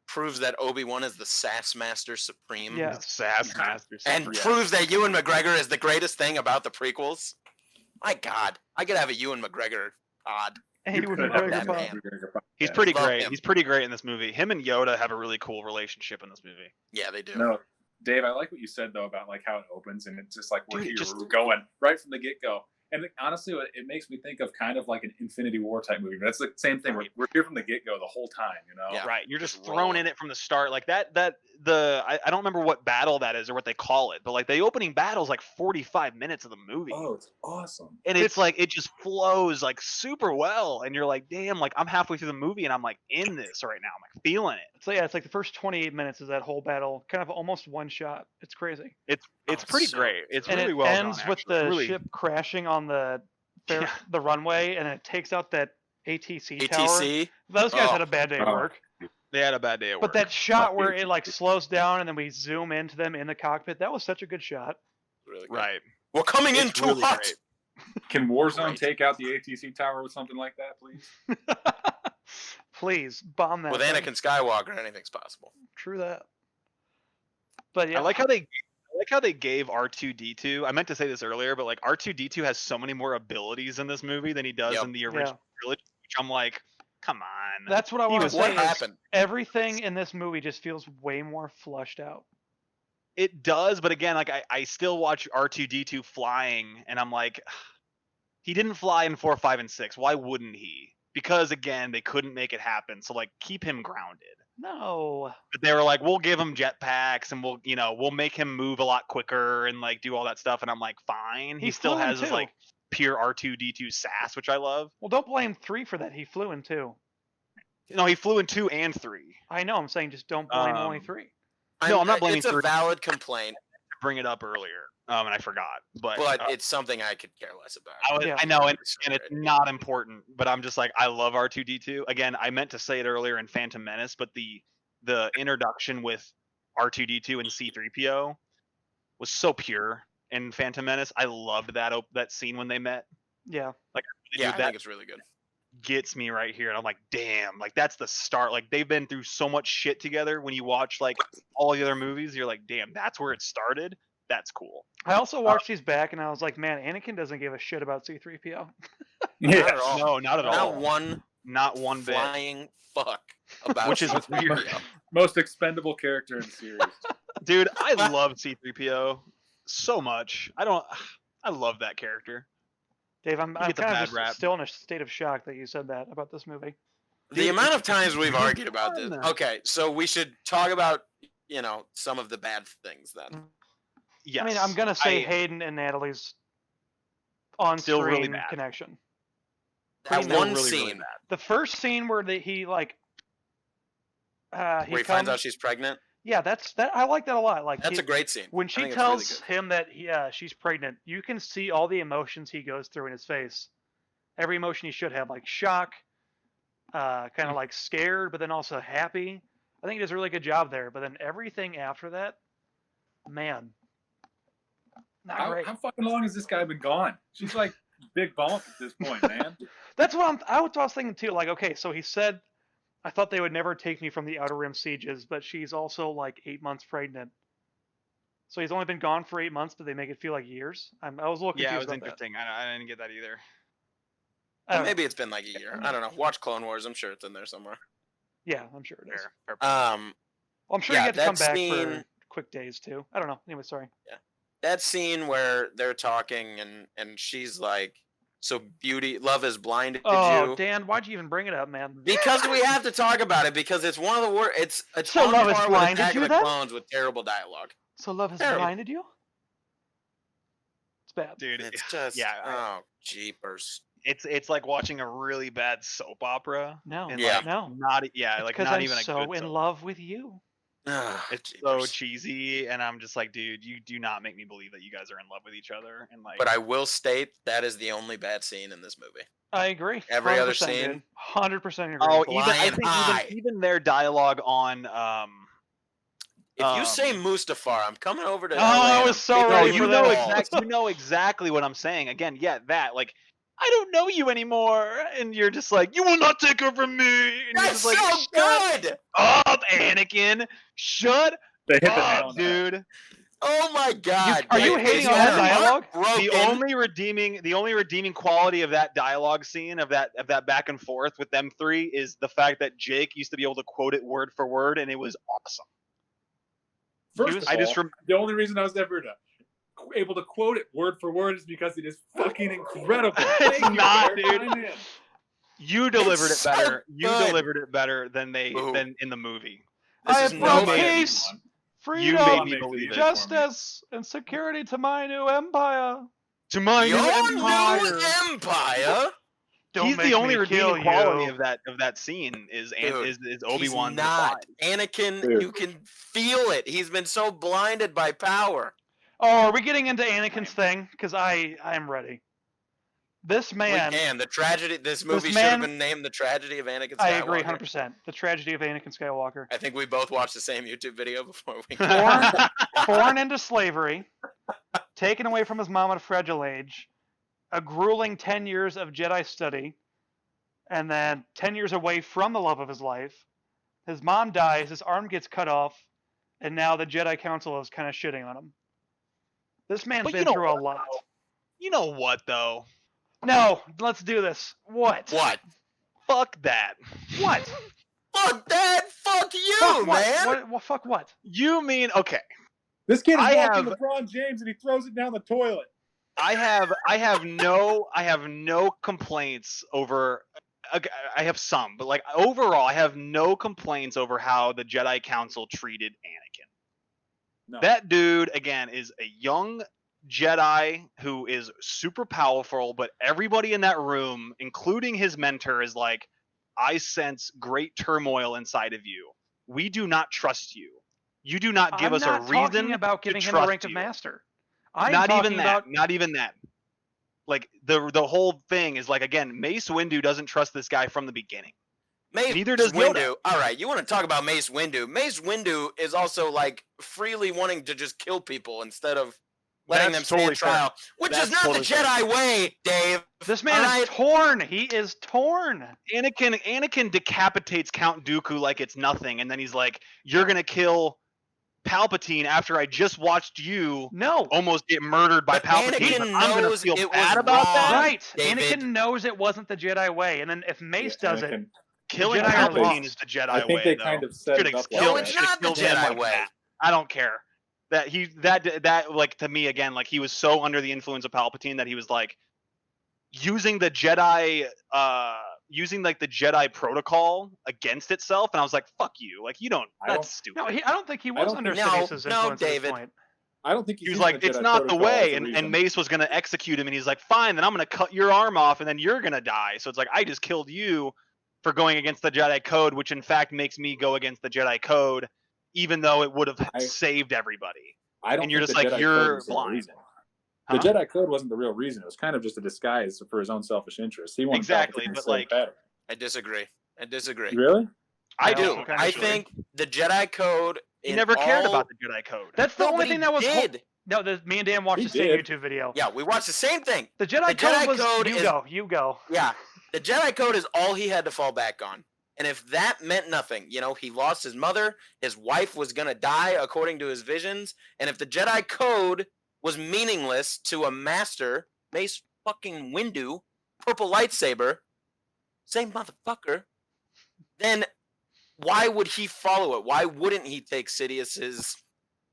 Proves that Obi-Wan is the sass master supreme. Yeah. Sass Master. And Super- proves that Ewan McGregor is the greatest thing about the prequels. My God, I could have a Ewan McGregor pod. And he You would could be have very that good. man. He's Yeah. pretty Love great. him. He's pretty great in this movie. Him and Yoda have a really cool relationship in this movie. Yeah, they do. No, Dave, I like what you said though about like how it opens and it's just like we're Dude, here, just- we're going right from the get go. And honestly, it makes me think of kind of like an Infinity War type movie. That's the same thing. Right. We're here from the get go the whole time, you know. Yeah. Right. You're just Just thrown rolling. in it from the start. Like I don't remember what battle that is or what they call it, but like the opening battle is like 45 minutes of the movie. Oh, it's awesome. And it's like it just flows like super well. And you're like, damn, like I'm halfway through the movie and I'm like in this right now. I'm like feeling it. So yeah, it's like the first 28 minutes is that whole battle, kind of almost one shot. It's crazy. It's it's pretty so great. It's And really it well ends done, with actually. the Really- ship crashing on the Yeah. the runway, and it takes out that ATC tower. ATC. Those guys Oh. had a bad day at Oh. work. They had a bad day at But work. that shot where ATC. it like slows down and then we zoom into them in the cockpit, that was such a good shot. Really good. Right. We're coming in It's too really hot. great. Can Warzone Great. take out the ATC tower with something like that, please? Please bomb that. With thing. Anakin Skywalker, anything's possible. True that. But yeah, I like how they gave R2D2. I meant to say this earlier, but like R2D2 has so many more abilities in this movie than he does Yep. in the original trilogy, which I'm like, come on. that's what I want to was say. What is happened? Everything in this movie just feels way more flushed out. It does, but again, like I still watch R2D2 flying, and I'm like, he didn't fly in 4, 5, and 6. Why wouldn't he? Because again, they couldn't make it happen. So like, keep him grounded. No. But they were like, we'll give him jetpacks, and we'll make him move a lot quicker, and like do all that stuff. And I'm like, fine. He He still flew in has his too. like pure R2D2 sass, which I love. Well, don't blame 3 for that. He flew in 2. No, he flew in 2 and 3. I know. I'm saying just don't blame only Um, 3. No, I'm not blaming It's a three. valid complaint, Bring it up earlier, and I forgot. But it's something I could care less about. Yeah. I know, and It's and it's great. not important, but I'm just like, I love R2D2. Again, I meant to say it earlier in Phantom Menace, but the introduction with R2D2 and C3PO, was so pure in Phantom Menace. I loved that scene when they met. Yeah. Like, Yeah, I that think it's really good. gets me right here, and I'm like, damn, like that's the start. Like they've been through so much shit together. When you watch like all the other movies, you're like, damn, that's where it started. That's cool. I also watched these back, and I was like, man, Anakin doesn't give a shit about C-3PO. Not Yeah. at all. No, not at all. Not one Not one bit. flying fuck about Which is C-3PO. weird. Most expendable character in the series. Dude, I love C-3PO so much. I love that character. Dave, I'm gets a kind bad of just rap. still in a state of shock that you said that about this movie. The amount of times we've argued about this. fun. Okay, so we should talk about, some of the bad things then. Yes. I mean, I'm gonna say I- Hayden and Natalie's on-screen Still really bad. connection. That Still one really, scene really bad. The first scene where he where he finds out she's pregnant, yeah, that I like that a lot. Like that's a great scene. when I she think it's really tells good. him that she's pregnant, you can see all the emotions he goes through in his face. Every emotion he should have, like shock, kind of like scared, but then also happy. I think he does a really good job there. But then everything after that, man, not great. How fucking long has this guy been gone? She's like big bump at this point, man. That's what I was thinking too. Like, okay, so he said, I thought they would never take me from the Outer Rim sieges, but she's also like 8 months pregnant. So he's only been gone for 8 months, but they make it feel like years. I was a little confused Yeah, it was about interesting. I didn't get that either. that. I don't know. Maybe it's been like a year. I don't know. Watch Clone Wars. I'm sure it's in there somewhere. Yeah, I'm sure it is. Fair. Well, I'm sure Yeah, you get to come that back scene- for quick days too. I don't know. Anyway, sorry. That scene where they're talking and she's like, "So love has blinded Oh, you." Dan, why'd you even bring it up, man? Because we have to talk about it because it's one of the worst. It's So on love has par with blinded Attack you of the then? Clones with terrible dialogue. So love has Terrible. blinded you? It's bad. Dude, It's just oh jeepers. it's like watching a really bad soap opera. No, And Yeah. like, no. Not like Because not I'm even a so good in soap. love with you. Ah, It's so jeepers. cheesy, and I'm just like, dude, you do not make me believe that you guys are in love with each other. And like, But I will state that is the only bad scene in this movie. I agree. Every other 100%, dude. scene? 100% agree. oh, with even I Flying think high. even their dialogue on If you say Mustafar, I'm coming over to LA. I and was I'm so kicking ready you for in that. the exactly. balls. You know exactly what I'm saying. Again, yeah, that like. I don't know you anymore, and you're just like, you will not take her from me. And you're That's just like, so shut good. up, Anakin. Shut They hit the nail up, on the head. dude. Oh my god! are you Like, hating is on that your heart dialogue? The broken? only redeeming quality of that dialogue scene of that back and forth with them three is the fact that Jake used to be able to quote it word for word, and it was awesome. First of I all, just the only reason I was ever able to quote it word for word is because it is fucking incredible. It's Thank you, not, Eric. dude. I'm in. You delivered it so better. You good. delivered it better than Boo. than in the movie. This I is have no brought way. peace, You made freedom, me believe it. justice, and security to my new empire. To my new Your empire. new empire. Don't He's make the only me kill redeeming quality you. of that scene is Dude, is Obi-Wan. He's not. Anakin, Dude. you can feel it. He's been so blinded by power. Oh, are we getting into Anakin's thing? Because I am ready. This man, We can. The tragedy. This movie should man- have been named "The Tragedy of Anakin Skywalker." I agree 100%. The tragedy of Anakin Skywalker. I think we both watched the same YouTube video before we. Born into slavery, taken away from his mom at a fragile age, a grueling 10 years of Jedi study, and then 10 years away from the love of his life. His mom dies, his arm gets cut off, and now the Jedi Council is kind of shitting on him. This man's But been you know through a what, lot. You know what though? No, let's do this. What? What? Fuck that. What? Fuck that! Fuck you, Fuck what? man! What? Fuck what? You mean okay? This kid is I walking have- LeBron James and he throws it down the toilet. I have no complaints over. I have some, but like overall, I have no complaints over how the Jedi Council treated Anakin. No. That dude again is a young Jedi who is super powerful, but everybody in that room, including his mentor, is like, I sense great turmoil inside of you. We do not trust you. You do not give I'm us not a reason talking about to giving him the trust rank of you. master. I'm Not talking even that. about Not even that. Like the whole thing is like again, Mace Windu doesn't trust this guy from the beginning. Neither does Yoda. Windu. All right, you want to talk about Mace Windu? Mace Windu is also like freely wanting to just kill people instead of letting them stand trial, which is not the Jedi way, Dave. This man is torn. He is torn. Anakin decapitates Count Dooku like it's nothing, and then he's like, "You're gonna kill Palpatine after I just watched you almost get murdered by Palpatine. I'm gonna feel bad about that." Right. David. Anakin knows it wasn't the Jedi way, and then if Mace does it, killing Palpatine is the Jedi way. I think they kind of set it up. No, it's not the Jedi way. I don't care. That like to me again, like he was so under the influence of Palpatine that he was like using the Jedi using like the Jedi protocol against itself, and I was like, "Fuck you!" Like you don't. That's stupid. No, I don't think he was under Sidious's influence. No, David. At this point. I don't think he was like, "It's not the way," and Mace was gonna execute him, and he's like, "Fine, then I'm gonna cut your arm off, and then you're gonna die." So it's like I just killed you for going against the Jedi Code, which in fact makes me go against the Jedi Code, even though it would have saved everybody. And you're just like, you're blind. The Jedi Code wasn't the real reason. It was kind of just a disguise for his own selfish interests. He wanted but like, better. I disagree. Really? I do. I think the Jedi Code. He never cared about the Jedi Code. That's the only thing that was. No, me and Dan watched the same YouTube video. Yeah, we watched the same thing. The Jedi Code was you go. Yeah, the Jedi Code is all he had to fall back on. And if that meant nothing, he lost his mother, his wife was going to die according to his visions, and if the Jedi Code was meaningless to a master, Mace fucking Windu, purple lightsaber, same motherfucker, then why would he follow it? Why wouldn't he take Sidious's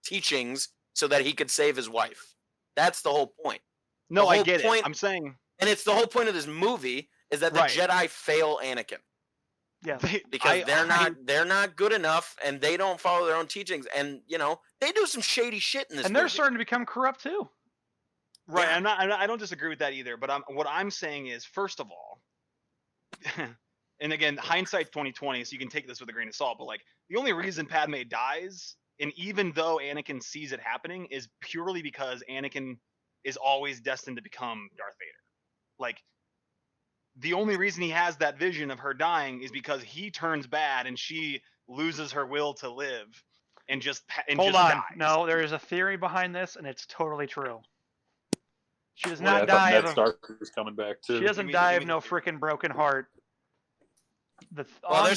teachings so that he could save his wife? That's the whole point. No, I get it. I'm saying... And it's the whole point of this movie is that the Jedi fail Anakin. Yeah, because they're not good enough, and they don't follow their own teachings, and they do some shady shit in this. And they're starting to become corrupt too. Right. Yeah. I don't disagree with that either. But what I'm saying is, first of all, and again, hindsight's 20/20, so you can take this with a grain of salt. But like, the only reason Padme dies, and even though Anakin sees it happening, is purely because Anakin is always destined to become Darth Vader. Like. The only reason he has that vision of her dying is because he turns bad and she loses her will to live and just dies. No, there is a theory behind this, and it's totally true. She does not die of Starker's coming back too. She doesn't die of no freaking broken heart. There's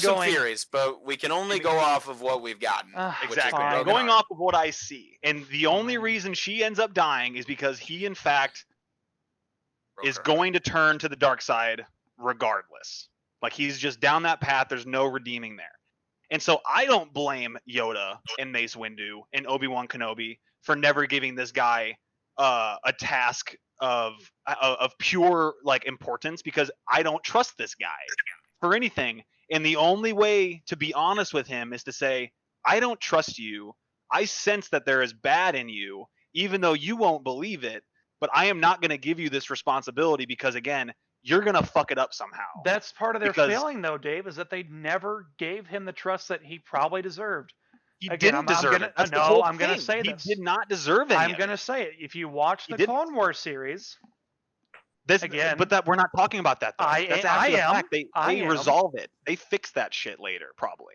some theories, but we can only go off of what we've gotten. Exactly. I'm going off of what I see, and the only reason she ends up dying is because he, in fact, is going to turn to the dark side regardless. Like he's just down that path. There's no redeeming there. And so I don't blame Yoda and Mace Windu and Obi-Wan Kenobi for never giving this guy a task of pure like importance, because I don't trust this guy for anything. And the only way to be honest with him is to say, I don't trust you. I sense that there is bad in you, even though you won't believe it. But I am not going to give you this responsibility because, again, you're going to fuck it up somehow. That's part of their failing, though, Dave, is that they never gave him the trust that he probably deserved. He didn't deserve it. That's the whole thing. Going to say this. He did not deserve it. I'm going to say it. If you watch the Clone Wars series, but we're not talking about that, though. That's after the fact. They resolve it. They fix that shit later, probably.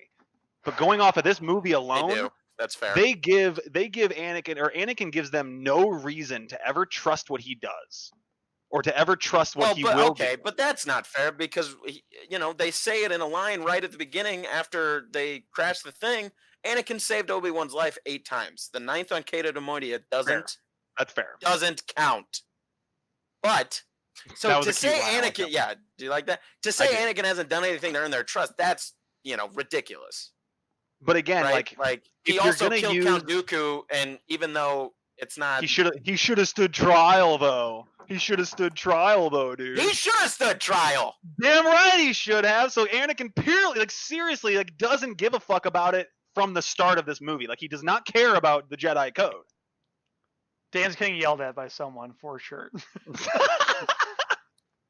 But going off of this movie alone... That's fair. They give Anakin, or Anakin gives them no reason to ever trust what he does, or to ever trust what he will do. But that's not fair because they say it in a line right at the beginning after they crash the thing. Anakin saved Obi-Wan's life 8 times. The 9th on Cato de Moidia doesn't. That's fair. Doesn't count. But so to say Anakin, do you like that? To say Anakin hasn't done anything to earn their trust, that's ridiculous. But again, right? like he also killed Count Dooku, and even though it's not, he should have stood trial though. He should have stood trial though, dude. He should have stood trial. Damn right he should have. So Anakin purely, seriously, doesn't give a fuck about it from the start of this movie. Like he does not care about the Jedi Code. Dan's getting yelled at by someone for sure. You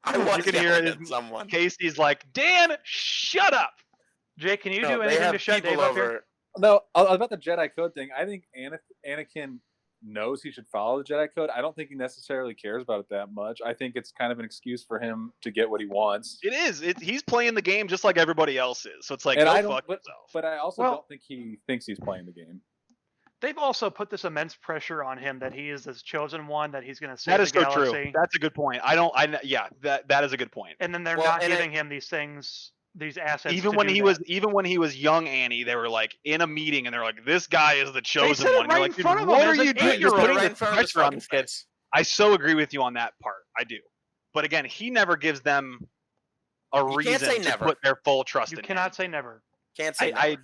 can hear it. At someone. Casey's like, Dan, shut up. Jake, can you do anything to shut Dave up here? No, about the Jedi Code thing, I think Anakin knows he should follow the Jedi Code. I don't think he necessarily cares about it that much. I think it's kind of an excuse for him to get what he wants. It is. He's playing the game just like everybody else is. So it's like, And go I don't, fuck but, yourself. but I also Well- don't think he thinks he's playing the game. They've also put this immense pressure on him that he is this chosen one, that he's going to save That is the so true. galaxy. That's a good point. Yeah, that is a good point. And then they're Well, not and giving him these things, these assets. Even to when do he that. was young Annie, they were like in a meeting and they're like, this guy is the chosen said it one. You're right like, in dude, front of what him are as an you doing? You're eight-year-old. putting right the in front of his pressure on fucking this kid. face. I so agree with you on that part. I do. But again, he never gives them a You can't say reason to never. put their full trust You in cannot him. say never. Can't say I never.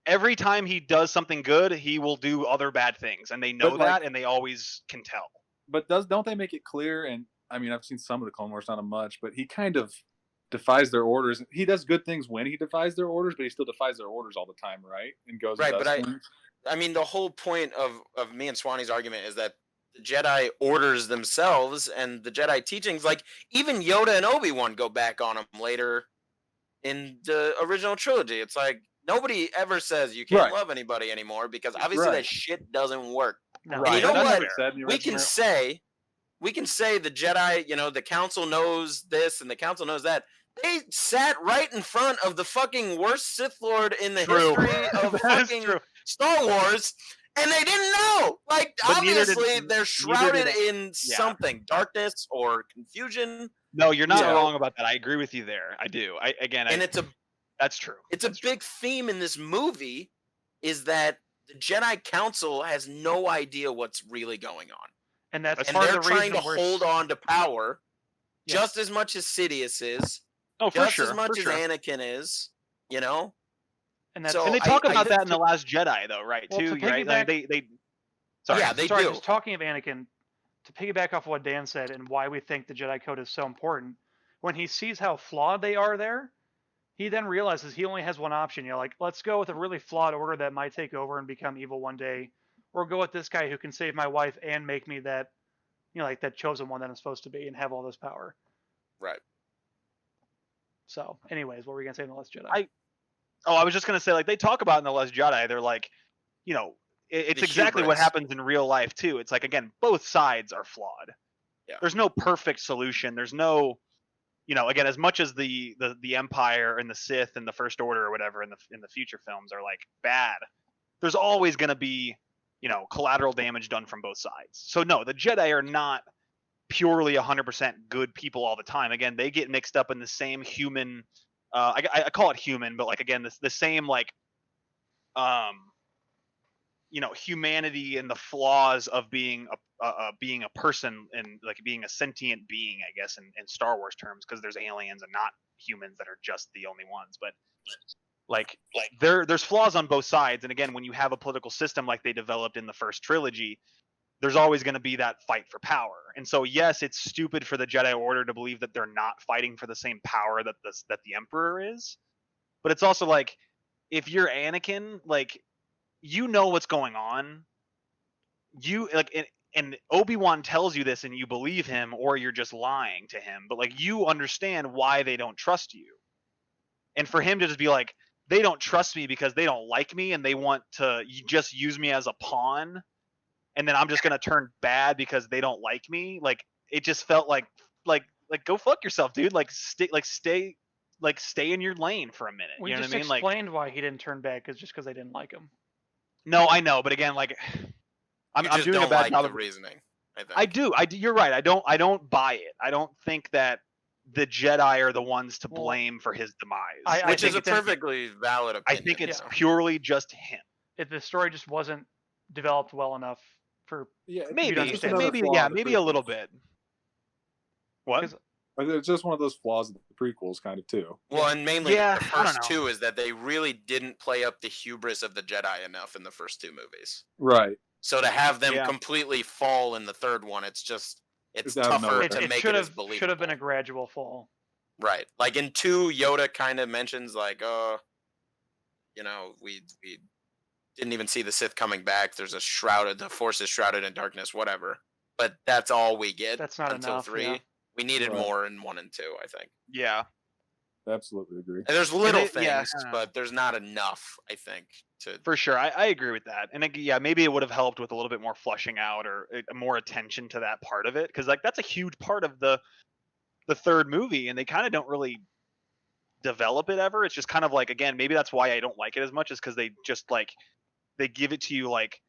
every time he does something good, he will do other bad things, and they know But, that, like- and they always can tell. But don't they make it clear? And I mean, I've seen some of the Clone Wars, not much, but he kind of defies their orders. He does good things when he defies their orders, but he still defies their orders all the time, right? And goes Right, and but does things. I mean, the whole point of me and Swanee's argument is that the Jedi orders themselves and the Jedi teachings, like even Yoda and Obi-Wan go back on them later in the original trilogy. It's like nobody ever says you can't Right. love anybody anymore because obviously Right. that shit doesn't work. No. Right. And you know That's what? it said in the We can original. say the Jedi, the council knows this and the council knows that. They sat right in front of the fucking worst Sith Lord in the True. history of That is fucking true. Star Wars, and they didn't know. Like, But neither did- obviously, they're shrouded did- in something, darkness or confusion, No, you're not Yeah. wrong about that. I agree with you there. I do. and That's true. it's a big theme in this movie, is that the Jedi Council has no idea what's really going on, And that's and part they're of the trying reason to we're hold on to power Yes. just as much as Sidious is, Oh, for just sure. as much for as sure. Anakin is. And that's So And they I- talk I- about that in The Last Jedi, though, right? Well, too, to right? Like, they Sorry. Yeah, they Sorry, do. just talking of Anakin, to piggyback off what Dan said and why we think the Jedi Code is so important, when he sees how flawed they are there, he then realizes he only has one option. Like, let's go with a really flawed order that might take over and become evil one day, or go with this guy who can save my wife and make me that, like that chosen one that I'm supposed to be and have all this power. Right. So, anyways, what were we gonna say in the Last Jedi? I was just gonna say, like, they talk about in The Last Jedi, they're like, it's The exactly what hubris. happens in real life too. It's like, again, both sides are flawed. Yeah. There's no perfect solution. There's no, again, as much as the Empire and the Sith and the First Order or whatever in the future films are like bad, there's always gonna be, collateral damage done from both sides. So no, the Jedi are not purely 100% good people all the time. Again, they get mixed up in the same human. I call it human, but like again, the same like, humanity and the flaws of being a person and like being a sentient being, I guess, in Star Wars terms, because there's aliens and not humans that are just the only ones. But like there's flaws on both sides. And again, when you have a political system like they developed in the first trilogy, there's always going to be that fight for power. And so, yes, it's stupid for the Jedi Order to believe that they're not fighting for the same power that the Emperor is. But it's also like, if you're Anakin, like, what's going on. You like, and Obi-Wan tells you this, and you believe him, or you're just lying to him. But like, you understand why they don't trust you. And for him to just be like, they don't trust me because they don't like me, and they want to just use me as a pawn. And then I'm just gonna turn bad because they don't like me. Like, it just felt like go fuck yourself, dude. Like, stay in your lane for a minute. we You know just what I mean? Like, explained why he didn't turn back, just because they didn't like him. no, I know, but again, like, I'm just doing don't a bad like job the of reasoning. I think. I do. You're right. I don't buy it. I don't think that the Jedi are the ones to Well, blame for his demise. I Which think is a it's in- perfectly valid I opinion. think it's Yeah. purely just him. The story just wasn't developed well enough for. Yeah, Maybe, understand another maybe, flaw yeah, of the maybe a little prequels. bit. What? 'Cause- It's just one of those flaws of the prequels, kind of too. Well, and mainly Yeah, the I don't first know. two is that they really didn't play up the hubris of the Jedi enough in the first two movies. Right. So to have them Yeah. completely fall in the third one, it's It's out of tougher nowhere. to It make should it as have believable. been a gradual fall. Right. Like in 2, Yoda kind of mentions like, we didn't even see the Sith coming back. There's the Force is shrouded in darkness, whatever. But that's all we get That's not until enough, 3. yeah. We needed Right. more in 1 and 2, I think. Yeah. Absolutely agree. And there's little yeah. things, but there's not enough, I think, to. For sure, I agree with that. And yeah, maybe it would have helped with a little bit more flushing out or more attention to that part of it, because like that's a huge part of the third movie, and they kind of don't really develop it ever. It's just kind of like, again, maybe that's why I don't like it as much, is because they just like they give it to you like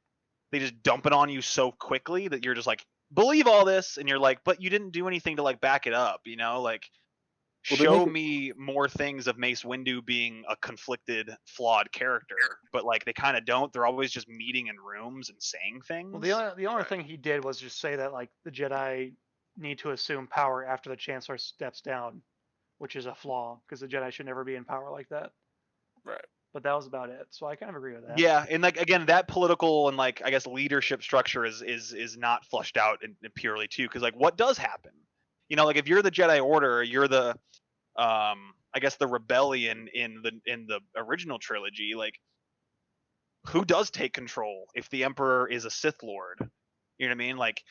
they just dump it on you so quickly that you're just like, believe all this, and you're like, but you didn't do anything to like back it up, you know? Like, Well, they show make it- me more things of Mace Windu being a conflicted, flawed character, but like they kind of don't. They're always just meeting in rooms and saying things. Well, the only thing he did was just say that like the Jedi need to assume power after the Chancellor steps down, which is a flaw because the Jedi should never be in power like that. Right. But that was about it. So I kind of agree with that. Yeah, and like again, that political and like I guess leadership structure is not flushed out in purely too, because like what does happen? You know, like if you're the Jedi Order, you're the I guess the rebellion in the original trilogy, like who does take control if the Emperor is a Sith Lord? You know what I mean? Like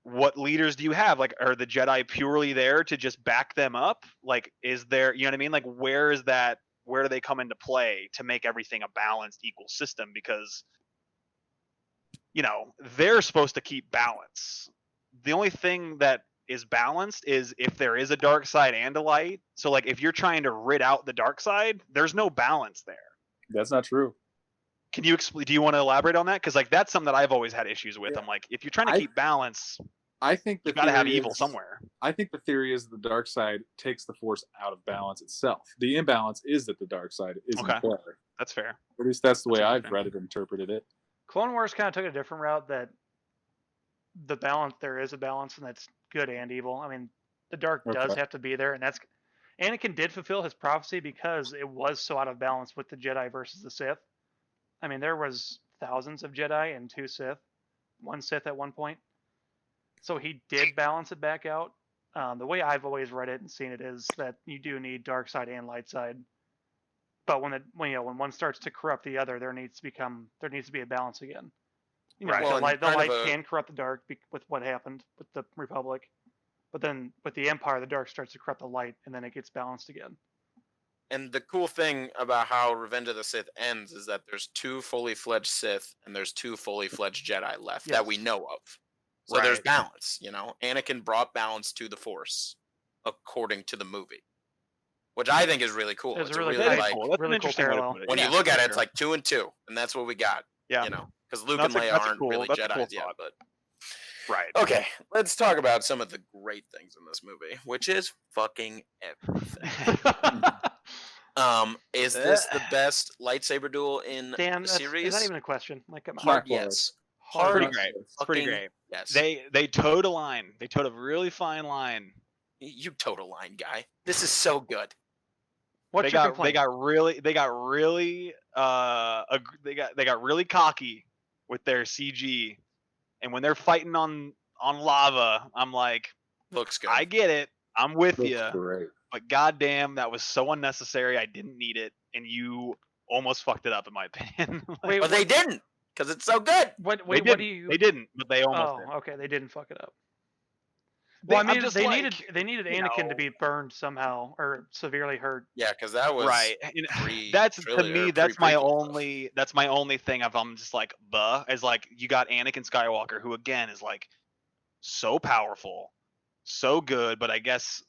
what leaders do you have? Like are the Jedi purely there to just back them up? Like is there, you know what I mean? Like where is that, where do they come into play to make everything a balanced, equal system? Because you know, they're supposed to keep balance. The only thing that is balanced is if there is a dark side and a light. So like if you're trying to rid out the dark side, there's no balance there. That's not true. Can you explain? Do you want to elaborate on that? Because like that's something that I've always had issues with. Yeah. I'm like, if you're trying to keep balance, I think you got to have evil somewhere. I think the theory is the dark side takes the Force out of balance itself. The imbalance is that the dark side isn't Okay. there. That's fair. At least that's the way That's I've interesting. read it and interpreted it. Clone Wars kind of took a different route, that the balance, there is a balance, and that's good and evil. I mean, the dark does Okay. have to be there, and that's Anakin did fulfill his prophecy because it was so out of balance with the Jedi versus the Sith. I mean, there was thousands of Jedi and 2 Sith, 1 Sith at one point. So he did balance it back out. The way I've always read it and seen it is that you do need dark side and light side. But when one starts to corrupt the other, there needs to be a balance again. You know, Right. Well, the and light kind of can corrupt the dark with what happened with the Republic, but then with the Empire, the dark starts to corrupt the light, and then it gets balanced again. And the cool thing about how Revenge of the Sith ends is that there's 2 fully fledged Sith and there's 2 fully fledged Jedi left that we Yes. know of. So there's Right. balance, you know. Anakin brought balance to the Force, according to the movie, which I think is really cool. It's It's really a good. really That is like cool. That's really an cool interesting way to parallel. put it. when Yeah, you look at for it, it's sure. like 2 and 2, and that's what we got. Yeah. You know, because Luke No, and that's Leia a aren't cool- really that's a Jedi cool yet, thought. but Right. okay, let's talk about some of the great things in this movie, which is fucking everything. Is this the best lightsaber duel in Dan, the is series? that even a question? Like, come on. Hard Not close. yes. Hard. Pretty Not great. close. It's pretty Fucking great. yes. They towed a line. They towed a really fine line. You total line guy. This is so good. What's they your got complaint? they got really cocky with their CG, and when they're fighting on lava, I'm like, Looks good. I get it, I'm with Looks you, great. but goddamn, that was so unnecessary. I didn't need it, and you almost fucked it up, in my opinion. Like, Wait, but they didn't, because it's so good. what they do didn't. you? They didn't, but they almost did. Oh, okay, they didn't fuck it up. They- Well, I I'm mean, just they like, needed you Anakin know. to be burned somehow or severely hurt. Yeah, because that was Right. And that's to pre-trilogy or me, that's my pre-prequel stuff. only thing of I'm just like, is like you got Anakin Skywalker, who again is like so powerful, so good, but I guess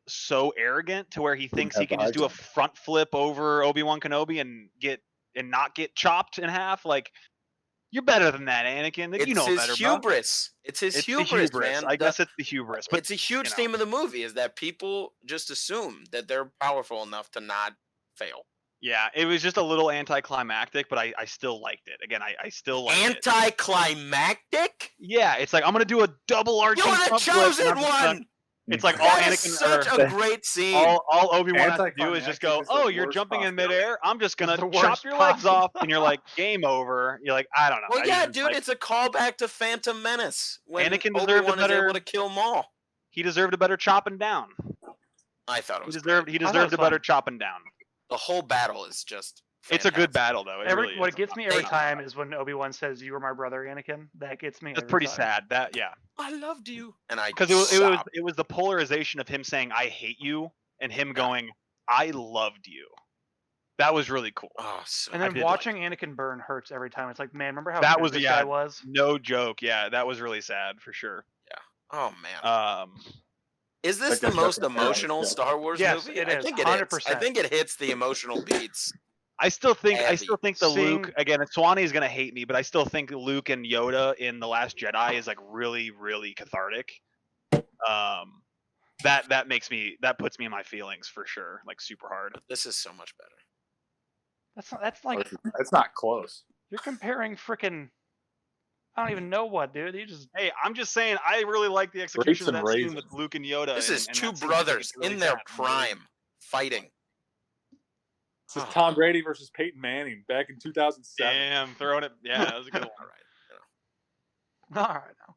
so arrogant to where he thinks he have the can just do a high ground. front flip over Obi-Wan Kenobi and not get chopped in half. Like, you're better than that, Anakin. Like, It's you know his better, bro. hubris. It's his It's the hubris, hubris. man. I guess it's the hubris, but it's a huge you know. theme of the movie is that people just assume that they're powerful enough to not fail. yeah, it was just a little anticlimactic, but I still liked it. Again, I still liked it. Anticlimactic? Yeah, it's like I'm gonna do a double arching You're the front flip, and chosen I'm just gonna- one. It's like all That is Anakin such or a great scene. all Obi-Wan has to do is just Anticlimactic go, is the "Oh, you're worst jumping in possible. midair. I'm just gonna The chop worst your legs possible. off," and you're like, "Game over." You're like, I don't know. Well, I yeah, just, dude, like, it's a callback to Phantom Menace when Anakin deserved a Obi-Wan is better- able to kill Maul. he deserved a better chopping down. I thought it He was deserved great. he I thought it deserved was a better fun. chopping down. The whole battle is just It's a good fantastic. battle though. It really What is. gets me every Hey. time is when Obi-Wan says, "You were my brother, Anakin." That gets me. It's every pretty time. sad. That yeah, I loved you. And I because it was the polarization of him saying "I hate you" and him going I loved you. That was really cool. Oh, so And I then did watching Anakin burn hurts every time. It's like, man, remember how That good was- this yeah. guy was? No joke. Yeah, that was really sad for sure. oh man. Is Is this That the guy's most got the emotional yeah. Star Wars Yes, movie? it I is, think it is. I 100%. think it hits the emotional beats. I still think Heavy. the Seeing- Luke again. Swanee is gonna hate me, but I still think Luke and Yoda in The Last Jedi is like really, really cathartic. That makes me, that puts me in my feelings for sure, like super hard. But this is so much better. That's like It's not close. you're comparing freaking. I don't even know what, dude. You just Hey, I'm just saying, I really like the execution of and that scene raisins. with Luke and Yoda. This is and two that scene, I think brothers it's really in their sad. prime fighting. This is Tom Brady versus Peyton Manning back in 2007. Damn, throwing it. Yeah, that was a good one. All right. all right now.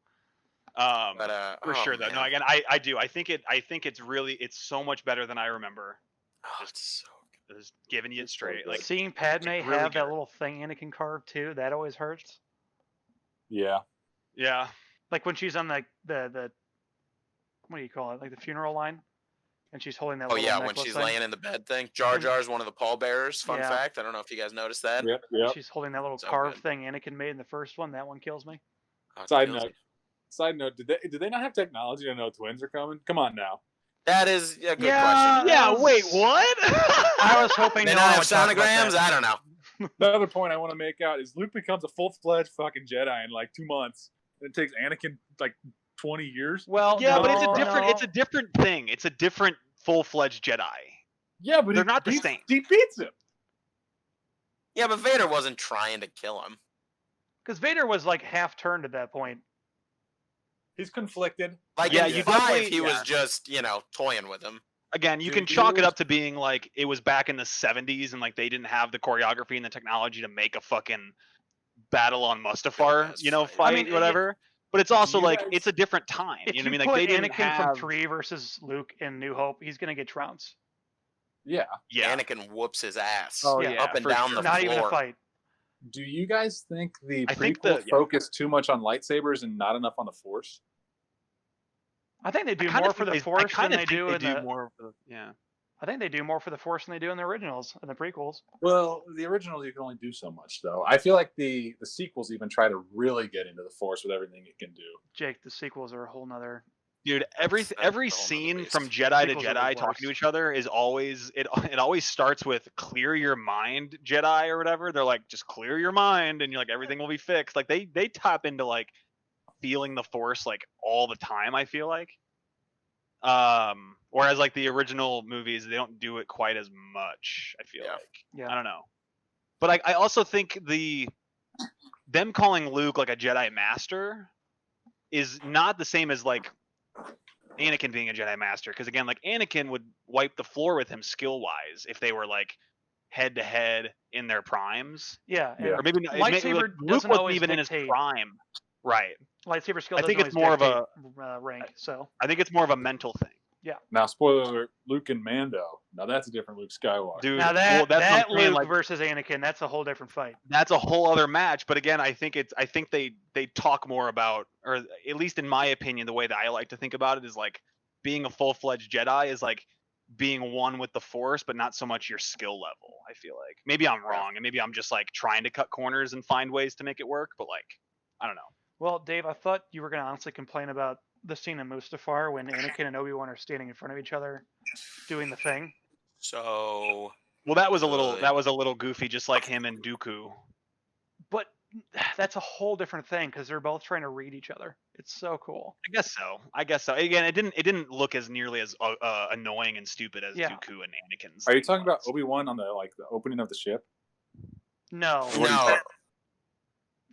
But For sure though. No, man. again, I do. I think it's really, it's so much better than I remember. Oh, it's so Just giving you it It's so straight. good. Like, Seeing Padme really have that good. little thing Anakin carved too, that always hurts. Yeah. yeah, Like when she's on the what do you call it? Like the funeral line, and she's holding that. Oh little yeah, when necklace she's thing. laying in the bed thing. Jar Jar's one of the pallbearers. Fun Yeah. fact. I don't know if you guys noticed that. Yep. Yep. She's holding that little So carved good. thing Anakin made in the first one. That one kills me. Oh, it Side kills note. me. Side note. Did they not have technology to know twins are coming? Come on now. That is a good Yeah. question. yeah. was- Wait, what? I was hoping They no not one have would talk about sonograms. that. I don't know. The other point I want to make out is Luke becomes a full-fledged fucking Jedi in like 2 months. And it takes Anakin like 20 years. Well, yeah, but no, it's a different. no. It's a different thing. It's a different full-fledged Jedi. Yeah, but They're he not the beats, same. He beats him. Yeah, but Vader wasn't trying to kill him. Because Vader was like half turned at that point. He's conflicted. Like Yeah, in you 5, definitely- he was yeah. just toying with him. Again, you Dude, can he chalk it was- up to being like it was back in the 70s and like they didn't have the choreography and the technology to make a fucking battle on Mustafar, Yes, fight, fight. I mean, whatever. But it's also you like guys- it's a different time. If You you know what I mean? put Like they didn't Anakin have. from 3 versus Luke in New Hope, he's gonna get trounced. Yeah. Yeah. Anakin whoops his ass. Oh, Yeah. yeah, up and for down sure. the Not floor. even a fight. Do you guys think the I think prequel the- yeah. focused too much on lightsabers and not enough on the Force? I think they do I kinda more for think the I Force than kinda they think do they in do the. more for the, yeah. I think they do more for the Force than they do in the originals and the prequels. Well, the originals you can only do so much, though. I feel like the sequels even try to really get into the Force with everything it can do. Jake, the sequels are a whole nother. Dude, every That's a every whole nother scene beast. from Jedi to Sequels are the Jedi talking worst. to each other is always it always starts with clear your mind, Jedi or whatever. They're like, just clear your mind and you're like everything will be fixed. Like they tap into like feeling the Force like all the time, I feel like. Whereas like the original movies, they don't do it quite as much, I feel Yeah. like. Yeah. I don't know. But I also think them calling Luke like a Jedi master is not the same as like Anakin being a Jedi master, because again, like Anakin would wipe the floor with him skill wise if they were like head to head in their primes, Yeah. And Yeah. or maybe not- Lightsaber like, Luke doesn't wasn't always even in his dictate. prime, right? lightsaber skill. I Doesn't think it's always more of dictate, rank. So I think it's more of a mental thing, Now, spoiler alert, Luke and Mando. Now, that's a different Luke Skywalker. dude. now well, that that's what I'm that saying, Luke like, versus Anakin, that's a whole different fight. that's a whole other match. But again, I think they talk more about, or at least in my opinion, the way that I like to think about it is like being a full-fledged Jedi is like being one with the Force, but not so much your skill level. I feel like maybe I'm wrong, and maybe I'm just like trying to cut corners and find ways to make it work. But like, I don't know. Well, Dave, I thought you were gonna honestly complain about the scene in Mustafar when Anakin and Obi-Wan are standing in front of each other, doing the thing. So Well, that was a Good. little goofy, just like him and Dooku. But that's a whole different thing because they're both trying to read each other. It's so cool. I guess so. Again, it didn't look as nearly as annoying and stupid as Yeah. Dooku and Anakin's. Are you thing talking about was. Obi-Wan on the opening of the ship? No. What are you no, talking-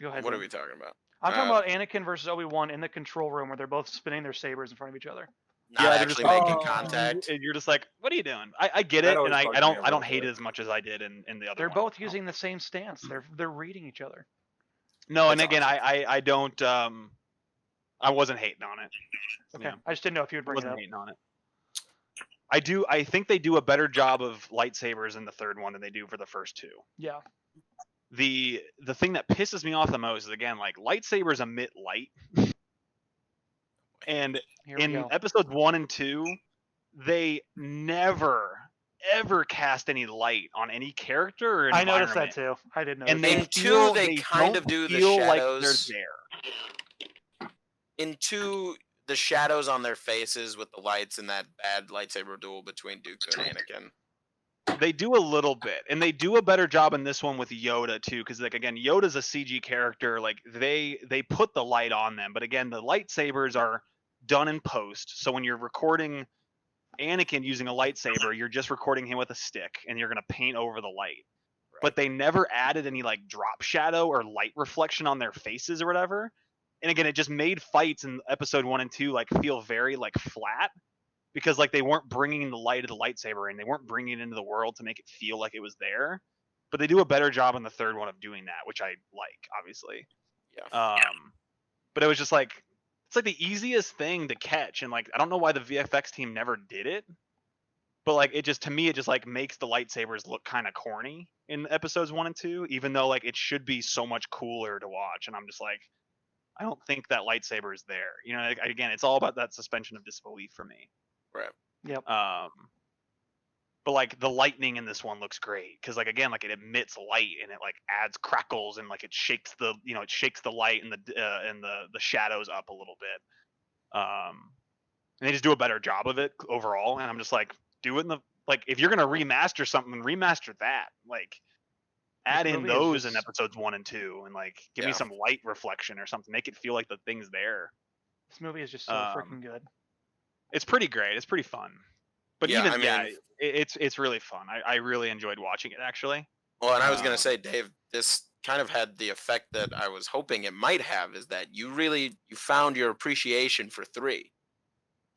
Go ahead. what are Dave. we talking about? I'm talking Uh, about Anakin versus Obi-Wan in the control room where they're both spinning their sabers in front of each other. Not they're just actually like, making "Oh." contact. And you're just like, what are you doing? I get That it, always and bugs I me a don't little hate it bit. as much as I did in the other They're one. both using the same stance. They're reading each other. No, and That's again, awesome. I don't I wasn't hating on it. Okay. Yeah. I just didn't know if you would I bring it wasn't up. hating on it. I think they do a better job of lightsabers in the third one than they do for the first two. Yeah. The thing that pisses me off the most is again like lightsabers emit light. And Here we in go. episodes 1 and 2, they never ever cast any light on any character or I noticed that environment. too. I did notice And that. they In 2, feel they kind don't of do the feel like they're shadows. there. In 2, the shadows on their faces with the lights and that bad lightsaber duel between Dooku and Anakin. They do a little bit, and they do a better job in this one with Yoda too, because like again, Yoda's a CG character. Like they put the light on them, but again, the lightsabers are done in post. So when you're recording Anakin using a lightsaber, you're just recording him with a stick, and you're gonna paint over the light. But they never added any like drop shadow or light reflection on their faces or whatever. And again, it just made fights in episode 1 and 2 like feel very like flat because like they weren't bringing the light of the lightsaber in, they weren't bringing it into the world to make it feel like it was there. But they do a better job in the third one of doing that, which I like, obviously. Yeah. But it was just like it's like the easiest thing to catch, and like I don't know why the VFX team never did it, but like it just to me it just like makes the lightsabers look kind of corny in episodes 1 and 2, even though like it should be so much cooler to watch. And I'm just like, I don't think that lightsaber is there. You know, like, again, it's all about that suspension of disbelief for me. Right. Yep. But like the lightning in this one looks great because like again like it emits light and it like adds crackles and like it shakes the light and the shadows up a little bit. And they just do a better job of it overall. And I'm just like, do it in the like if you're gonna remaster something, remaster that. Like add in those in episodes 1 and 2 and like give me some light reflection or something. Make it feel like the thing's there. This movie is just so freaking good. It's pretty great. It's pretty fun. But Yeah, even it's really fun. I really enjoyed watching it actually. Well, and I was gonna say, Dave, this kind of had the effect that I was hoping it might have, is that you found your appreciation for 3.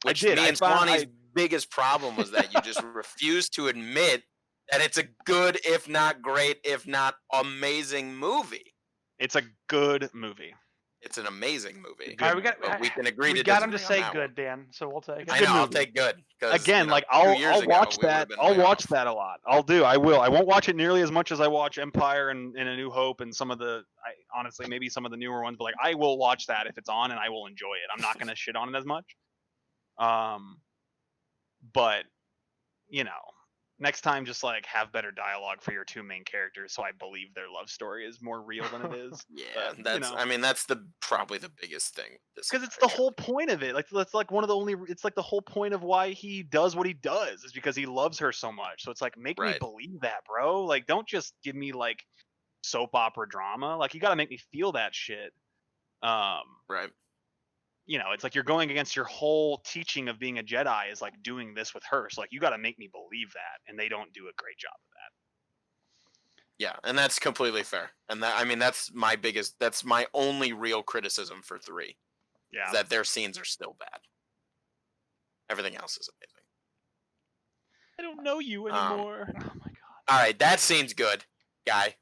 Which I did. Me and Swanee's biggest problem was that you just refused to admit that it's a good, if not great, if not amazing movie. It's a good movie. It's an amazing movie. All right, we can agree. We got him to say good, Dan. So we'll take it. I know. I'll take good. Again, like I'll watch that. I'll watch that a lot. I'll do. I will. I won't watch it nearly as much as I watch Empire and A New Hope and some of the. Honestly, maybe some of the newer ones. But like, I will watch that if it's on, and I will enjoy it. I'm not gonna shit on it as much. But you know, next time just like have better dialogue for your 2 main characters, so I believe their love story is more real than it is. Yeah, that's. I mean, that's probably the biggest thing. Because it's the whole point of it. Like that's like one of the only. It's like the whole point of why he does what he does is because he loves her so much. So it's like make me believe that, bro. Like don't just give me like soap opera drama. Like you got to make me feel that shit. Right. You know, it's like you're going against your whole teaching of being a Jedi is like doing this with her. So like you got to make me believe that, and they don't do a great job of that. Yeah, and that's completely fair. And that, I mean, that's my only real criticism for 3. Yeah. Is that their scenes are still bad. Everything else is amazing. I don't know you anymore. Oh my god. All right, that scene's good, guy.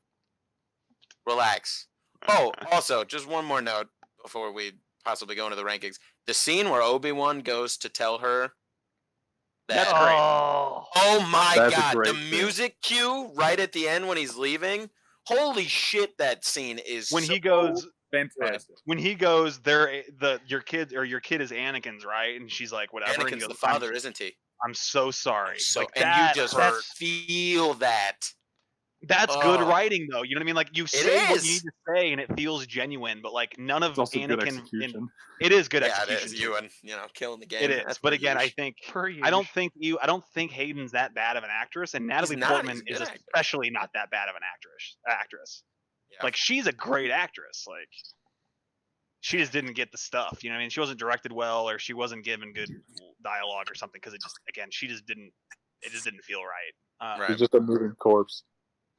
Relax. Oh, also, just one more note before we possibly go into the rankings. The scene where Obi-Wan goes to tell her that. That's great. Oh my god, the scene. music cue right at the end when he's leaving. Holy shit, that scene is When he goes fantastic. When he goes, your kid is Anakin's, right? And she's like, whatever. And he Anakin's goes, the father, isn't he? I'm so sorry. So, like, and that you just hurt. feel that. That's good writing, though. You know what I mean? Like you say what you need is. to say, and it feels genuine. But like none of It's also good Anakin. execution. It is good Yeah, execution. it is. Ewan, killing the game. It is. That's But pretty again, I huge. think Per I don't think Hayden's that bad of an actress, and Natalie not. Portman He's a is good actor. especially not that bad of an actress. Yeah. Like she's a great actress. Like she just didn't get the stuff. You know what I mean? She wasn't directed well, or she wasn't given good dialogue or something. Because it just she just didn't. It just didn't feel right. Right. He's just a moving corpse.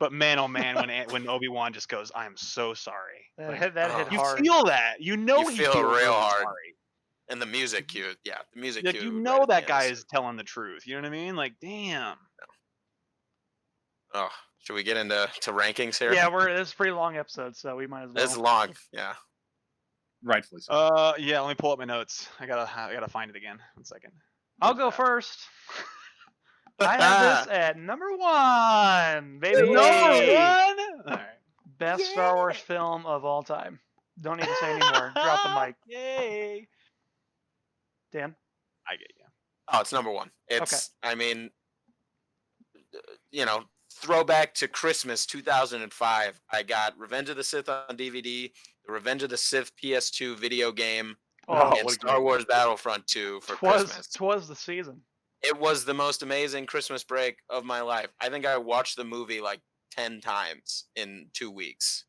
But man, oh man, when Obi-Wan just goes, "I am so sorry." That Like, hit you hard. feel that. You know You he feel feels real really hard. sorry. And the music cue, the music Like cue. you right know at the that end guy is- is telling the truth. You know what I mean? Like, damn. Oh, should we get into rankings here? Yeah, this is a pretty long episode, so we might as well. This is long. Yeah. Rightfully so. Yeah. Let me pull up my notes. I gotta find it again. 1 second. I'll go first. I have this at number 1, baby. Number 1. All right. Best Star Wars film of all time. Don't need to say anymore. Drop the mic. Yay. Dan? I get you. Oh, it's number 1. It's. I mean, throwback to Christmas 2005. I got Revenge of the Sith on DVD, the Revenge of the Sith PS2 video game, Oh, and Star Wars Battlefront 2 for Christmas. Twas the season. It was the most amazing Christmas break of my life. I think I watched the movie like 10 times in 2 weeks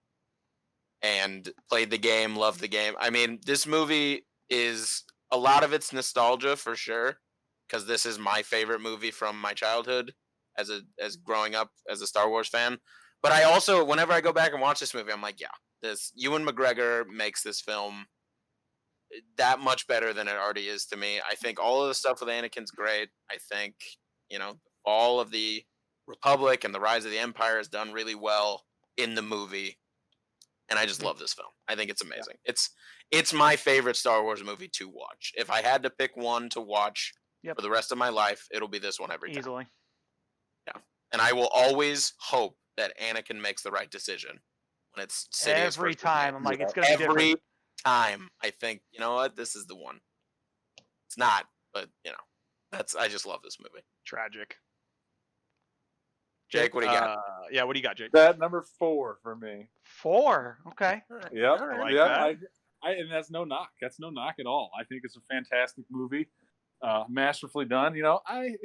and played the game, loved the game. I mean, this movie is a lot of it's nostalgia for sure, because this is my favorite movie from my childhood as growing up as a Star Wars fan. But I also, whenever I go back and watch this movie, I'm like, yeah, this Ewan McGregor makes this film that much better than it already is to me. I think all of the stuff with Anakin's great. I think, all of the Republic and the Rise of the Empire is done really well in the movie. And I just love this film. I think it's amazing. It's my favorite Star Wars movie to watch. If I had to pick one to watch for the rest of my life, it'll be this one every time. Easily. Yeah. And I will always hope that Anakin makes the right decision when it's Sidious Every versus time. Anakin. I'm like, it's going to be different. Every time I think, you know what, this is the one. It's not, but I just love this movie. Tragic. Jake, what do you got? Yeah, what do you got, Jake? That number 4 for me. 4. Okay. Yep. I like yep. that. And that's no knock. That's no knock at all. I think it's a fantastic movie, masterfully done. I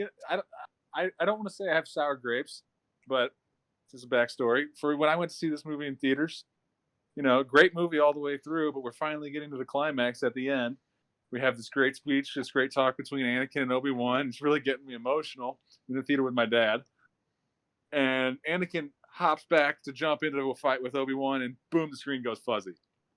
don't want to say I have sour grapes, but this is a backstory for when I went to see this movie in theaters. Great movie all the way through, but we're finally getting to the climax at the end. We have this great speech, this great talk between Anakin and Obi-Wan. It's really getting me emotional in the theater with my dad. And Anakin hops back to jump into a fight with Obi-Wan, and boom, the screen goes fuzzy.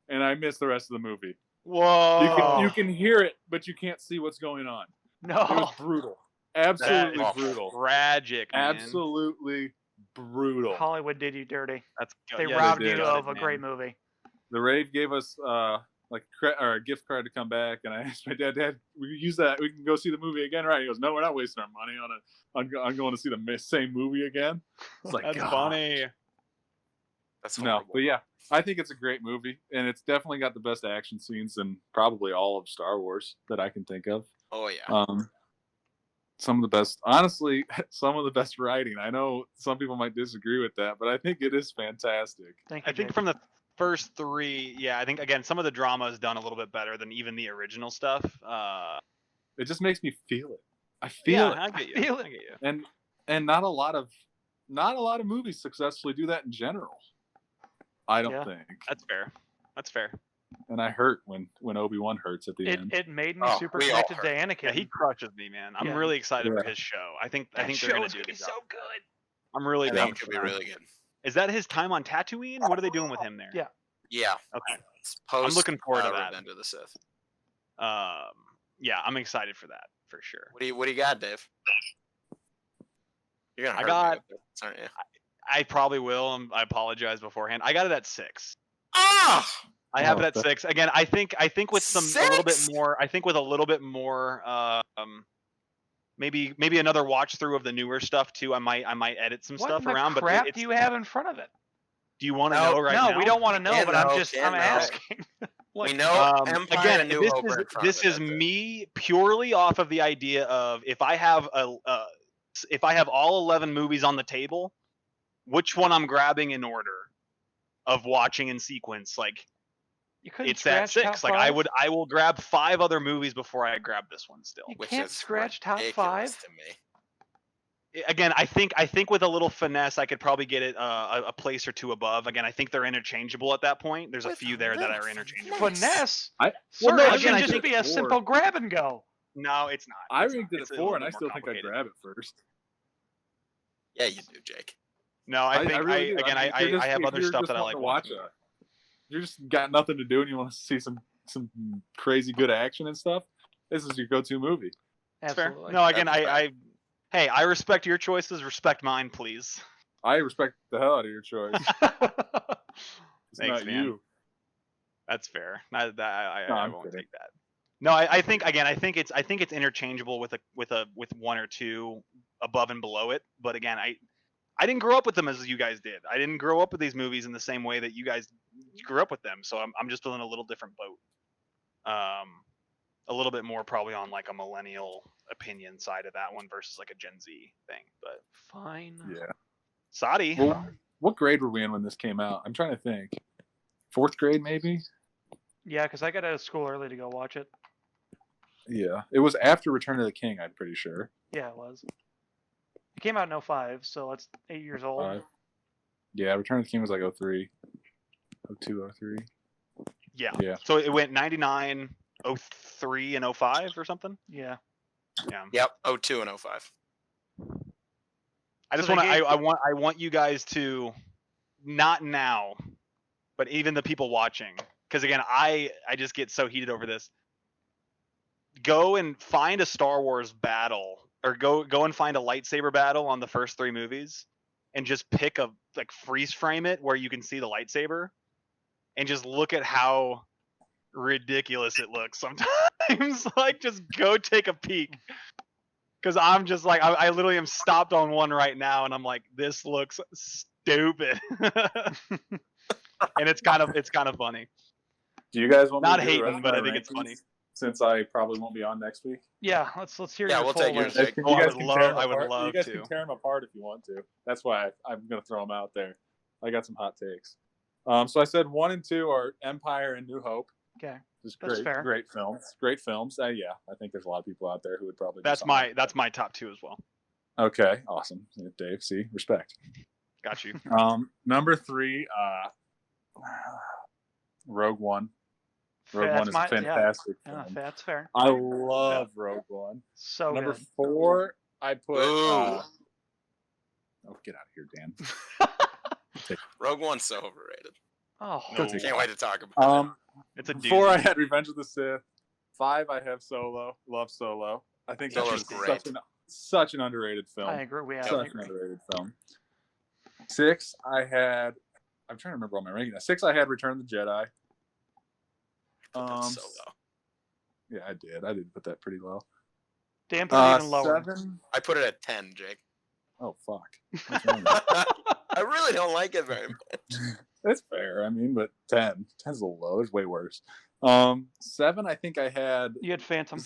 And I miss the rest of the movie. Whoa. You can hear it, but you can't see what's going on. No. It was brutal. Absolutely That is brutal. Tragic, man. Absolutely brutal. Hollywood did you dirty. That's They yeah, robbed they you did. of a great movie. The rave gave us a gift card to come back, and I asked my dad, we can use that. We can go see the movie again, right? He goes, no, we're not wasting our money on going to see the same movie again. It's like, That's God. funny. That's No, horrible. but yeah, I think it's a great movie, and it's definitely got the best action scenes in probably all of Star Wars that I can think of. Oh yeah. Some of the best, honestly, some of the best writing. I know some people might disagree with that, but I think it is fantastic. Thank you, I think Jake. from the first 3, yeah, I think again some of the drama is done a little bit better than even the original stuff. It just makes me feel it. I feel it. I get you. feel it. I get you. And not a lot of movies successfully do that in general. I don't think. That's fair. That's fair. And I hurt when Obi-Wan hurts at the end. It made me Oh, super we all connected to Anakin. Yeah, he crushes me, man. I'm Yeah. really excited for Yeah. his show. I think That they're show gonna is do a gonna be good job. so good. I'm really I down think it for could be that. really good. Is that his time on Tatooine? What are they doing with him there? Yeah. Yeah. Okay. It's post, looking forward to that. Revenge of the Sith. Yeah, I'm excited for that for sure. What do you got, Dave? You're gonna I hurt got- me with this, aren't you? I probably will. I apologize beforehand. I got it at 6. Ah! I have Oh, it at that- 6. Again, I think with a little bit 6? more. I think with a little bit more. Maybe another watch through of the newer stuff too. I might edit some What stuff in the around. crap But do you have in front of it? do you want to No, know right now? No, we don't want to know, Can't but know, I'm can't know. asking. We know Empire Again, and New this Hope is are in front this of it, is that's it. me purely off of the idea of if I have all 11 movies on the table, which one I'm grabbing in order of watching in sequence. Like You couldn't it's at scratch top 6. Like 5? I will grab 5 other movies before I grab this one. Still, You Which can't is scratch top ridiculous 5. to me. again, I think with a little finesse, I could probably get it a place or 2 above. Again, I think they're interchangeable at that point. There's a With few a there that little are interchangeable. Finesse. I- Sir, Well, no, it again, should I just think be a 4. simple grab and go. No, it's not. I It's not. ranked it It's at a 4, little and I bit still more think I'd complicated. grab it first. Yeah, you do, Jake. No, I think really do. again, mean, if you're I have if other you're stuff just that I wanting like to watch. watching. You just got nothing to do, and you want to see some crazy good action and stuff. This is your go-to movie. That's fair. Absolutely. No, again, That's hey, I respect your choices. Respect mine, please. I respect the hell out of your choice. It's Thanks, not man. you. That's fair. No, I I'm won't kidding. take that. No, I think it's interchangeable with 1 or 2 above and below it. But again, I didn't grow up with them as you guys did. I didn't grow up with these movies in the same way that you guys grew up with them. So I'm just in a little different boat. A little bit more probably on like a millennial opinion side of that one versus like a Gen Z thing. But Fine. Yeah. Sadi, Well, what grade were we in when this came out? I'm trying to think. 4th grade, maybe? Yeah, because I got out of school early to go watch it. Yeah. It was after Return of the King, I'm pretty sure. Yeah, it was. It came out in 05, so it's 8 years old. Yeah, Return of the King was like 03. 02, 03. yeah. Yeah. So it went 99, 03, and 05 or something. Yeah. Yeah. Yep, 02 and 05. I just So want they to. gave- I want you guys to, not now, but even the people watching, because again, I just get so heated over this. Go and find a Star Wars battle, or go and find a lightsaber battle on the first 3 movies, and just pick a freeze frame it where you can see the lightsaber, and just look at how ridiculous it looks sometimes. Just go take a peek. Because I'm just I literally am stopped on one right now, and I'm like, this looks stupid, and it's kind of funny. Do you guys want me Not to do the hating, rest of but my I think it's rankings? funny. Since I probably won't be on next week. Yeah, let's hear Yeah, your we'll full take yours, list. Jake. Oh, I would can love- tear 'em I would apart. love You guys to. can tear them apart if you want to. That's why I'm going to throw them out there. I got some hot takes. So I said 1 and 2 are Empire and New Hope. Okay. Just That's great, fair. great films. Great films. Yeah, I think there's a lot of people out there who would probably. Do That's something like my top 2 as well. that. Okay, awesome, Dave. See, respect. Got you. Number 3, Rogue One. Rogue One is a fantastic Yeah, film. that's fair. I love Rogue One. So Number good. 4, I put. Ooh. Oh, get out of here, Dan. Rogue One's so overrated. Oh, No. Can't wait to talk about it. It's a 4, I doozy. had Revenge of the Sith. 5, I have Solo. Love Solo. I think that's Solo's just great. such an underrated film. I agree. We have. Such an underrated film. 6, I had. I'm trying to remember all my rankings. 6, I had Return of the Jedi. That's so low. Yeah, I did. I did put that pretty low. Dan put it even lower. 7. I put it at 10, Jake. Oh fuck. What's wrong with that? I really don't like it very much. That's fair. I mean, but 10. 10's a little low. There's way worse. 7, I think I had. You had Phantom.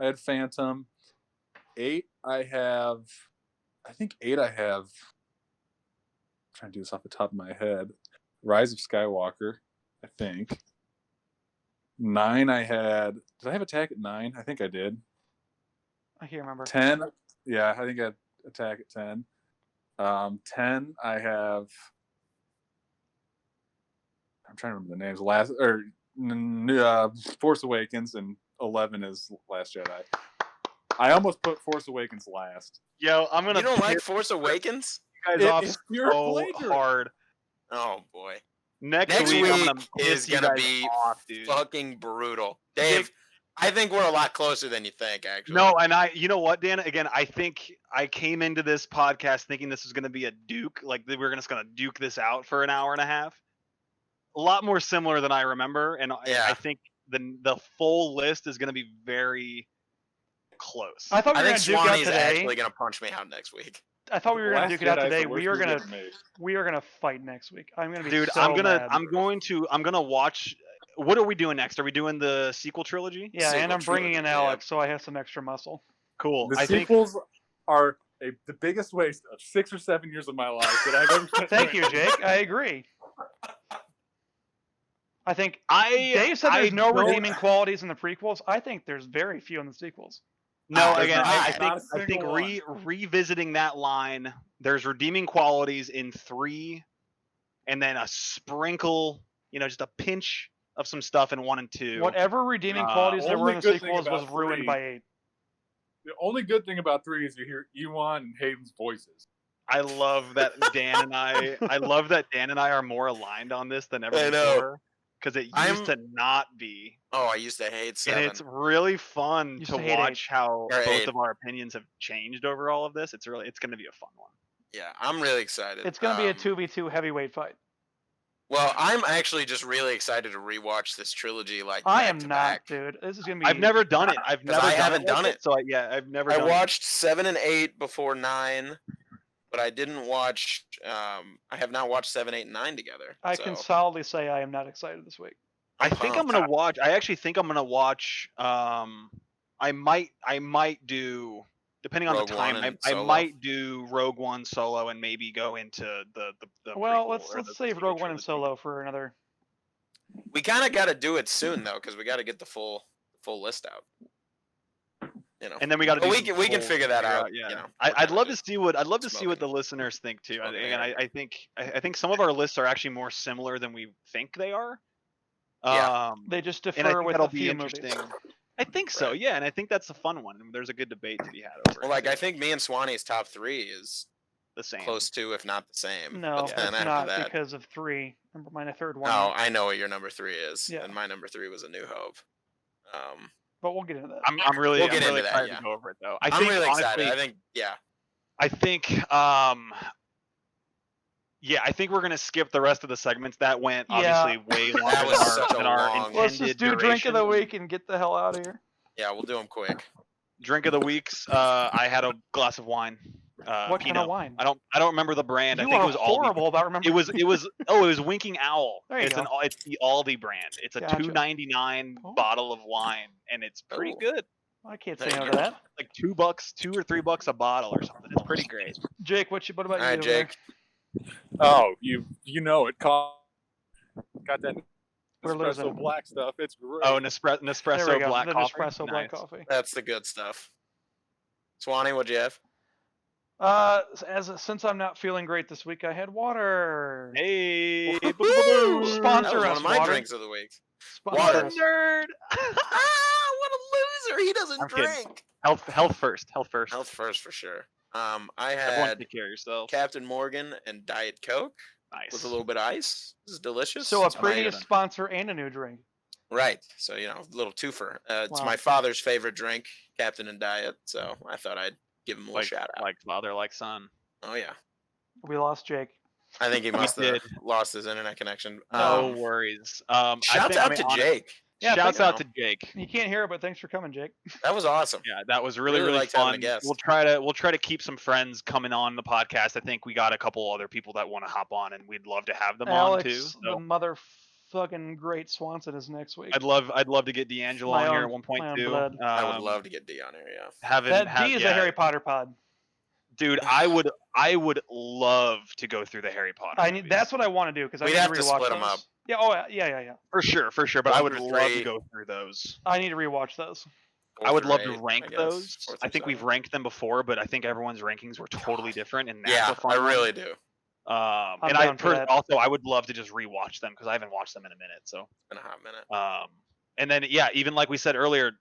I had Phantom. 8, I have. I think 8, I have. I'm trying to do this off the top of my head. Rise of Skywalker, I think. 9, I had. Did I have Attack at 9? I think I did. I can't remember. 10, yeah, I think I had Attack at 10. 10, I have. I'm trying to remember the names. Force Awakens, and 11 is Last Jedi. I almost put Force Awakens last. Yo, I'm gonna. You don't like piss Force Awakens? you guys off It's pure so plagiarism. hard. Oh boy. Next Next week, I'm week gonna is piss you gonna guys be off, dude. Fucking brutal. Dave, I think we're a lot closer than you think, actually. No, and you know what, Dan? Again, I think I came into this podcast thinking this was going to be a duke, like we were just going to duke this out for an hour and a half. A lot more similar than I remember, and Yeah. I think the full list is going to be very close. I thought we I were think gonna duke out Swanee's today. actually gonna punch me out next week. I thought we were gonna Last duke it out Jedi's the today. worst We are movie gonna ever made. fight next week. I'm gonna be Dude, so I'm mad. gonna watch. What are we doing next? Are we doing the sequel trilogy? Yeah, and Sequel I'm bringing in trilogy, yeah. Alex, so I have some extra muscle. Cool. The I think sequels are the biggest waste of 6 or 7 years of my life that I've ever spent. Thank you, Jake. I agree. I think Dave said I there's no don't- redeeming qualities in the prequels. I think there's very few in the sequels. No, There's again, not. I Not a think single revisiting that line. There's redeeming qualities in 3, and then a sprinkle, just a pinch of some stuff in 1 and 2. Whatever redeeming qualities there were in only the good thing sequels was about ruined 3 by 8. The only good thing about 3 is you hear Ewan and Hayden's voices. I love that Dan and I love that Dan and I are more aligned on this than ever I know. before. Because it used to not be. Oh, I used to hate 7. And it's really fun Used to to hate watch how Or both 8. of our opinions have changed over all of this. It's going to be a fun one. Yeah, I'm really excited. It's going to be a 2v2 heavyweight fight. Well, I'm actually just really excited to rewatch this trilogy. I am back to not, back. dude. This is going to be. I've never done it. I've never. I haven't done it. So I've never. I done watched 7 and 8 before 9, but I didn't watch. I have not watched 7, 8, and 9 together. I so. can solidly say I am not excited this week. I think I'm gonna watch. I actually think I'm gonna watch. I'm might do, depending on Rogue the One time, and I Solo. might do Rogue One Solo and maybe go into the Well, prequel let's or the save sequel Rogue One and trilogy. Solo for another. We kind of got to do it soon though, because we got to get the full list out. You know, And then we got to But do. we can figure that out. Yeah, You know, I'd we're love kinda to see what the smoking- listeners think too. smoking Again, air. I think some of our lists are actually more similar than we think they are. Yeah. They just and I differ think with that'll a be few interesting. movies. I think so, Right. yeah, and I think that's a fun one. There's a good debate to be had over Well, it. like too. I think me and Swanee's top 3 is the same. close to, if not the same. No, but it's then after not that, because of 3. Remember my third one. oh, I know what your number 3 is, Yeah. and my number 3 was A New Hope. But we'll get into that. I'm really, We'll get I'm really into that, excited yeah. to go over it though. I'm think, really honestly, excited. I think, yeah. I think we're gonna skip the rest of the segments. That went obviously way longer That was such a than our long- intended Let's just do drink of the duration. week and get the hell out of here. Yeah, we'll do them quick. Drink of the weeks. I had a glass of wine. What kind Pinot. of wine? I don't remember the brand. You I think are it was Aldi. horrible about remembering. It was Winking Owl. There you it's go. it's the Aldi brand. It's a Gotcha. $2.99 Oh. bottle of wine, and it's pretty Ooh. good. I can't There say you no go. to that. Like $2 or $3 a bottle or something. It's pretty great. Jake, what about All you? right, over there? Jake. Oh, you know it. Got that We're losing. espresso black stuff. It's great. Oh, There Nespresso we go. black the coffee. Nespresso black Nice. coffee. That's the good stuff. Swanee, what'd you have? Since I'm not feeling great this week, I had water. Hey, Woo! boo-boo-boo. Sponsor That was us, one of my water. drinks of the week. Sponsor Water. us. Nerd. What a loser! He doesn't I'm kidding. drink. Health first. Health first. Health first for sure. I Everyone had take care of yourself. Captain Morgan and Diet Coke Nice. with a little bit of ice. This is delicious. So a It's my- previous sponsor and a new drink. Right. So, a little twofer. It's Wow. my father's favorite drink, Captain and Diet. So I thought I'd give him a little like shout out. like father, like son. Oh, yeah. We lost Jake. I think he must have did. lost his internet connection. No worries. Shouts out to Jake. Yeah, Shouts thank out you. to Jake. You can't hear it, but thanks for coming, Jake. That was awesome. Yeah, that was really Really really liked having a fun. guest. We'll try to keep some friends coming on the podcast. I think we got a couple other people that want to hop on, and we'd love to have them Alex, on too. the So motherfucking great Swanson is next week. I'd love to get D'Angelo My on here own- at one point my own too. blood. I would love to get D on here, yeah. That D is a Harry Potter pod. Dude, I would love to go through the Harry Potter. movies. That's what I want to do because I We'd need have to to rewatch split 'em those. up. Yeah. Oh yeah. for sure. But One I would through love three. to go through those. I need to rewatch those. I would love Four to through rank eight, guess. those. Four I through think we've seven. ranked them before, but I think everyone's rankings were totally different, and that's Yeah, the fun I one. really do. I'm And I down for that. also I would love to just rewatch them because I haven't watched them in a minute. So, It's been a hot minute. and then even like we said earlier,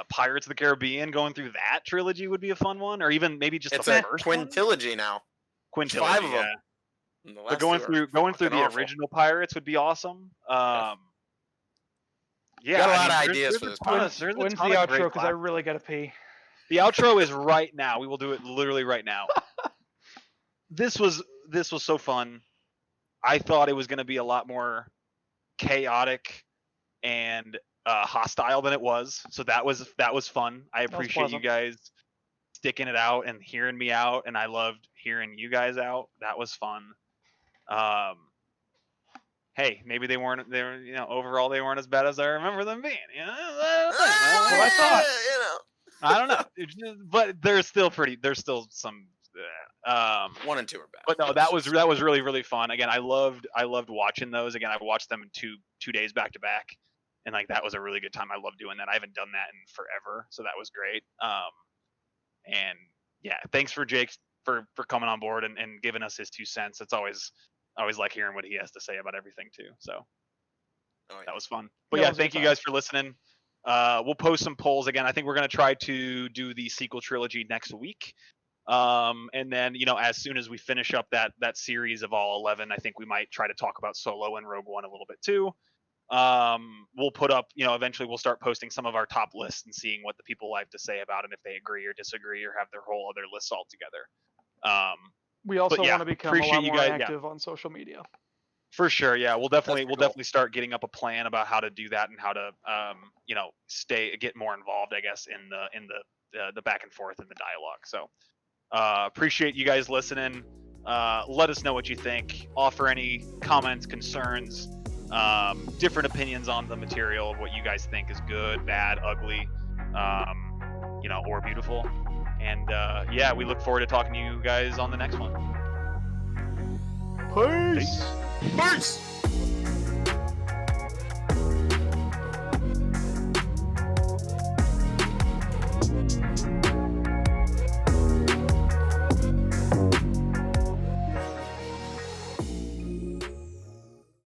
Pirates of the Caribbean, going through that trilogy would be a fun one, or even maybe just It's the a first one. quintilogy now. Quintilogy, five of 'em. yeah. And the But last going two are through fucking the awful. original Pirates would be awesome. Yeah, Got a I lot mean, of there's- ideas there's for a this ton of- podcast. there's a When's the ton of great outro? Because I classics. really gotta pee. The outro is right now. We will do it literally right now. This was so fun. I thought it was going to be a lot more chaotic and hostile than it was. So that was fun. I was appreciate you pleasant. guys sticking it out and hearing me out, and I loved hearing you guys out. That was fun. Hey, maybe they were overall they weren't as bad as I remember them being. I thought. I don't know, but there's still some. 1 and 2 are bad. But no, that was really really fun. Again, I loved watching those. Again, I watched them in two days back to back, and like that was a really good time. I love doing that. I haven't done that in forever, so that was great. And yeah, thanks for Jake for coming on board and giving us his 2 cents. It's always like hearing what he has to say about everything too. So Oh, yeah. that was fun. But Yeah, it yeah, was a thank good you guys for listening. We'll post some polls again. I think we're going to try to do the sequel trilogy next week. And then, as soon as we finish up that series of all 11, I think we might try to talk about Solo and Rogue One a little bit too. We'll put up, eventually we'll start posting some of our top lists and seeing what the people have to say about it, if they agree or disagree or have their whole other lists all together. We also yeah, want to become a appreciate lot you more guys- yeah. active on social media. For sure, yeah, we'll definitely the goal. start getting up a plan about how to do that and how to get more involved, I guess, in the back and forth and the dialogue. So appreciate you guys listening. Let us know what you think. Offer any comments, concerns, different opinions on the material, what you guys think is good, bad, ugly. or beautiful. And yeah, we look forward to talking to you guys on the next one. Peace. Peace. Peace.